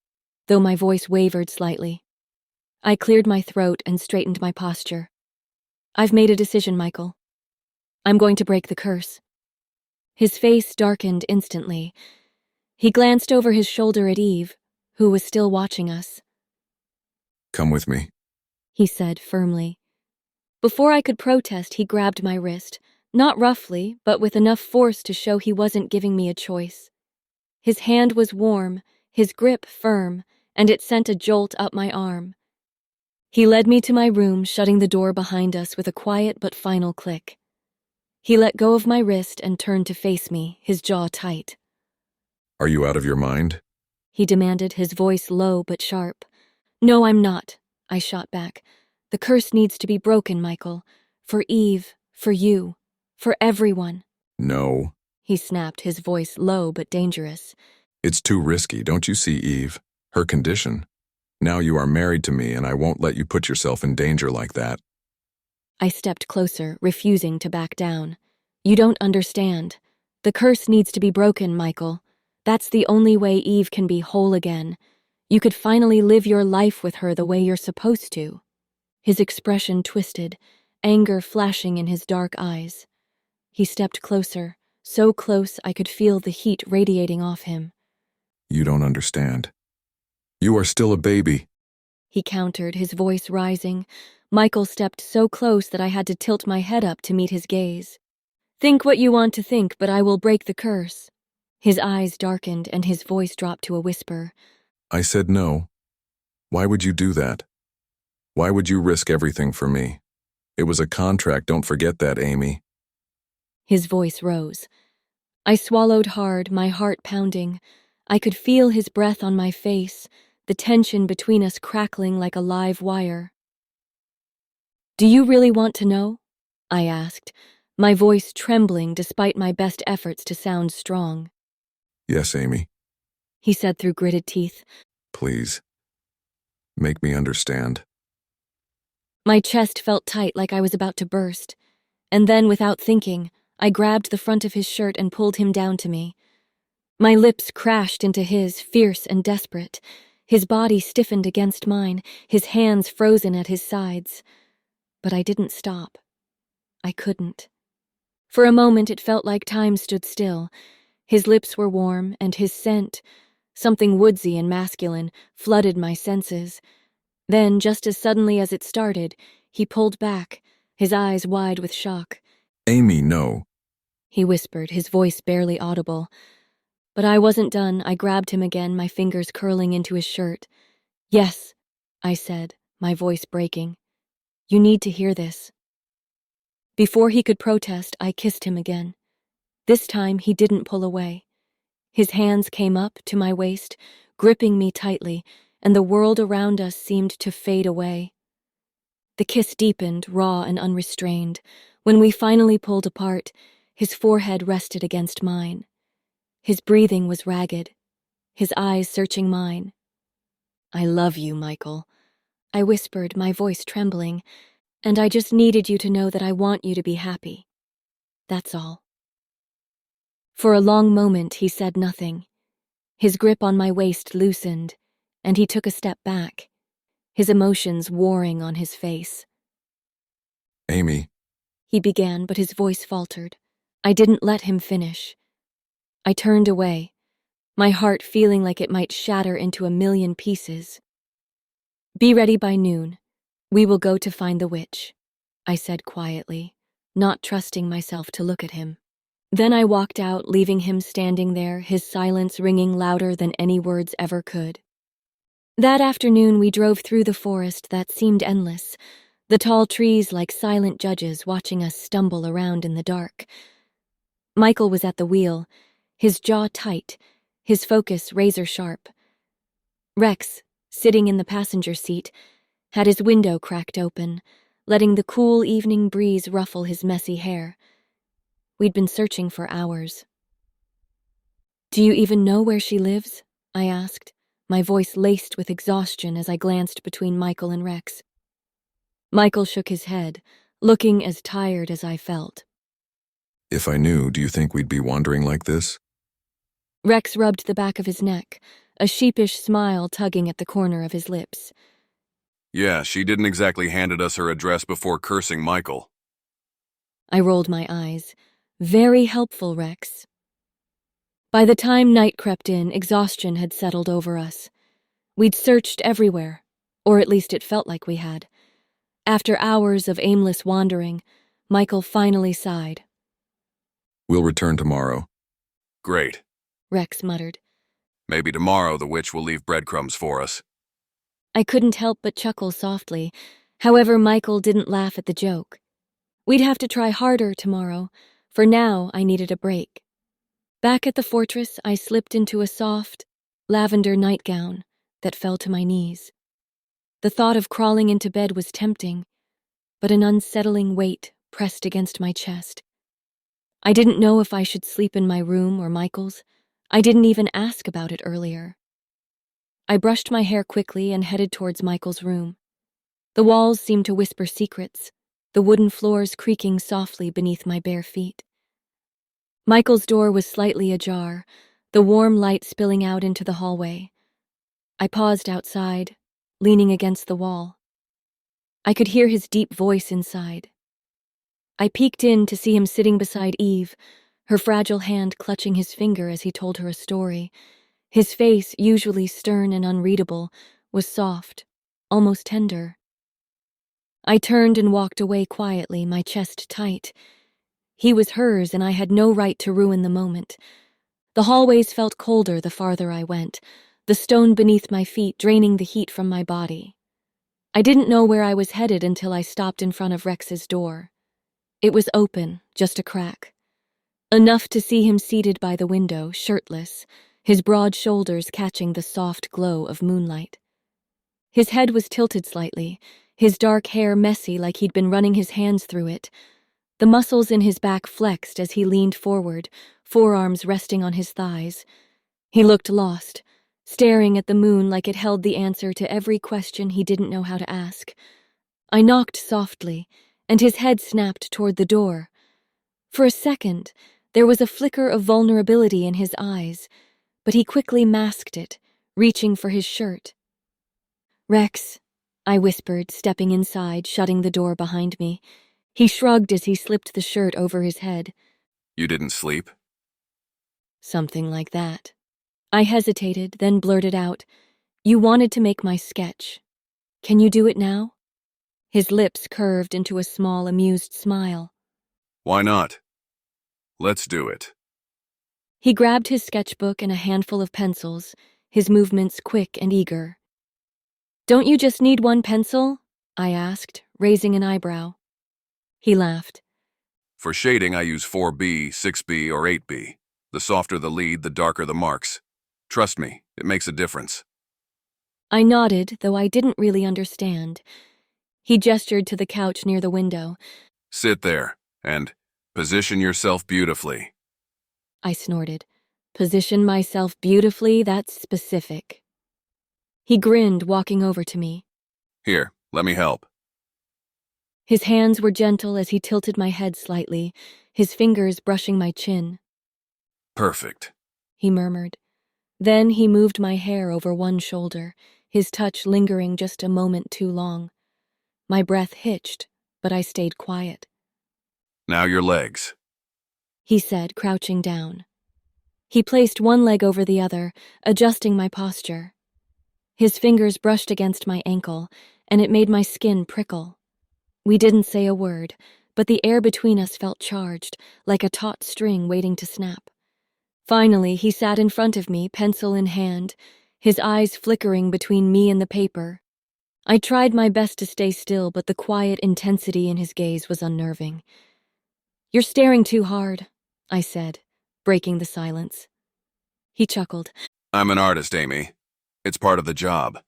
though my voice wavered slightly. I cleared my throat and straightened my posture. I've made a decision, Michael. I'm going to break the curse. His face darkened instantly. He glanced over his shoulder at Eve, who was still watching us. Come with me, he said firmly. Before I could protest, he grabbed my wrist, not roughly, but with enough force to show he wasn't giving me a choice. His hand was warm, his grip firm, and it sent a jolt up my arm. He led me to my room, shutting the door behind us with a quiet but final click. He let go of my wrist and turned to face me, his jaw tight. Are you out of your mind? He demanded, his voice low but sharp. No, I'm not, I shot back. The curse needs to be broken, Michael. For Eve, for you, for everyone. No. He snapped, his voice low but dangerous. It's too risky, don't you see, Eve? Her condition. Now you are married to me and I won't let you put yourself in danger like that. I stepped closer, refusing to back down. You don't understand. The curse needs to be broken, Michael. That's the only way Eve can be whole again. You could finally live your life with her the way you're supposed to. His expression twisted, anger flashing in his dark eyes. He stepped closer, so close I could feel the heat radiating off him. You don't understand. You are still a baby. He countered, his voice rising. Michael stepped so close that I had to tilt my head up to meet his gaze. Think what you want to think, but I will break the curse. His eyes darkened and his voice dropped to a whisper. I said no. Why would you do that? Why would you risk everything for me? It was a contract, don't forget that, Amy. His voice rose. I swallowed hard, my heart pounding. I could feel his breath on my face, the tension between us crackling like a live wire. Do you really want to know? I asked, my voice trembling despite my best efforts to sound strong. Yes, Amy. He said through gritted teeth. Please. Make me understand. My chest felt tight like I was about to burst, and then, without thinking, I grabbed the front of his shirt and pulled him down to me. My lips crashed into his, fierce and desperate. His body stiffened against mine, his hands frozen at his sides. But I didn't stop. I couldn't. For a moment it felt like time stood still. His lips were warm, and his scent, something woodsy and masculine, flooded my senses. Then, just as suddenly as it started, he pulled back, his eyes wide with shock. Amy, no. He whispered, his voice barely audible. But I wasn't done. I grabbed him again, my fingers curling into his shirt. Yes, I said, my voice breaking. You need to hear this. Before he could protest, I kissed him again. This time he didn't pull away. His hands came up to my waist, gripping me tightly, and the world around us seemed to fade away. The kiss deepened, raw and unrestrained. When we finally pulled apart, his forehead rested against mine. His breathing was ragged, his eyes searching mine. I love you, Michael, I whispered, my voice trembling, and I just needed you to know that I want you to be happy. That's all. For a long moment he said nothing. His grip on my waist loosened, and he took a step back, his emotions warring on his face. Amy. He began, but his voice faltered. I didn't let him finish. I turned away, my heart feeling like it might shatter into a million pieces. Be ready by noon. We will go to find the witch, I said quietly, not trusting myself to look at him. Then I walked out, leaving him standing there, his silence ringing louder than any words ever could. That afternoon we drove through the forest that seemed endless, the tall trees like silent judges watching us stumble around in the dark. Michael was at the wheel, his jaw tight, his focus razor-sharp. Rex, sitting in the passenger seat, had his window cracked open, letting the cool evening breeze ruffle his messy hair. We'd been searching for hours. Do you even know where she lives? I asked, my voice laced with exhaustion as I glanced between Michael and Rex. Michael shook his head, looking as tired as I felt. If I knew, do you think we'd be wandering like this? Rex rubbed the back of his neck, a sheepish smile tugging at the corner of his lips. Yeah, she didn't exactly handed us her address before cursing Michael. I rolled my eyes. Very helpful, Rex. By the time night crept in, exhaustion had settled over us. We'd searched everywhere, or at least it felt like we had. After hours of aimless wandering, Michael finally sighed. We'll return tomorrow. Great. Rex muttered. Maybe tomorrow the witch will leave breadcrumbs for us. I couldn't help but chuckle softly. However, Michael didn't laugh at the joke. We'd have to try harder tomorrow. For now, I needed a break. Back at the fortress, I slipped into a soft, lavender nightgown that fell to my knees. The thought of crawling into bed was tempting, but an unsettling weight pressed against my chest. I didn't know if I should sleep in my room or Michael's. I didn't even ask about it earlier. I brushed my hair quickly and headed towards Michael's room. The walls seemed to whisper secrets, the wooden floors creaking softly beneath my bare feet. Michael's door was slightly ajar, the warm light spilling out into the hallway. I paused outside, leaning against the wall. I could hear his deep voice inside, I peeked in to see him sitting beside Eve, her fragile hand clutching his finger as he told her a story. His face, usually stern and unreadable, was soft, almost tender. I turned and walked away quietly, my chest tight. He was hers, and I had no right to ruin the moment. The hallways felt colder the farther I went, the stone beneath my feet draining the heat from my body. I didn't know where I was headed until I stopped in front of Rex's door. It was open, just a crack. Enough to see him seated by the window, shirtless, his broad shoulders catching the soft glow of moonlight. His head was tilted slightly, his dark hair messy like he'd been running his hands through it. The muscles in his back flexed as he leaned forward, forearms resting on his thighs. He looked lost, staring at the moon like it held the answer to every question he didn't know how to ask. I knocked softly, and his head snapped toward the door. For a second, there was a flicker of vulnerability in his eyes, but he quickly masked it, reaching for his shirt. "Rex," I whispered, stepping inside, shutting the door behind me. He shrugged as he slipped the shirt over his head. You didn't sleep? Something like that. I hesitated, then blurted out, "You wanted to make my sketch. Can you do it now?" His lips curved into a small, amused smile. Why not? Let's do it. He grabbed his sketchbook and a handful of pencils, his movements quick and eager. "Don't you just need one pencil?" I asked, raising an eyebrow. He laughed. For shading, I use 4B, 6B, or 8B. The softer the lead, the darker the marks. Trust me, it makes a difference. I nodded, though I didn't really understand. He gestured to the couch near the window. Sit there, and position yourself beautifully. I snorted. Position myself beautifully, that's specific. He grinned, walking over to me. Here, let me help. His hands were gentle as he tilted my head slightly, his fingers brushing my chin. Perfect. He murmured. Then he moved my hair over one shoulder, his touch lingering just a moment too long. My breath hitched, but I stayed quiet. Now your legs. He said, crouching down. He placed one leg over the other, adjusting my posture. His fingers brushed against my ankle, and it made my skin prickle. We didn't say a word, but the air between us felt charged, like a taut string waiting to snap. Finally, he sat in front of me, pencil in hand, his eyes flickering between me and the paper. I tried my best to stay still, but the quiet intensity in his gaze was unnerving. "You're staring too hard," I said, breaking the silence. He chuckled. I'm an artist, Amy. It's part of the job.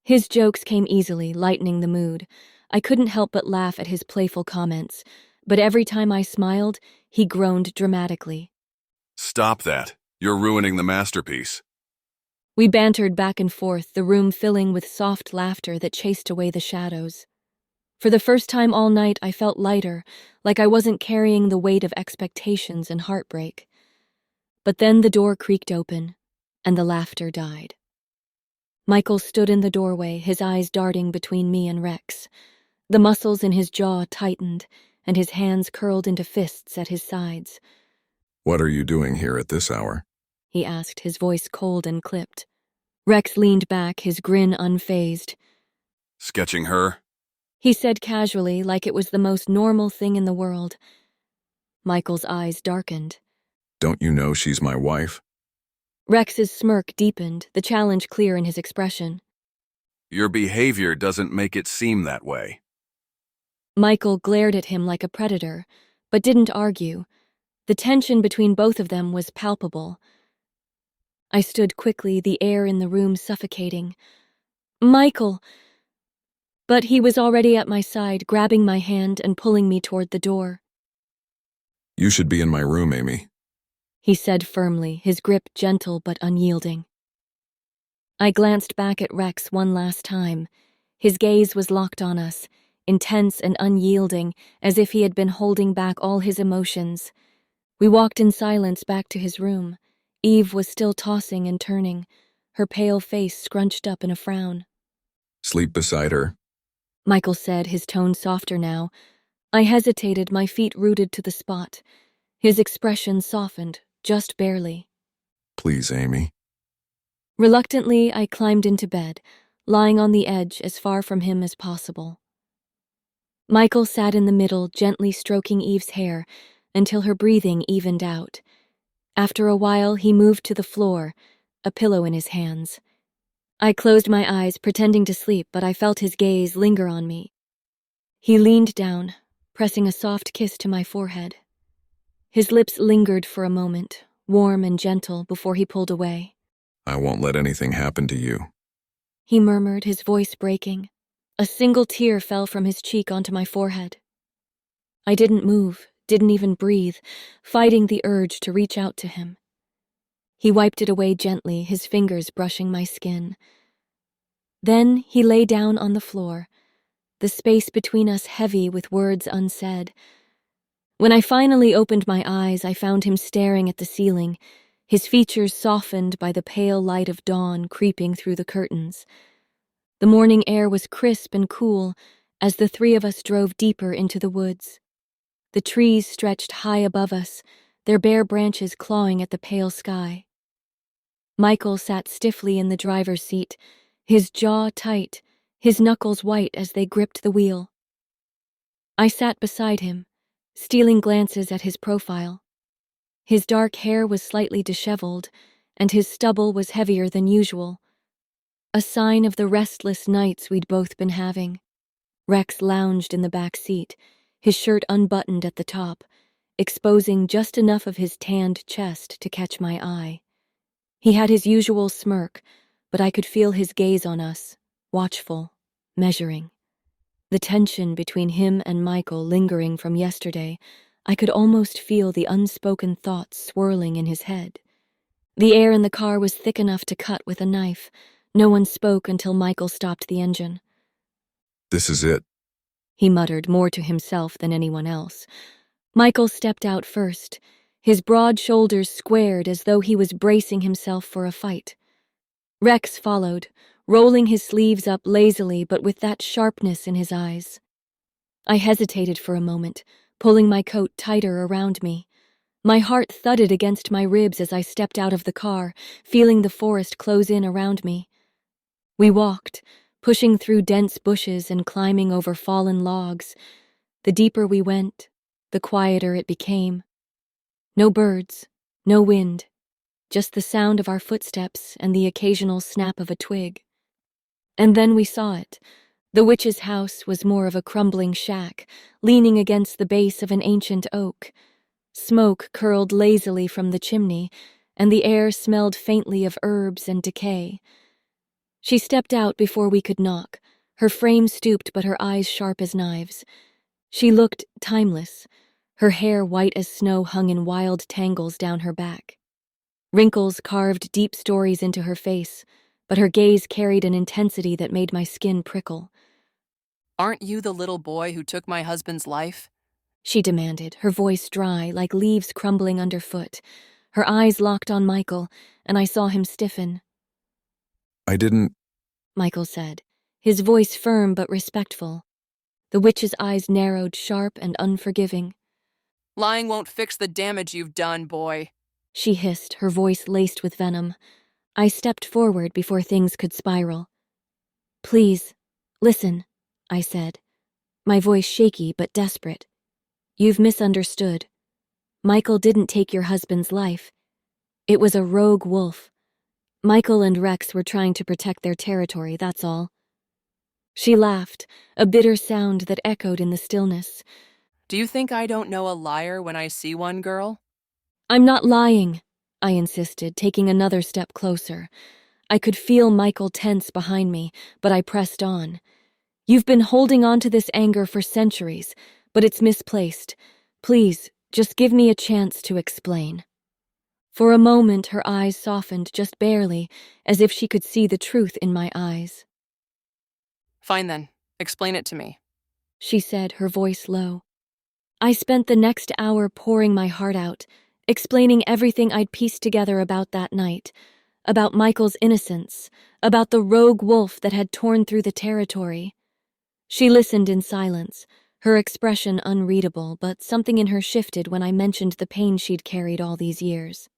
His jokes came easily, lightening the mood. I couldn't help but laugh at his playful comments, but every time I smiled, he groaned dramatically. Stop that. You're ruining the masterpiece. We bantered back and forth, the room filling with soft laughter that chased away the shadows. For the first time all night, I felt lighter, like I wasn't carrying the weight of expectations and heartbreak. But then the door creaked open, and the laughter died. Michael stood in the doorway, his eyes darting between me and Rex. The muscles in his jaw tightened, and his hands curled into fists at his sides. What are you doing here at this hour? He asked, his voice cold and clipped. Rex leaned back, his grin unfazed. Sketching her? He said casually, like it was the most normal thing in the world. Michael's eyes darkened. Don't you know she's my wife? Rex's smirk deepened, the challenge clear in his expression. Your behavior doesn't make it seem that way. Michael glared at him like a predator, but didn't argue. The tension between both of them was palpable. I stood quickly, the air in the room suffocating. "Michael!" But he was already at my side, grabbing my hand and pulling me toward the door. You should be in my room, Amy. He said firmly, his grip gentle but unyielding. I glanced back at Rex one last time. His gaze was locked on us, intense and unyielding, as if he had been holding back all his emotions. We walked in silence back to his room. Eve was still tossing and turning, her pale face scrunched up in a frown. Sleep beside her. Michael said, his tone softer now. I hesitated, my feet rooted to the spot. His expression softened, just barely. Please, Amy. Reluctantly, I climbed into bed, lying on the edge as far from him as possible. Michael sat in the middle, gently stroking Eve's hair until her breathing evened out. After a while, he moved to the floor, a pillow in his hands. I closed my eyes, pretending to sleep, but I felt his gaze linger on me. He leaned down, pressing a soft kiss to my forehead. His lips lingered for a moment, warm and gentle, before he pulled away. I won't let anything happen to you. He murmured, his voice breaking. A single tear fell from his cheek onto my forehead. I didn't move, didn't even breathe, fighting the urge to reach out to him. He wiped it away gently, his fingers brushing my skin. Then he lay down on the floor, the space between us heavy with words unsaid. When I finally opened my eyes, I found him staring at the ceiling, his features softened by the pale light of dawn creeping through the curtains. The morning air was crisp and cool as the three of us drove deeper into the woods. The trees stretched high above us, their bare branches clawing at the pale sky. Michael sat stiffly in the driver's seat, his jaw tight, his knuckles white as they gripped the wheel. I sat beside him, stealing glances at his profile. His dark hair was slightly disheveled, and his stubble was heavier than usual, a sign of the restless nights we'd both been having. Rex lounged in the back seat, his shirt unbuttoned at the top, exposing just enough of his tanned chest to catch my eye. He had his usual smirk, but I could feel his gaze on us, watchful, measuring. The tension between him and Michael lingering from yesterday, I could almost feel the unspoken thoughts swirling in his head. The air in the car was thick enough to cut with a knife. No one spoke until Michael stopped the engine. This is it. He muttered, more to himself than anyone else. Michael stepped out first, his broad shoulders squared as though he was bracing himself for a fight. Rex followed, rolling his sleeves up lazily but with that sharpness in his eyes. I hesitated for a moment, pulling my coat tighter around me. My heart thudded against my ribs as I stepped out of the car, feeling the forest close in around me. We walked, pushing through dense bushes and climbing over fallen logs. The deeper we went, the quieter it became. No birds, no wind, just the sound of our footsteps and the occasional snap of a twig. And then we saw it. The witch's house was more of a crumbling shack, leaning against the base of an ancient oak. Smoke curled lazily from the chimney, and the air smelled faintly of herbs and decay. She stepped out before we could knock, her frame stooped but her eyes sharp as knives. She looked timeless. Her hair white as snow hung in wild tangles down her back. Wrinkles carved deep stories into her face, but her gaze carried an intensity that made my skin prickle. Aren't you the little boy who took my husband's life? She demanded, her voice dry, like leaves crumbling underfoot. Her eyes locked on Michael, and I saw him stiffen. I didn't. Michael said, his voice firm but respectful. The witch's eyes narrowed, sharp and unforgiving. Lying won't fix the damage you've done, boy. She hissed, her voice laced with venom. I stepped forward before things could spiral. Please, listen, I said, my voice shaky but desperate. You've misunderstood. Michael didn't take your husband's life. It was a rogue wolf. Michael and Rex were trying to protect their territory, that's all. She laughed, a bitter sound that echoed in the stillness. Do you think I don't know a liar when I see one, girl? I'm not lying, I insisted, taking another step closer. I could feel Michael tense behind me, but I pressed on. You've been holding on to this anger for centuries, but it's misplaced. Please, just give me a chance to explain. For a moment, her eyes softened just barely, as if she could see the truth in my eyes. Fine then, explain it to me, she said, her voice low. I spent the next hour pouring my heart out, explaining everything I'd pieced together about that night, about Michael's innocence, about the rogue wolf that had torn through the territory. She listened in silence, her expression unreadable, but something in her shifted when I mentioned the pain she'd carried all these years.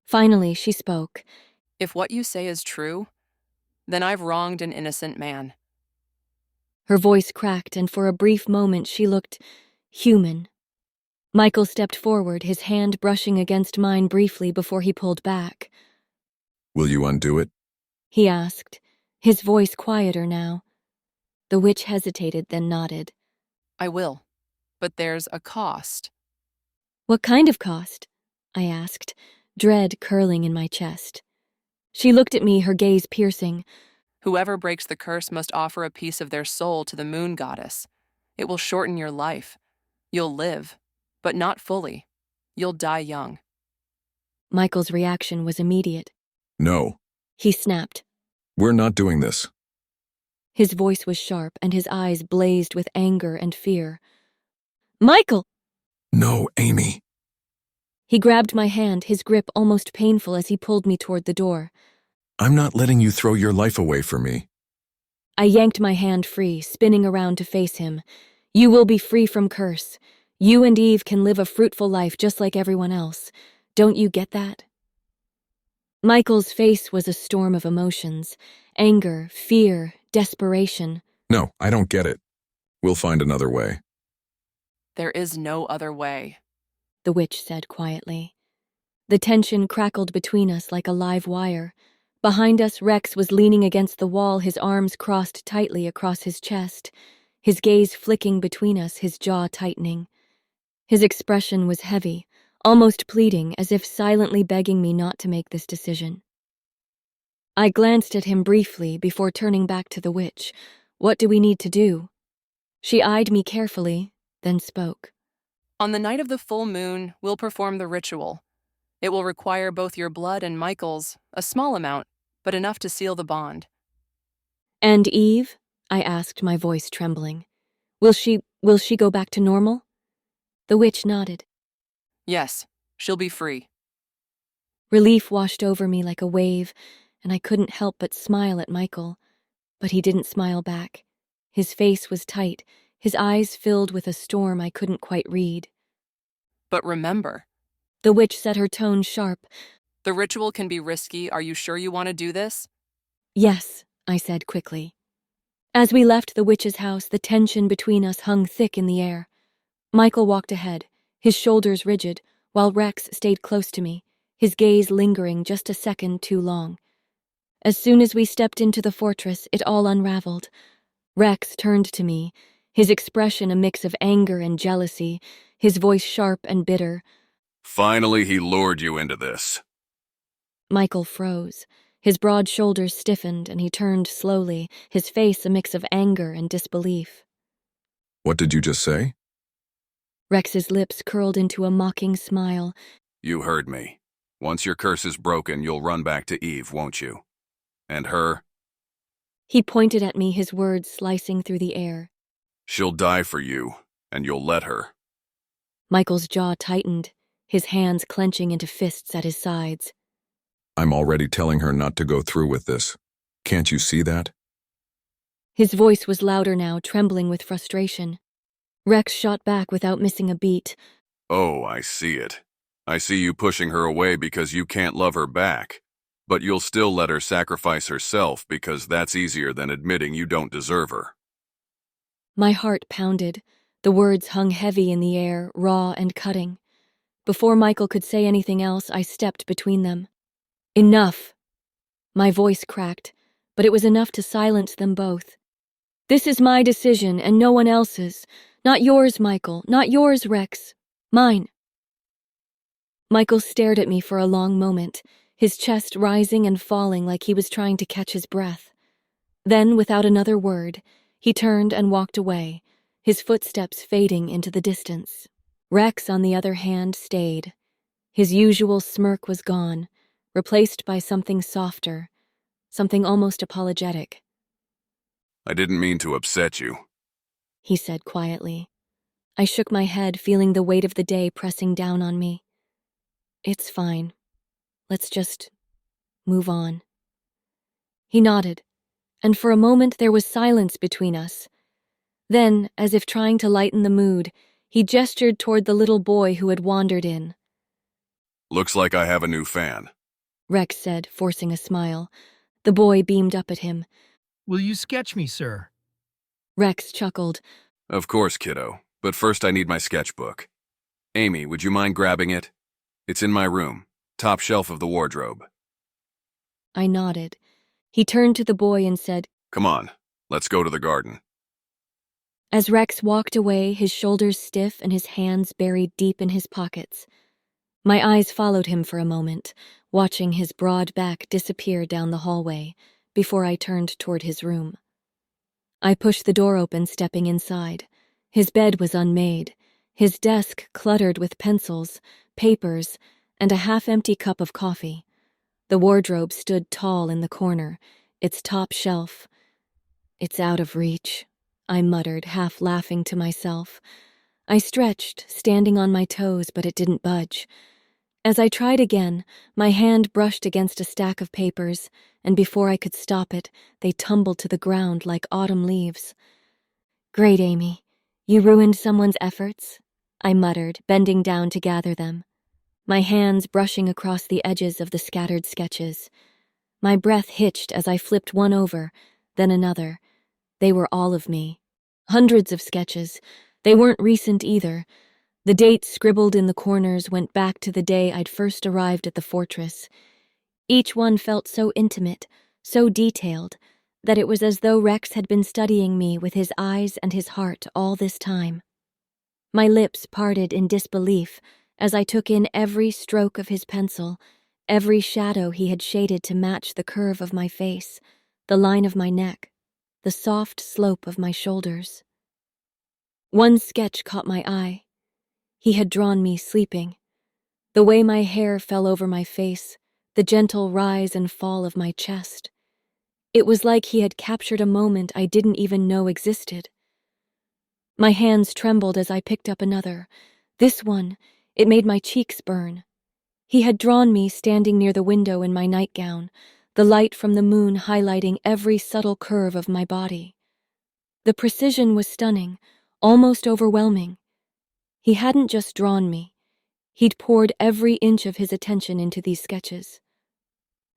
Finally, she spoke. If what you say is true, then I've wronged an innocent man. Her voice cracked, and for a brief moment she looked human. Michael stepped forward, his hand brushing against mine briefly before he pulled back. Will you undo it? He asked, his voice quieter now. The witch hesitated, then nodded. I will, but there's a cost. What kind of cost? I asked, dread curling in my chest. She looked at me, her gaze piercing. Whoever breaks the curse must offer a piece of their soul to the moon goddess. It will shorten your life. You'll live, but not fully. You'll die young. Michael's reaction was immediate. No. He snapped. We're not doing this. His voice was sharp, and his eyes blazed with anger and fear. Michael! No, Amy. He grabbed my hand, his grip almost painful as he pulled me toward the door. I'm not letting you throw your life away for me. I yanked my hand free, spinning around to face him. You will be free from curse. You and Eve can live a fruitful life just like everyone else. Don't you get that? Michael's face was a storm of emotions. Anger, fear, desperation. No, I don't get it. We'll find another way. There is no other way. The witch said quietly. The tension crackled between us like a live wire. Behind us, Rex was leaning against the wall, his arms crossed tightly across his chest, his gaze flicking between us, his jaw tightening. His expression was heavy, almost pleading, as if silently begging me not to make this decision. I glanced at him briefly before turning back to the witch. What do we need to do? She eyed me carefully, then spoke. On the night of the full moon, we'll perform the ritual. It will require both your blood and Michael's, a small amount, but enough to seal the bond. And Eve? I asked, my voice trembling. Will she go back to normal? The witch nodded. Yes, she'll be free. Relief washed over me like a wave, and I couldn't help but smile at Michael. But he didn't smile back. His face was tight, his eyes filled with a storm I couldn't quite read. But remember, the witch set her tone sharp. The ritual can be risky. Are you sure you want to do this? Yes, I said quickly. As we left the witch's house, the tension between us hung thick in the air. Michael walked ahead, his shoulders rigid, while Rex stayed close to me, his gaze lingering just a second too long. As soon as we stepped into the fortress, it all unraveled. Rex turned to me, his expression a mix of anger and jealousy, his voice sharp and bitter. Finally, he lured you into this. Michael froze. His broad shoulders stiffened, and he turned slowly, his face a mix of anger and disbelief. What did you just say? Rex's lips curled into a mocking smile. You heard me. Once your curse is broken, you'll run back to Eve, won't you? And her? He pointed at me, his words slicing through the air. She'll die for you, and you'll let her. Michael's jaw tightened, his hands clenching into fists at his sides. I'm already telling her not to go through with this. Can't you see that? His voice was louder now, trembling with frustration. Rex shot back without missing a beat. Oh, I see it. I see you pushing her away because you can't love her back. But you'll still let her sacrifice herself because that's easier than admitting you don't deserve her. My heart pounded. The words hung heavy in the air, raw and cutting. Before Michael could say anything else, I stepped between them. Enough! My voice cracked, but it was enough to silence them both. This is my decision and no one else's. Not yours, Michael. Not yours, Rex. Mine. Michael stared at me for a long moment, his chest rising and falling like he was trying to catch his breath. Then, without another word, he turned and walked away, his footsteps fading into the distance. Rex, on the other hand, stayed. His usual smirk was gone, replaced by something softer, something almost apologetic. I didn't mean to upset you, he said quietly. I shook my head, feeling the weight of the day pressing down on me. It's fine. Let's just move on. He nodded, and for a moment there was silence between us. Then, as if trying to lighten the mood, he gestured toward the little boy who had wandered in. Looks like I have a new fan. Rex said, forcing a smile. The boy beamed up at him. Will you sketch me, sir? Rex chuckled. Of course, kiddo. But first I need my sketchbook. Amy, would you mind grabbing it? It's in my room, top shelf of the wardrobe. I nodded. He turned to the boy and said, Come on, let's go to the garden. As Rex walked away, his shoulders stiff and his hands buried deep in his pockets. My eyes followed him for a moment, watching his broad back disappear down the hallway before I turned toward his room. I pushed the door open, stepping inside. His bed was unmade, his desk cluttered with pencils, papers, and a half-empty cup of coffee. The wardrobe stood tall in the corner, its top shelf. It's out of reach, I muttered, half laughing to myself. I stretched, standing on my toes, but it didn't budge. As I tried again, my hand brushed against a stack of papers, and before I could stop it, they tumbled to the ground like autumn leaves. Great, Amy. You ruined someone's efforts, I muttered, bending down to gather them. My hands brushing across the edges of the scattered sketches. My breath hitched as I flipped one over, then another. They were all of me. Hundreds of sketches. They weren't recent either. The dates scribbled in the corners went back to the day I'd first arrived at the fortress. Each one felt so intimate, so detailed, that it was as though Rex had been studying me with his eyes and his heart all this time. My lips parted in disbelief as I took in every stroke of his pencil, every shadow he had shaded to match the curve of my face, the line of my neck, the soft slope of my shoulders. One sketch caught my eye. He had drawn me sleeping. The way my hair fell over my face, the gentle rise and fall of my chest. It was like he had captured a moment I didn't even know existed. My hands trembled as I picked up another. This one, it made my cheeks burn. He had drawn me standing near the window in my nightgown, the light from the moon highlighting every subtle curve of my body. The precision was stunning, almost overwhelming. He hadn't just drawn me. He'd poured every inch of his attention into these sketches.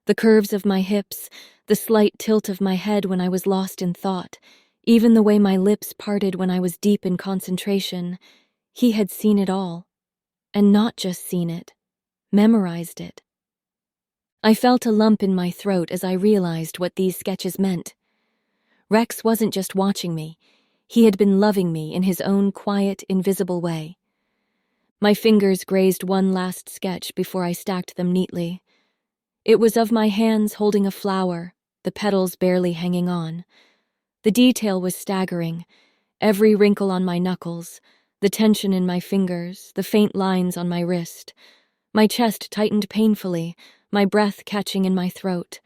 The curves of my hips, the slight tilt of my head when I was lost in thought, even the way my lips parted when I was deep in concentration, he had seen it all. And not just seen it, memorized it. I felt a lump in my throat as I realized what these sketches meant. Rex wasn't just watching me. He had been loving me in his own quiet, invisible way. My fingers grazed one last sketch before I stacked them neatly. It was of my hands holding a flower, the petals barely hanging on. The detail was staggering. Every wrinkle on my knuckles, the tension in my fingers, the faint lines on my wrist. My chest tightened painfully, my breath catching in my throat.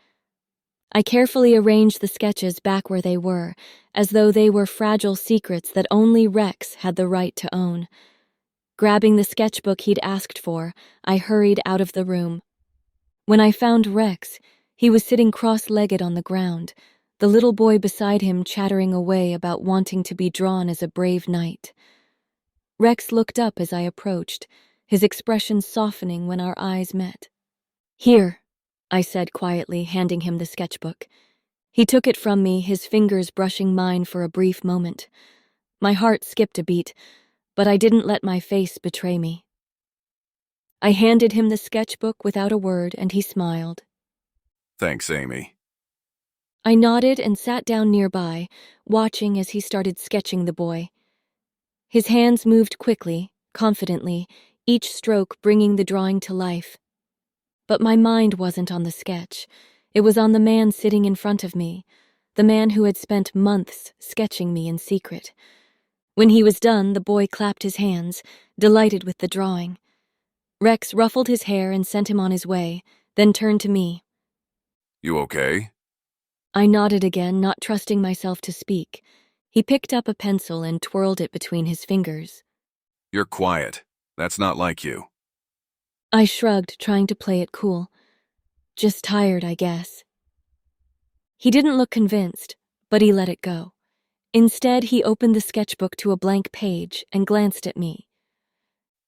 I carefully arranged the sketches back where they were, as though they were fragile secrets that only Rex had the right to own. Grabbing the sketchbook he'd asked for, I hurried out of the room. When I found Rex, he was sitting cross-legged on the ground, the little boy beside him chattering away about wanting to be drawn as a brave knight. Rex looked up as I approached, his expression softening when our eyes met. Here, I said quietly, handing him the sketchbook. He took it from me, his fingers brushing mine for a brief moment. My heart skipped a beat, but I didn't let my face betray me. I handed him the sketchbook without a word, and he smiled. Thanks, Amy. I nodded and sat down nearby, watching as he started sketching the boy. His hands moved quickly, confidently, each stroke bringing the drawing to life. But my mind wasn't on the sketch. It was on the man sitting in front of me, the man who had spent months sketching me in secret. When he was done, the boy clapped his hands, delighted with the drawing. Rex ruffled his hair and sent him on his way, then turned to me. You okay? I nodded again, not trusting myself to speak. He picked up a pencil and twirled it between his fingers. You're quiet. That's not like you. I shrugged, trying to play it cool. Just tired, I guess. He didn't look convinced, but he let it go. Instead, he opened the sketchbook to a blank page and glanced at me.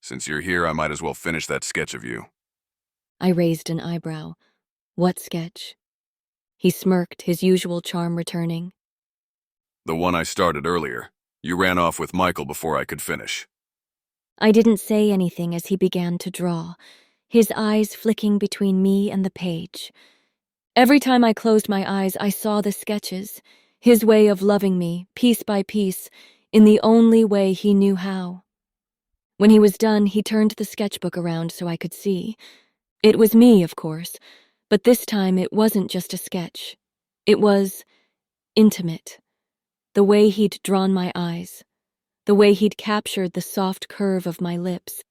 Since you're here, I might as well finish that sketch of you. I raised an eyebrow. What sketch? He smirked, his usual charm returning. The one I started earlier. You ran off with Michael before I could finish. I didn't say anything as he began to draw, his eyes flicking between me and the page. Every time I closed my eyes, I saw the sketches, his way of loving me, piece by piece, in the only way he knew how. When he was done, he turned the sketchbook around so I could see. It was me, of course, but this time it wasn't just a sketch. It was intimate. The way he'd drawn my eyes, the way he'd captured the soft curve of my lips,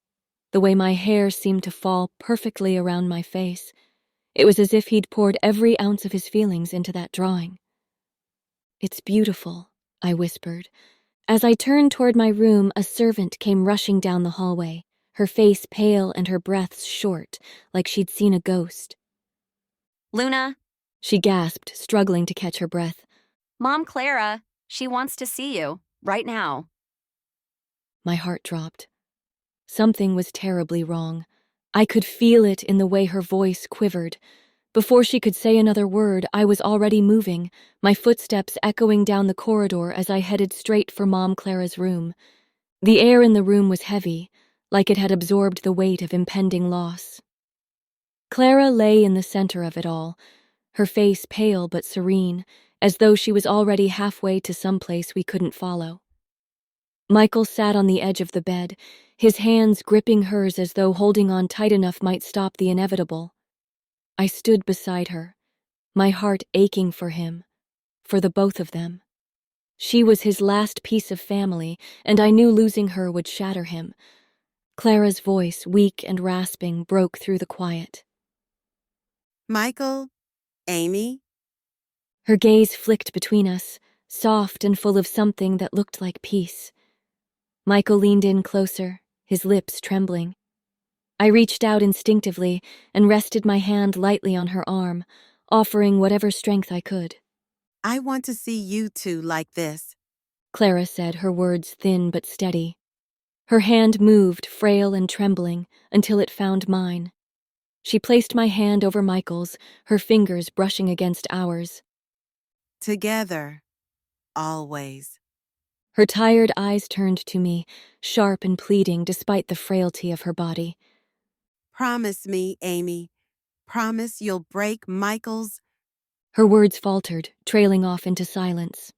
the way my hair seemed to fall perfectly around my face. It was as if he'd poured every ounce of his feelings into that drawing. "It's beautiful," I whispered. As I turned toward my room, a servant came rushing down the hallway, her face pale and her breaths short, like she'd seen a ghost. "Luna," she gasped, struggling to catch her breath. "Mom Clara, she wants to see you, right now." My heart dropped. Something was terribly wrong. I could feel it in the way her voice quivered. Before she could say another word, I was already moving, my footsteps echoing down the corridor as I headed straight for Mom Clara's room. The air in the room was heavy, like it had absorbed the weight of impending loss. Clara lay in the center of it all, her face pale but serene, as though she was already halfway to some place we couldn't follow. Michael sat on the edge of the bed, his hands gripping hers as though holding on tight enough might stop the inevitable. I stood beside her, my heart aching for him, for the both of them. She was his last piece of family, and I knew losing her would shatter him. Clara's voice, weak and rasping, broke through the quiet. Michael? Amy? Her gaze flicked between us, soft and full of something that looked like peace. Michael leaned in closer, his lips trembling. I reached out instinctively and rested my hand lightly on her arm, offering whatever strength I could. "I want to see you two like this," Clara said, her words thin but steady. Her hand moved, frail and trembling, until it found mine. She placed my hand over Michael's, her fingers brushing against ours. "Together. Always." Her tired eyes turned to me, sharp and pleading despite the frailty of her body. "Promise me, Amy. Promise you'll break Michael's—" Her words faltered, trailing off into silence.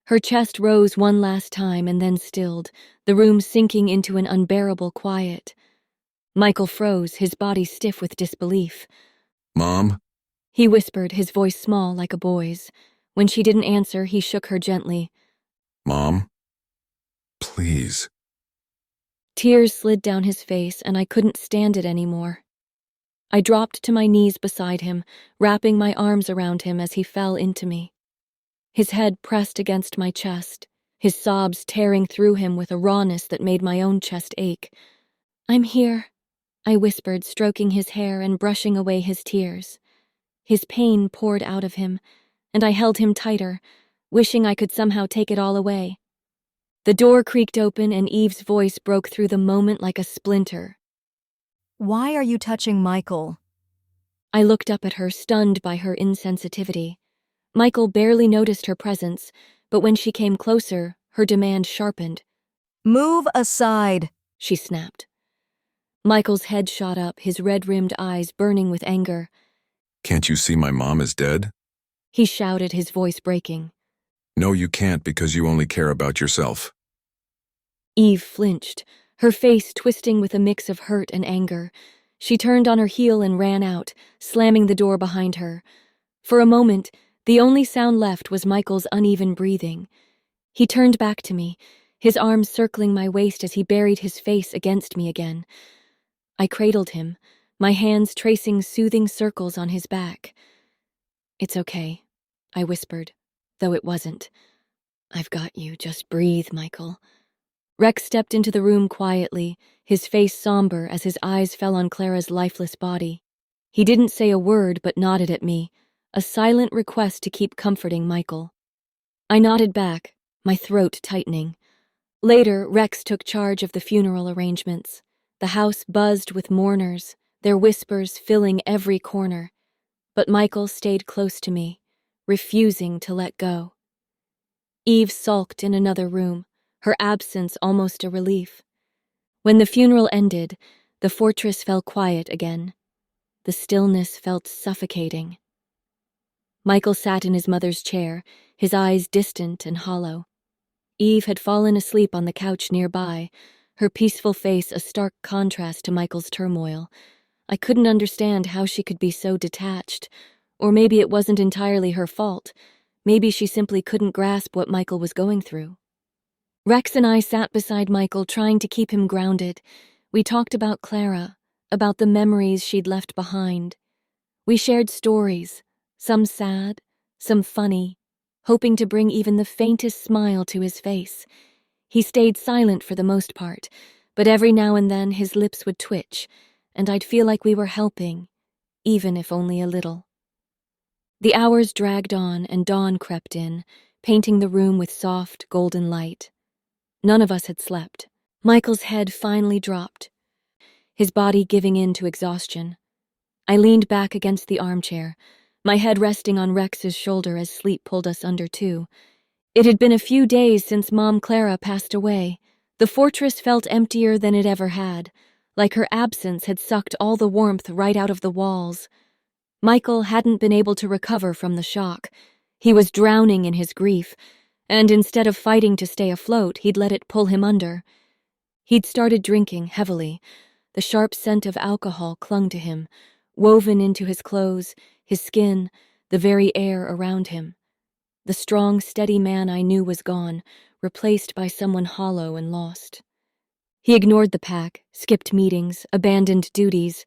Her chest rose one last time and then stilled, the room sinking into an unbearable quiet. Michael froze, his body stiff with disbelief. Mom? He whispered, his voice small like a boy's. When she didn't answer, he shook her gently. Mom? Please. Tears slid down his face, and I couldn't stand it anymore. I dropped to my knees beside him, wrapping my arms around him as he fell into me. His head pressed against my chest, his sobs tearing through him with a rawness that made my own chest ache. "I'm here," I whispered, stroking his hair and brushing away his tears. His pain poured out of him, and I held him tighter, wishing I could somehow take it all away. The door creaked open and Eve's voice broke through the moment like a splinter. Why are you touching Michael? I looked up at her, stunned by her insensitivity. Michael barely noticed her presence, but when she came closer, her demand sharpened. Move aside, she snapped. Michael's head shot up, his red-rimmed eyes burning with anger. Can't you see my mom is dead? He shouted, his voice breaking. No, you can't because you only care about yourself. Eve flinched, her face twisting with a mix of hurt and anger. She turned on her heel and ran out, slamming the door behind her. For a moment, the only sound left was Michael's uneven breathing. He turned back to me, his arms circling my waist as he buried his face against me again. I cradled him, my hands tracing soothing circles on his back. "It's okay," I whispered, though it wasn't. "I've got you, just breathe, Michael." Rex stepped into the room quietly, his face somber as his eyes fell on Clara's lifeless body. He didn't say a word but nodded at me, a silent request to keep comforting Michael. I nodded back, my throat tightening. Later, Rex took charge of the funeral arrangements. The house buzzed with mourners, their whispers filling every corner. But Michael stayed close to me, refusing to let go. Eve sulked in another room, her absence almost a relief. When the funeral ended, the fortress fell quiet again. The stillness felt suffocating. Michael sat in his mother's chair, his eyes distant and hollow. Eve had fallen asleep on the couch nearby, her peaceful face a stark contrast to Michael's turmoil. I couldn't understand how she could be so detached, or maybe it wasn't entirely her fault. Maybe she simply couldn't grasp what Michael was going through. Rex and I sat beside Michael, trying to keep him grounded. We talked about Clara, about the memories she'd left behind. We shared stories, some sad, some funny, hoping to bring even the faintest smile to his face. He stayed silent for the most part, but every now and then his lips would twitch, and I'd feel like we were helping, even if only a little. The hours dragged on and dawn crept in, painting the room with soft, golden light. None of us had slept. Michael's head finally dropped, his body giving in to exhaustion. I leaned back against the armchair, my head resting on Rex's shoulder as sleep pulled us under too. It had been a few days since Mom Clara passed away. The fortress felt emptier than it ever had, like her absence had sucked all the warmth right out of the walls. Michael hadn't been able to recover from the shock. He was drowning in his grief, and instead of fighting to stay afloat, he'd let it pull him under. He'd started drinking heavily. The sharp scent of alcohol clung to him, woven into his clothes, his skin, the very air around him. The strong, steady man I knew was gone, replaced by someone hollow and lost. He ignored the pack, skipped meetings, abandoned duties.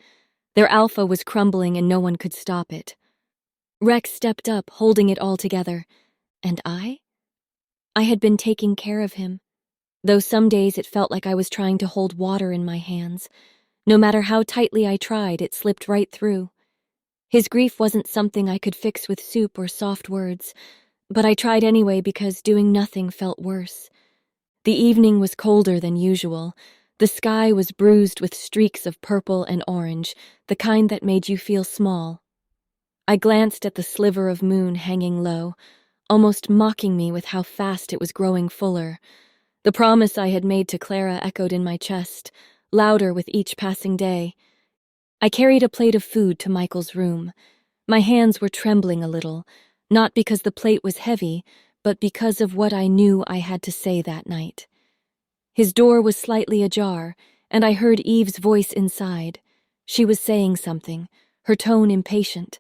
Their alpha was crumbling and no one could stop it. Rex stepped up, holding it all together. And I? I had been taking care of him, though some days it felt like I was trying to hold water in my hands. No matter how tightly I tried, it slipped right through. His grief wasn't something I could fix with soup or soft words, but I tried anyway because doing nothing felt worse. The evening was colder than usual. The sky was bruised with streaks of purple and orange, the kind that made you feel small. I glanced at the sliver of moon hanging low, almost mocking me with how fast it was growing fuller. The promise I had made to Clara echoed in my chest, louder with each passing day. I carried a plate of food to Michael's room. My hands were trembling a little, not because the plate was heavy, but because of what I knew I had to say that night. His door was slightly ajar, and I heard Eve's voice inside. She was saying something, her tone impatient,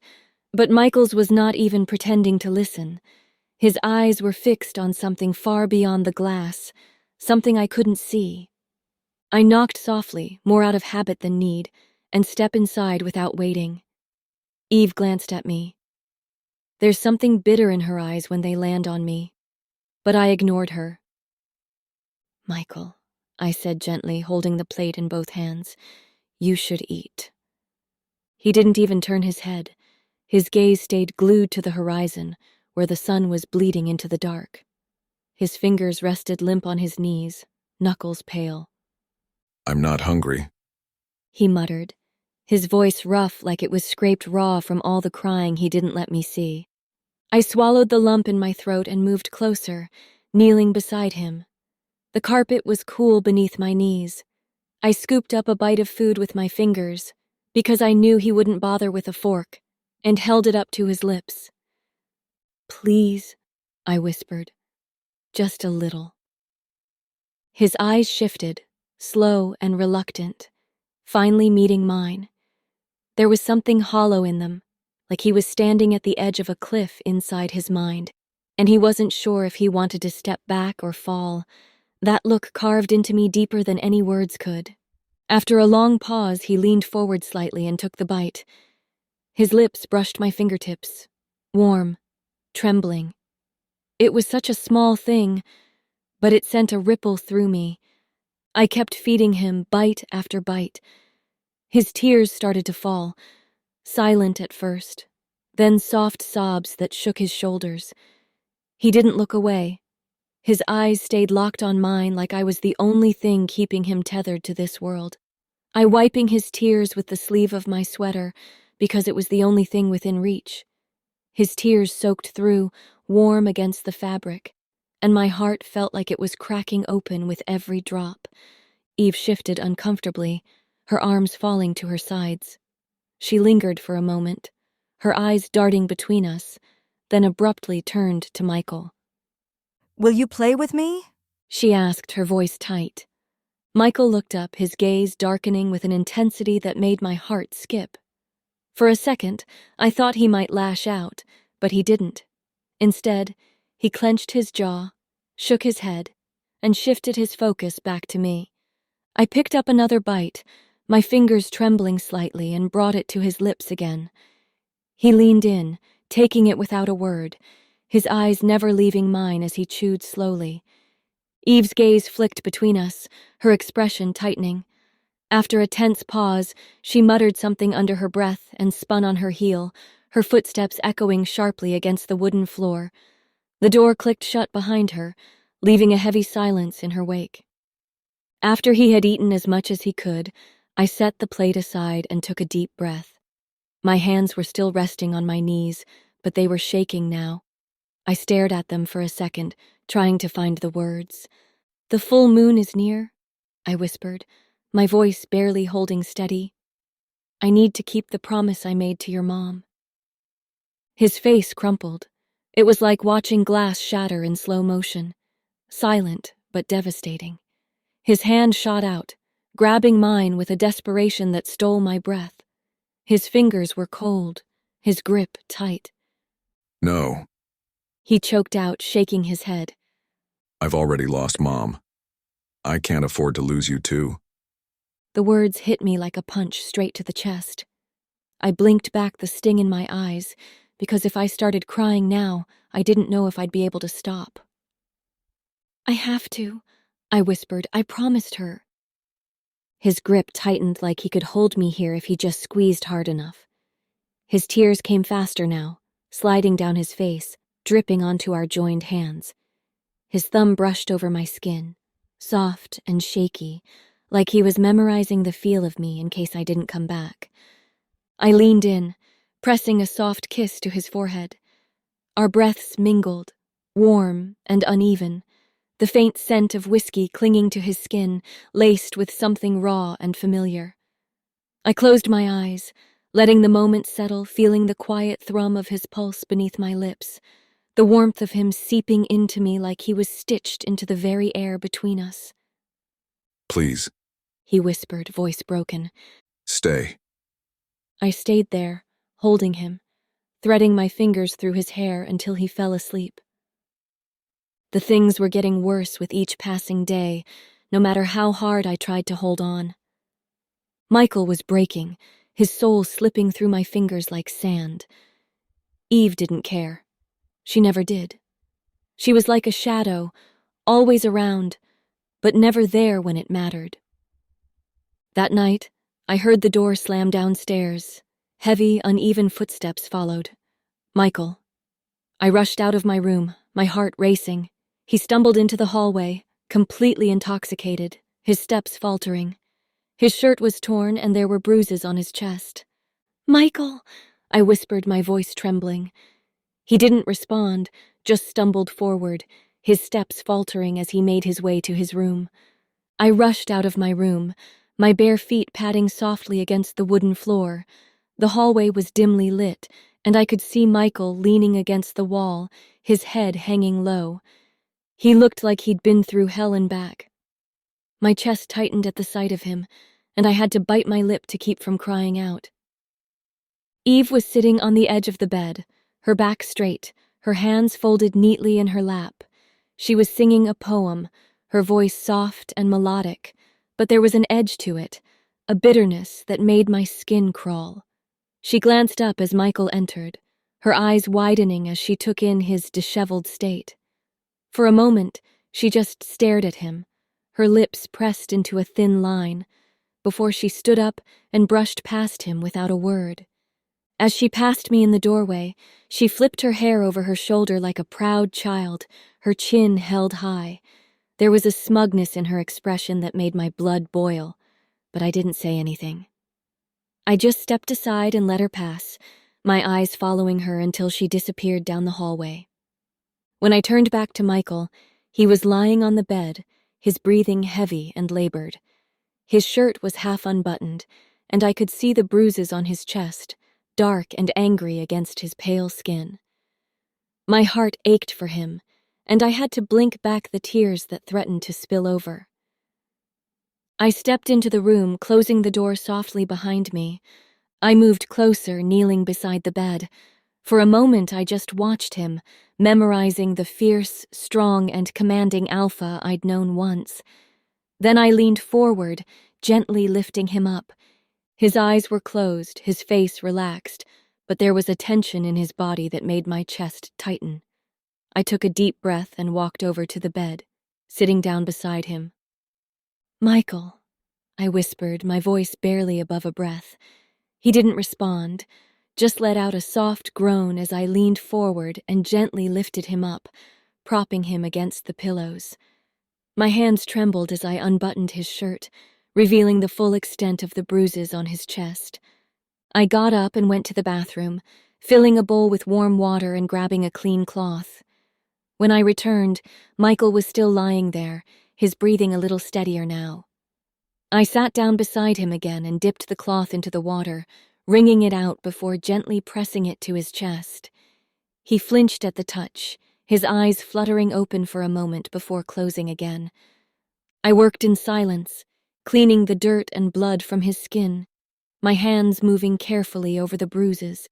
but Michael's was not even pretending to listen. His eyes were fixed on something far beyond the glass, something I couldn't see. I knocked softly, more out of habit than need, and stepped inside without waiting. Eve glanced at me. There's something bitter in her eyes when they land on me, but I ignored her. Michael, I said gently, holding the plate in both hands, you should eat. He didn't even turn his head. His gaze stayed glued to the horizon, where the sun was bleeding into the dark. His fingers rested limp on his knees, knuckles pale. I'm not hungry, he muttered, his voice rough like it was scraped raw from all the crying he didn't let me see. I swallowed the lump in my throat and moved closer, kneeling beside him. The carpet was cool beneath my knees. I scooped up a bite of food with my fingers, because I knew he wouldn't bother with a fork, and held it up to his lips. Please, I whispered, just a little. His eyes shifted, slow and reluctant, finally meeting mine. There was something hollow in them, like he was standing at the edge of a cliff inside his mind, and he wasn't sure if he wanted to step back or fall. That look carved into me deeper than any words could. After a long pause, he leaned forward slightly and took the bite. His lips brushed my fingertips, warm, trembling. It was such a small thing, but it sent a ripple through me. I kept feeding him bite after bite. His tears started to fall, silent at first, then soft sobs that shook his shoulders. He didn't look away. His eyes stayed locked on mine like I was the only thing keeping him tethered to this world. I wiping his tears with the sleeve of my sweater because it was the only thing within reach. His tears soaked through, warm against the fabric, and my heart felt like it was cracking open with every drop. Eve shifted uncomfortably, her arms falling to her sides. She lingered for a moment, her eyes darting between us, then abruptly turned to Michael. Will you play with me? She asked, her voice tight. Michael looked up, his gaze darkening with an intensity that made my heart skip. For a second, I thought he might lash out, but he didn't. Instead, he clenched his jaw, shook his head, and shifted his focus back to me. I picked up another bite, my fingers trembling slightly, and brought it to his lips again. He leaned in, taking it without a word, his eyes never leaving mine as he chewed slowly. Eve's gaze flicked between us, her expression tightening. After a tense pause, she muttered something under her breath and spun on her heel, her footsteps echoing sharply against the wooden floor. The door clicked shut behind her, leaving a heavy silence in her wake. After he had eaten as much as he could, I set the plate aside and took a deep breath. My hands were still resting on my knees, but they were shaking now. I stared at them for a second, trying to find the words. "The full moon is near," I whispered, my voice barely holding steady. "I need to keep the promise I made to your mom." His face crumpled. It was like watching glass shatter in slow motion, silent but devastating. His hand shot out, grabbing mine with a desperation that stole my breath. His fingers were cold, his grip tight. No, He choked out, shaking his head. I've already lost Mom. I can't afford to lose you too. The words hit me like a punch straight to the chest. I blinked back, the sting in my eyes, because if I started crying now, I didn't know if I'd be able to stop. "I have to," I whispered. "I promised her." His grip tightened like he could hold me here if he just squeezed hard enough. His tears came faster now, sliding down his face, dripping onto our joined hands. His thumb brushed over my skin, soft and shaky, like he was memorizing the feel of me in case I didn't come back. I leaned in, pressing a soft kiss to his forehead. Our breaths mingled, warm and uneven, the faint scent of whiskey clinging to his skin, laced with something raw and familiar. I closed my eyes, letting the moment settle, feeling the quiet thrum of his pulse beneath my lips, the warmth of him seeping into me like he was stitched into the very air between us. Please, He whispered, voice broken. stay. I stayed there, holding him, threading my fingers through his hair until he fell asleep. The things were getting worse with each passing day, no matter how hard I tried to hold on. Michael was breaking, his soul slipping through my fingers like sand. Eve didn't care. She never did. She was like a shadow, always around, but never there when it mattered. That night, I heard the door slam downstairs. Heavy, uneven footsteps followed. Michael. I rushed out of my room, my heart racing. He stumbled into the hallway, completely intoxicated, his steps faltering. His shirt was torn and there were bruises on his chest. "Michael," I whispered, my voice trembling. He didn't respond, just stumbled forward, his steps faltering as he made his way to his room. I rushed out of my room, my bare feet padding softly against the wooden floor. The hallway was dimly lit, and I could see Michael leaning against the wall, his head hanging low. He looked like he'd been through hell and back. My chest tightened at the sight of him, and I had to bite my lip to keep from crying out. Eve was sitting on the edge of the bed, her back straight, her hands folded neatly in her lap. She was singing a poem, her voice soft and melodic, but there was an edge to it, a bitterness that made my skin crawl. She glanced up as Michael entered, her eyes widening as she took in his disheveled state. For a moment, she just stared at him, her lips pressed into a thin line, before she stood up and brushed past him without a word. As she passed me in the doorway, she flipped her hair over her shoulder like a proud child, her chin held high. There was a smugness in her expression that made my blood boil, but I didn't say anything. I just stepped aside and let her pass, my eyes following her until she disappeared down the hallway. When I turned back to Michael, he was lying on the bed, his breathing heavy and labored. His shirt was half unbuttoned, and I could see the bruises on his chest, dark and angry against his pale skin. My heart ached for him, and I had to blink back the tears that threatened to spill over. I stepped into the room, closing the door softly behind me. I moved closer, kneeling beside the bed. For a moment, I just watched him, memorizing the fierce, strong, and commanding alpha I'd known once. Then I leaned forward, gently lifting him up. His eyes were closed, his face relaxed, but there was a tension in his body that made my chest tighten. I took a deep breath and walked over to the bed, sitting down beside him. "Michael," I whispered, my voice barely above a breath. He didn't respond, just let out a soft groan as I leaned forward and gently lifted him up, propping him against the pillows. My hands trembled as I unbuttoned his shirt, revealing the full extent of the bruises on his chest. I got up and went to the bathroom, filling a bowl with warm water and grabbing a clean cloth. When I returned, Michael was still lying there, his breathing a little steadier now. I sat down beside him again and dipped the cloth into the water, wringing it out before gently pressing it to his chest. He flinched at the touch, his eyes fluttering open for a moment before closing again. I worked in silence, cleaning the dirt and blood from his skin, my hands moving carefully over the bruises.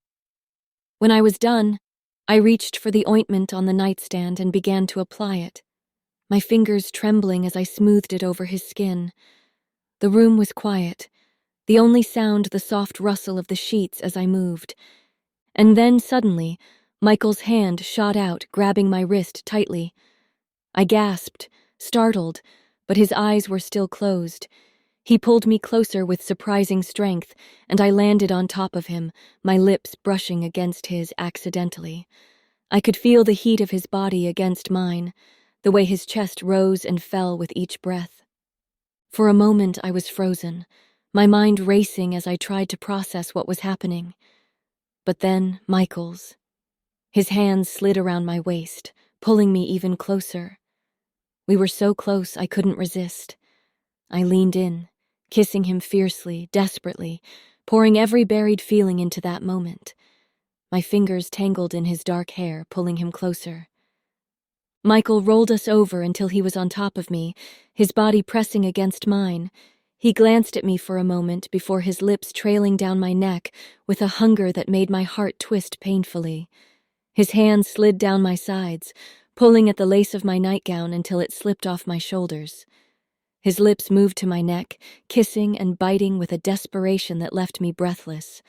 When I was done, I reached for the ointment on the nightstand and began to apply it, my fingers trembling as I smoothed it over his skin. The room was quiet, the only sound the soft rustle of the sheets as I moved. And then suddenly, Michael's hand shot out, grabbing my wrist tightly. I gasped, startled, but his eyes were still closed. He pulled me closer with surprising strength, and I landed on top of him, my lips brushing against his accidentally. I could feel the heat of his body against mine, the way his chest rose and fell with each breath. For a moment I was frozen, my mind racing as I tried to process what was happening. But then Michael's. His hands slid around my waist, pulling me even closer. We were so close I couldn't resist. I leaned in, kissing him fiercely, desperately, pouring every buried feeling into that moment. My fingers tangled in his dark hair, pulling him closer. Michael rolled us over until he was on top of me, his body pressing against mine. He glanced at me for a moment before his lips trailing down my neck with a hunger that made my heart twist painfully. His hands slid down my sides, pulling at the lace of my nightgown until it slipped off my shoulders. His lips moved to my neck, kissing and biting with a desperation that left me breathless.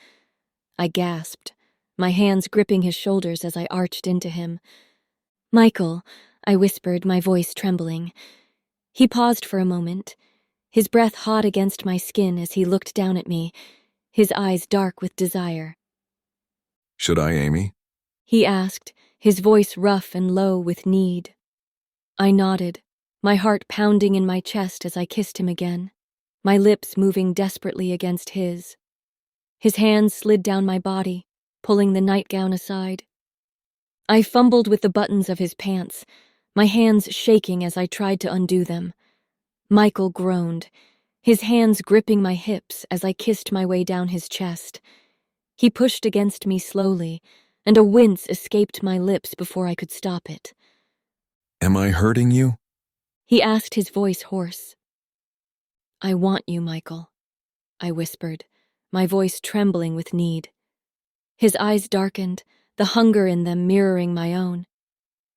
I gasped, my hands gripping his shoulders as I arched into him. "Michael," I whispered, my voice trembling. He paused for a moment, his breath hot against my skin as he looked down at me, his eyes dark with desire. "Should I, Amy?" he asked, his voice rough and low with need. I nodded, my heart pounding in my chest as I kissed him again, my lips moving desperately against his. His hands slid down my body, pulling the nightgown aside. I fumbled with the buttons of his pants, my hands shaking as I tried to undo them. Michael groaned, his hands gripping my hips as I kissed my way down his chest. He pushed against me slowly, and a wince escaped my lips before I could stop it. "Am I hurting you?" he asked, his voice hoarse. "I want you, Michael," I whispered, my voice trembling with need. His eyes darkened, the hunger in them mirroring my own.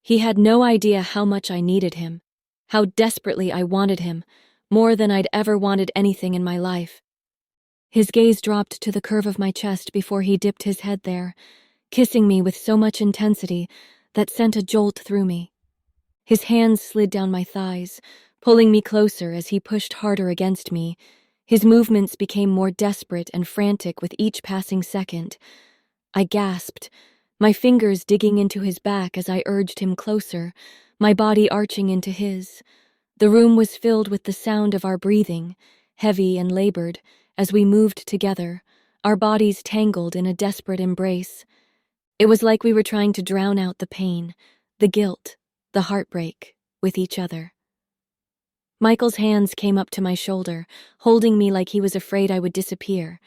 He had no idea how much I needed him, how desperately I wanted him, more than I'd ever wanted anything in my life. His gaze dropped to the curve of my chest before he dipped his head there, kissing me with so much intensity that sent a jolt through me. His hands slid down my thighs, pulling me closer as he pushed harder against me. His movements became more desperate and frantic with each passing second. I gasped, my fingers digging into his back as I urged him closer, my body arching into his. The room was filled with the sound of our breathing, heavy and labored, as we moved together, our bodies tangled in a desperate embrace. It was like we were trying to drown out the pain, the guilt, the heartbreak, with each other. Michael's hands came up to my shoulder, holding me like he was afraid I would disappear,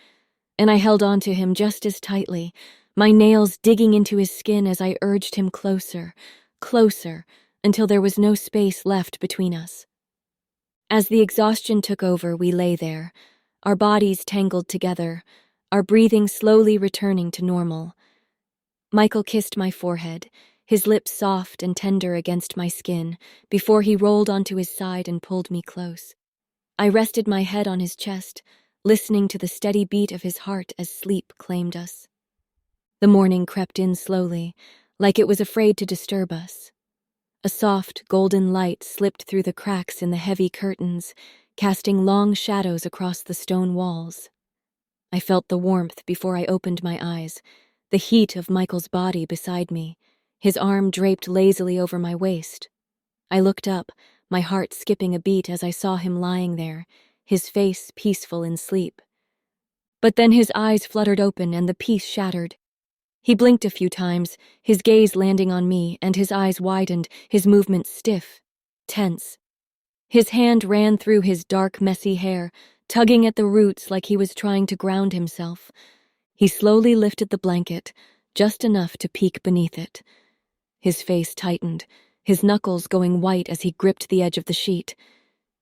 and I held on to him just as tightly, my nails digging into his skin as I urged him closer, closer, until there was no space left between us. As the exhaustion took over, we lay there, our bodies tangled together, our breathing slowly returning to normal. Michael kissed my forehead, his lips soft and tender against my skin, before he rolled onto his side and pulled me close. I rested my head on his chest, listening to the steady beat of his heart as sleep claimed us. The morning crept in slowly, like it was afraid to disturb us. A soft, golden light slipped through the cracks in the heavy curtains, casting long shadows across the stone walls. I felt the warmth before I opened my eyes, the heat of Michael's body beside me, his arm draped lazily over my waist. I looked up, my heart skipping a beat as I saw him lying there, his face peaceful in sleep. But then his eyes fluttered open and the peace shattered. He blinked a few times, his gaze landing on me, and his eyes widened, his movements stiff, tense. His hand ran through his dark, messy hair, tugging at the roots like he was trying to ground himself. He slowly lifted the blanket, just enough to peek beneath it. His face tightened, his knuckles going white as he gripped the edge of the sheet.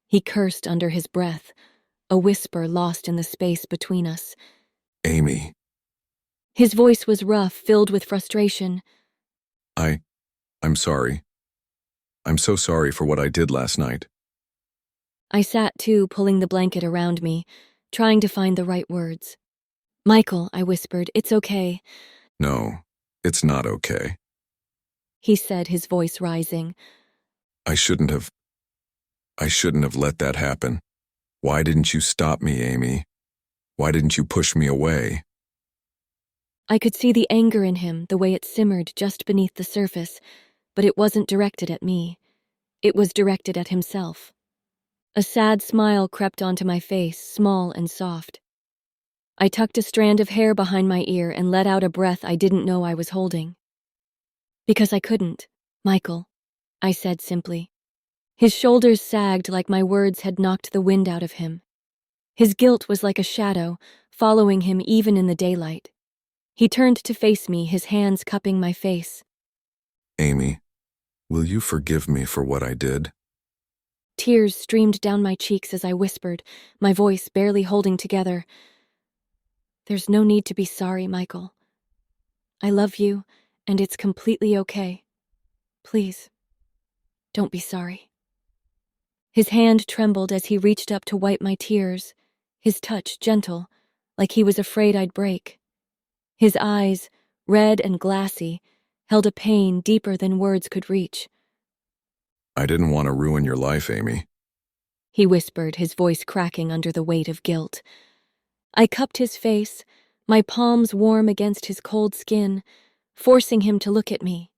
He cursed under his breath, a whisper lost in the space between us. Amy. His voice was rough, filled with frustration. I'm sorry. I'm so sorry for what I did last night. I sat too, pulling the blanket around me, trying to find the right words. Michael, I whispered, it's okay. No, it's not okay. He said, his voice rising. I shouldn't have let that happen. Why didn't you stop me, Amy? Why didn't you push me away? I could see the anger in him, the way it simmered just beneath the surface, but it wasn't directed at me. It was directed at himself. A sad smile crept onto my face, small and soft. I tucked a strand of hair behind my ear and let out a breath I didn't know I was holding. Because I couldn't, Michael, I said simply. His shoulders sagged like my words had knocked the wind out of him. His guilt was like a shadow, following him even in the daylight. He turned to face me, his hands cupping my face. Amy, will you forgive me for what I did? Tears streamed down my cheeks as I whispered, my voice barely holding together. There's no need to be sorry, Michael. I love you, and it's completely okay. Please, don't be sorry. His hand trembled as he reached up to wipe my tears, his touch gentle, like he was afraid I'd break. His eyes, red and glassy, held a pain deeper than words could reach. I didn't want to ruin your life, Amy. He whispered, his voice cracking under the weight of guilt. I cupped his face, my palms warm against his cold skin, forcing him to look at me.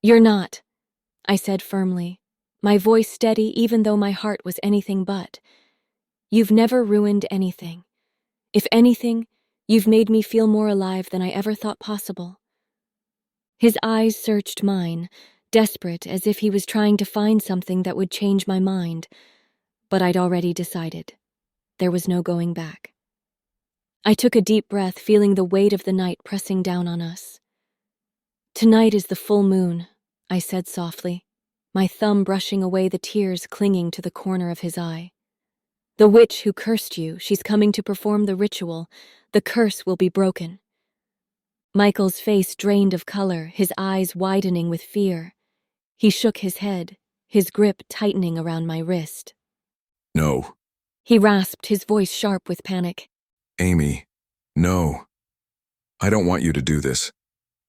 You're not, I said firmly, my voice steady even though my heart was anything but. You've never ruined anything. If anything, you've made me feel more alive than I ever thought possible. His eyes searched mine, desperate as if he was trying to find something that would change my mind. But I'd already decided. There was no going back. I took a deep breath, feeling the weight of the night pressing down on us. Tonight is the full moon, I said softly, my thumb brushing away the tears clinging to the corner of his eye. The witch who cursed you, she's coming to perform the ritual. The curse will be broken. Michael's face drained of color, his eyes widening with fear. He shook his head, his grip tightening around my wrist. No. He rasped, his voice sharp with panic. Amy, no. I don't want you to do this.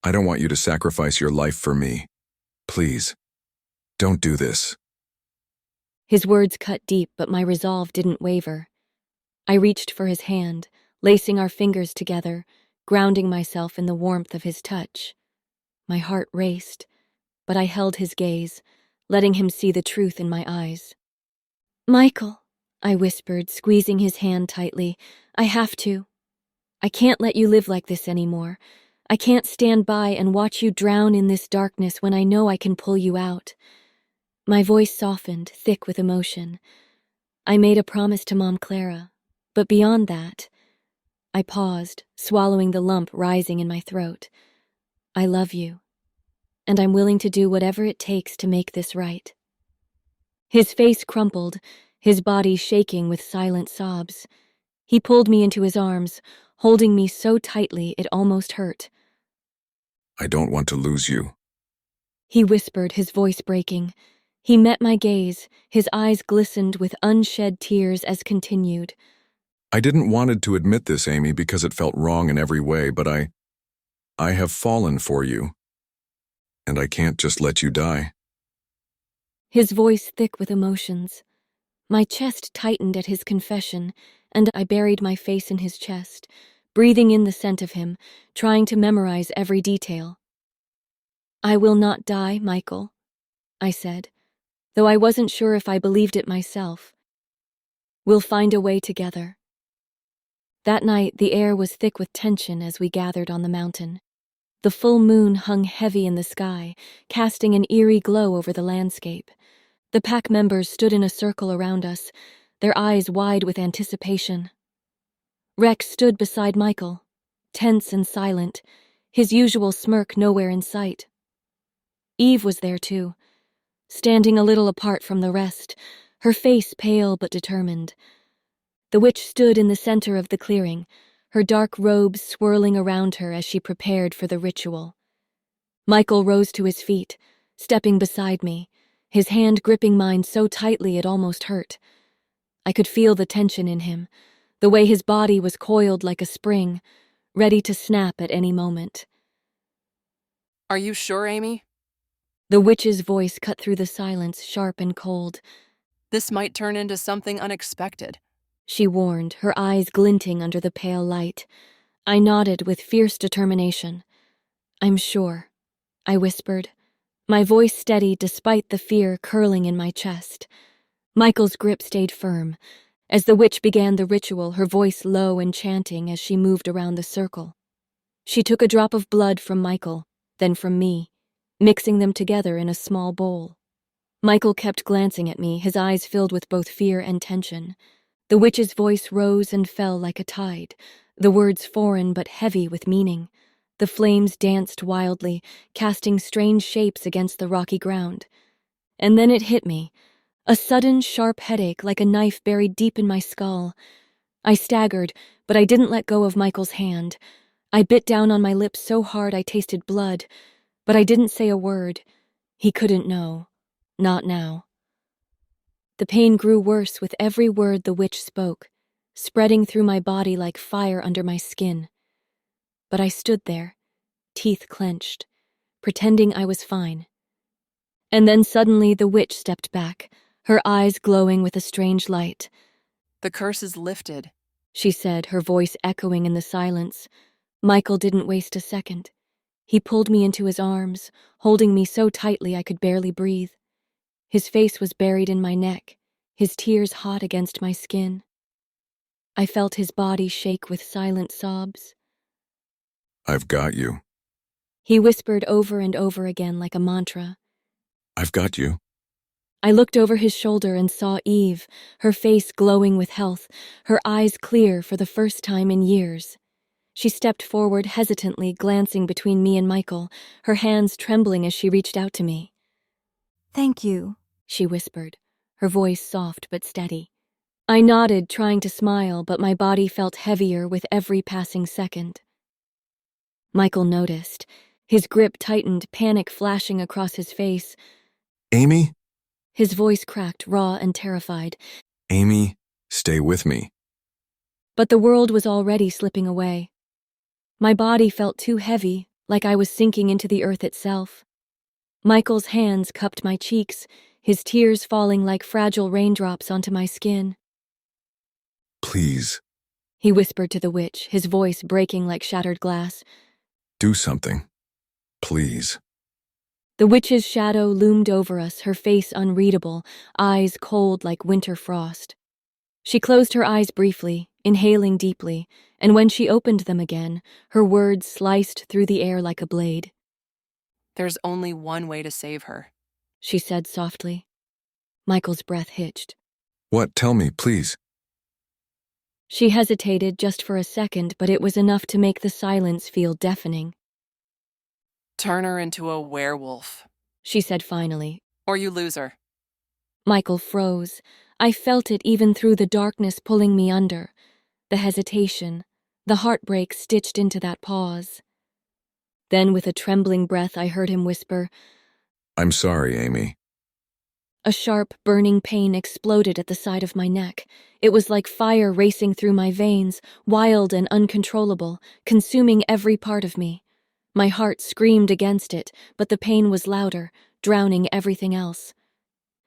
I don't want you to sacrifice your life for me. Please, don't do this. His words cut deep, but my resolve didn't waver. I reached for his hand, lacing our fingers together, grounding myself in the warmth of his touch. My heart raced, but I held his gaze, letting him see the truth in my eyes. "Michael," I whispered, squeezing his hand tightly, "I have to. I can't let you live like this anymore. I can't stand by and watch you drown in this darkness when I know I can pull you out." My voice softened, thick with emotion. I made a promise to Mom Clara, but beyond that, I paused, swallowing the lump rising in my throat. "I love you, and I'm willing to do whatever it takes to make this right." His face crumpled, his body shaking with silent sobs. He pulled me into his arms, holding me so tightly it almost hurt. I don't want to lose you. He whispered, his voice breaking. He met my gaze, his eyes glistened with unshed tears as continued. I didn't wanted to admit this, Amy, because it felt wrong in every way, but I have fallen for you. And I can't just let you die. His voice thick with emotions. My chest tightened at his confession, and I buried my face in his chest, breathing in the scent of him, trying to memorize every detail. "I will not die, Michael," I said, though I wasn't sure if I believed it myself. "We'll find a way together." That night, the air was thick with tension as we gathered on the mountain. The full moon hung heavy in the sky, casting an eerie glow over the landscape. The pack members stood in a circle around us, their eyes wide with anticipation. Rex stood beside Michael, tense and silent, his usual smirk nowhere in sight. Eve was there too, standing a little apart from the rest, her face pale but determined. The witch stood in the center of the clearing, her dark robes swirling around her as she prepared for the ritual. Michael rose to his feet, stepping beside me, his hand gripping mine so tightly it almost hurt. I could feel the tension in him, the way his body was coiled like a spring, ready to snap at any moment. Are you sure, Amy? The witch's voice cut through the silence, sharp and cold. This might turn into something unexpected. She warned, her eyes glinting under the pale light. I nodded with fierce determination. "I'm sure," I whispered, my voice steady despite the fear curling in my chest. Michael's grip stayed firm. As the witch began the ritual, her voice low and chanting as she moved around the circle. She took a drop of blood from Michael, then from me, mixing them together in a small bowl. Michael kept glancing at me, his eyes filled with both fear and tension. The witch's voice rose and fell like a tide, the words foreign but heavy with meaning. The flames danced wildly, casting strange shapes against the rocky ground. And then it hit me, a sudden, sharp headache like a knife buried deep in my skull. I staggered, but I didn't let go of Michael's hand. I bit down on my lips so hard I tasted blood, but I didn't say a word. He couldn't know. Not now. The pain grew worse with every word the witch spoke, spreading through my body like fire under my skin. But I stood there, teeth clenched, pretending I was fine. And then suddenly the witch stepped back, her eyes glowing with a strange light. The curse is lifted, she said, her voice echoing in the silence. Michael didn't waste a second. He pulled me into his arms, holding me so tightly I could barely breathe. His face was buried in my neck, his tears hot against my skin. I felt his body shake with silent sobs. I've got you. He whispered over and over again like a mantra. I've got you. I looked over his shoulder and saw Eve, her face glowing with health, her eyes clear for the first time in years. She stepped forward hesitantly, glancing between me and Michael, her hands trembling as she reached out to me. "Thank you," she whispered, her voice soft but steady. I nodded, trying to smile, but my body felt heavier with every passing second. Michael noticed. His grip tightened, panic flashing across his face. Amy? His voice cracked, raw and terrified. Amy, stay with me. But the world was already slipping away. My body felt too heavy, like I was sinking into the earth itself. Michael's hands cupped my cheeks, his tears falling like fragile raindrops onto my skin. Please, he whispered to the witch, his voice breaking like shattered glass. Do something. Please. The witch's shadow loomed over us, her face unreadable, eyes cold like winter frost. She closed her eyes briefly, inhaling deeply, and when she opened them again, her words sliced through the air like a blade. There's only one way to save her. She said softly. Michael's breath hitched. What? Tell me, please. She hesitated just for a second, but it was enough to make the silence feel deafening. Turn her into a werewolf. She said finally. Or you lose her. Michael froze. I felt it even through the darkness pulling me under. The hesitation, the heartbreak stitched into that pause. Then with a trembling breath I heard him whisper, I'm sorry, Amy. A sharp, burning pain exploded at the side of my neck. It was like fire racing through my veins, wild and uncontrollable, consuming every part of me. My heart screamed against it, but the pain was louder, drowning everything else.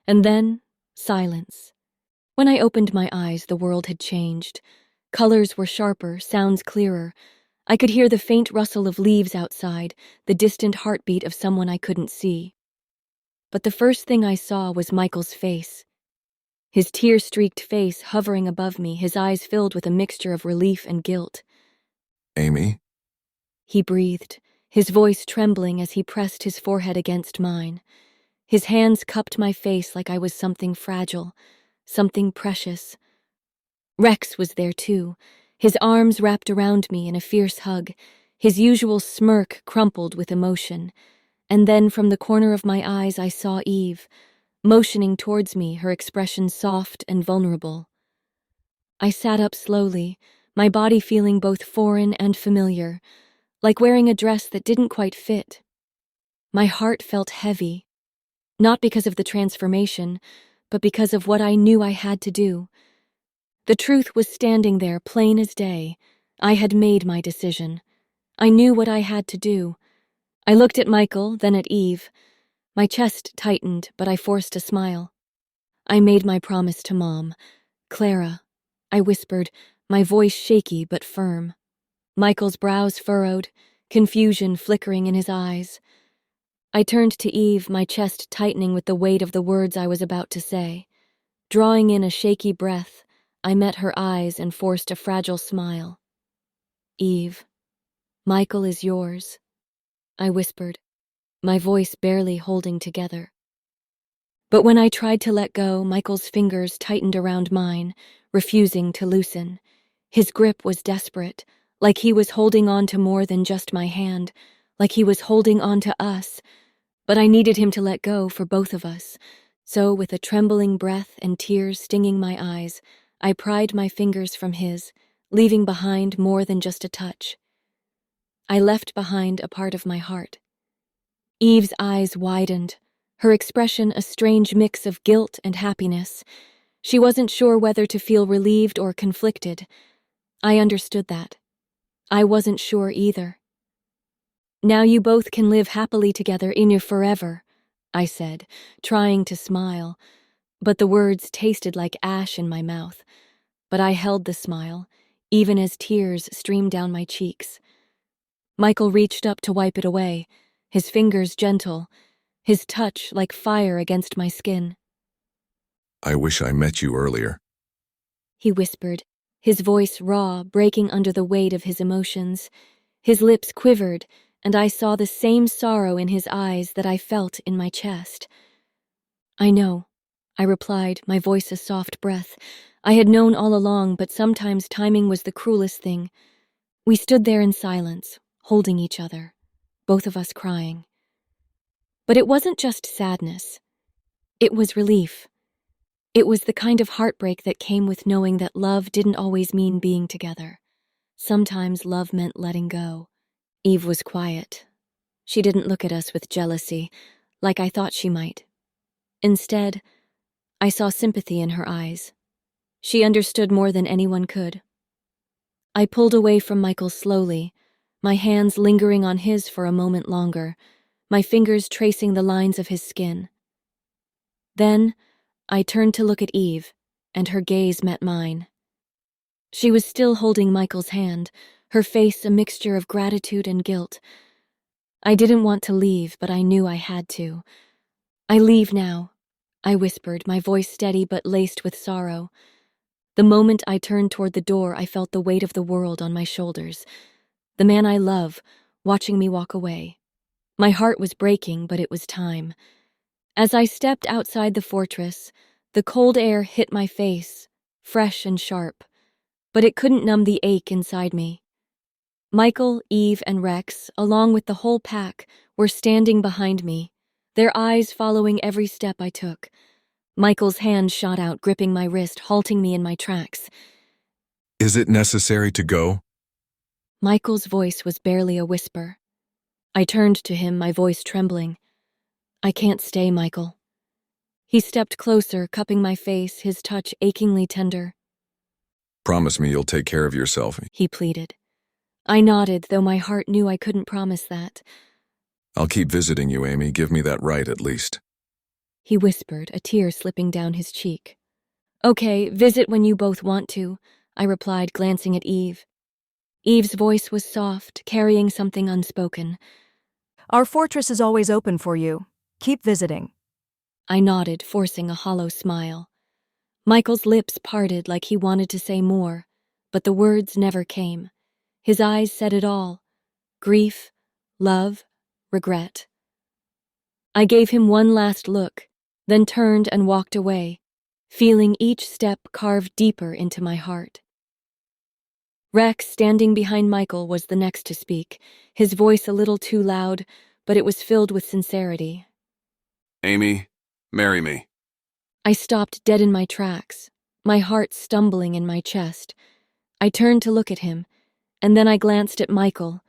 And then, silence. When I opened my eyes, the world had changed. Colors were sharper, sounds clearer. I could hear the faint rustle of leaves outside, the distant heartbeat of someone I couldn't see. But the first thing I saw was Michael's face. His tear-streaked face hovering above me, his eyes filled with a mixture of relief and guilt. Amy? He breathed, his voice trembling as he pressed his forehead against mine. His hands cupped my face like I was something fragile, something precious. Rex was there too, his arms wrapped around me in a fierce hug, his usual smirk crumpled with emotion. And then from the corner of my eyes I saw Eve, motioning towards me, her expression soft and vulnerable. I sat up slowly, my body feeling both foreign and familiar, like wearing a dress that didn't quite fit. My heart felt heavy, not because of the transformation, but because of what I knew I had to do. The truth was standing there, plain as day. I had made my decision. I knew what I had to do. I looked at Michael, then at Eve. My chest tightened, but I forced a smile. I made my promise to Mom. Clara, I whispered, my voice shaky but firm. Michael's brows furrowed, confusion flickering in his eyes. I turned to Eve, my chest tightening with the weight of the words I was about to say. Drawing in a shaky breath, I met her eyes and forced a fragile smile. Eve, Michael is yours, I whispered, my voice barely holding together. But when I tried to let go, Michael's fingers tightened around mine, refusing to loosen. His grip was desperate, like he was holding on to more than just my hand, like he was holding on to us. But I needed him to let go for both of us. So, with a trembling breath and tears stinging my eyes, I pried my fingers from his, leaving behind more than just a touch. I left behind a part of my heart. Eve's eyes widened, her expression a strange mix of guilt and happiness. She wasn't sure whether to feel relieved or conflicted. I understood that. I wasn't sure either. Now you both can live happily together in your forever, I said, trying to smile, but the words tasted like ash in my mouth. But I held the smile, even as tears streamed down my cheeks. Michael reached up to wipe it away, his fingers gentle, his touch like fire against my skin. I wish I met you earlier. He whispered, his voice raw, breaking under the weight of his emotions. His lips quivered, and I saw the same sorrow in his eyes that I felt in my chest. I know, I replied, my voice a soft breath. I had known all along, but sometimes timing was the cruelest thing. We stood there in silence, holding each other, both of us crying. But it wasn't just sadness. It was relief. It was the kind of heartbreak that came with knowing that love didn't always mean being together. Sometimes love meant letting go. Eve was quiet. She didn't look at us with jealousy, like I thought she might. Instead, I saw sympathy in her eyes. She understood more than anyone could. I pulled away from Michael slowly, my hands lingering on his for a moment longer, my fingers tracing the lines of his skin. Then, I turned to look at Eve, and her gaze met mine. She was still holding Michael's hand, her face a mixture of gratitude and guilt. I didn't want to leave, but I knew I had to. "I leave now," I whispered, my voice steady but laced with sorrow. The moment I turned toward the door, I felt the weight of the world on my shoulders. The man I love, watching me walk away. My heart was breaking, but it was time. As I stepped outside the fortress, the cold air hit my face, fresh and sharp, but it couldn't numb the ache inside me. Michael, Eve, and Rex, along with the whole pack, were standing behind me, their eyes following every step I took. Michael's hand shot out, gripping my wrist, halting me in my tracks. Is it necessary to go? Michael's voice was barely a whisper. I turned to him, my voice trembling. "I can't stay, Michael." He stepped closer, cupping my face, his touch achingly tender. Promise me you'll take care of yourself. He pleaded. I nodded, though my heart knew I couldn't promise that. I'll keep visiting you, Amy. Give me that right, at least. He whispered, a tear slipping down his cheek. "Okay, visit when you both want to," I replied, glancing at Eve. Eve's voice was soft, carrying something unspoken. Our fortress is always open for you. Keep visiting. I nodded, forcing a hollow smile. Michael's lips parted like he wanted to say more, but the words never came. His eyes said it all. Grief, love, regret. I gave him one last look, then turned and walked away, feeling each step carve deeper into my heart. Rex, standing behind Michael, was the next to speak, his voice a little too loud, but it was filled with sincerity. Amy, marry me. I stopped dead in my tracks, my heart stumbling in my chest. I turned to look at him, and then I glanced at Michael,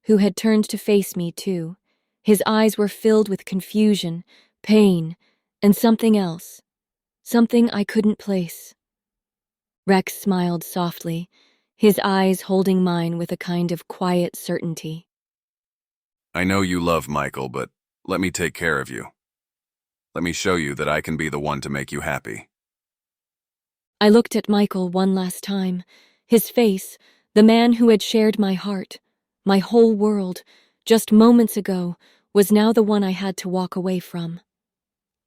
who had turned to face me too. His eyes were filled with confusion, pain, and something else. Something I couldn't place. Rex smiled softly, his eyes holding mine with a kind of quiet certainty. I know you love Michael, but let me take care of you. Let me show you that I can be the one to make you happy. I looked at Michael one last time. His face, the man who had shared my heart, my whole world, just moments ago, was now the one I had to walk away from.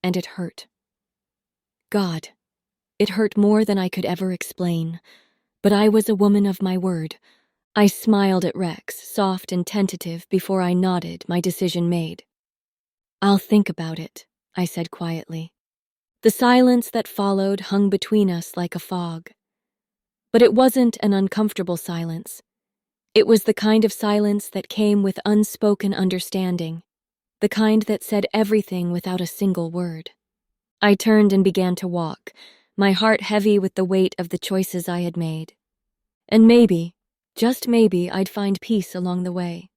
And it hurt. God, it hurt more than I could ever explain. But I was a woman of my word. I smiled at Rex, soft and tentative, before I nodded, my decision made. "I'll think about it," I said quietly. The silence that followed hung between us like a fog. But it wasn't an uncomfortable silence. It was the kind of silence that came with unspoken understanding, the kind that said everything without a single word. I turned and began to walk, my heart heavy with the weight of the choices I had made. And maybe, just maybe, I'd find peace along the way.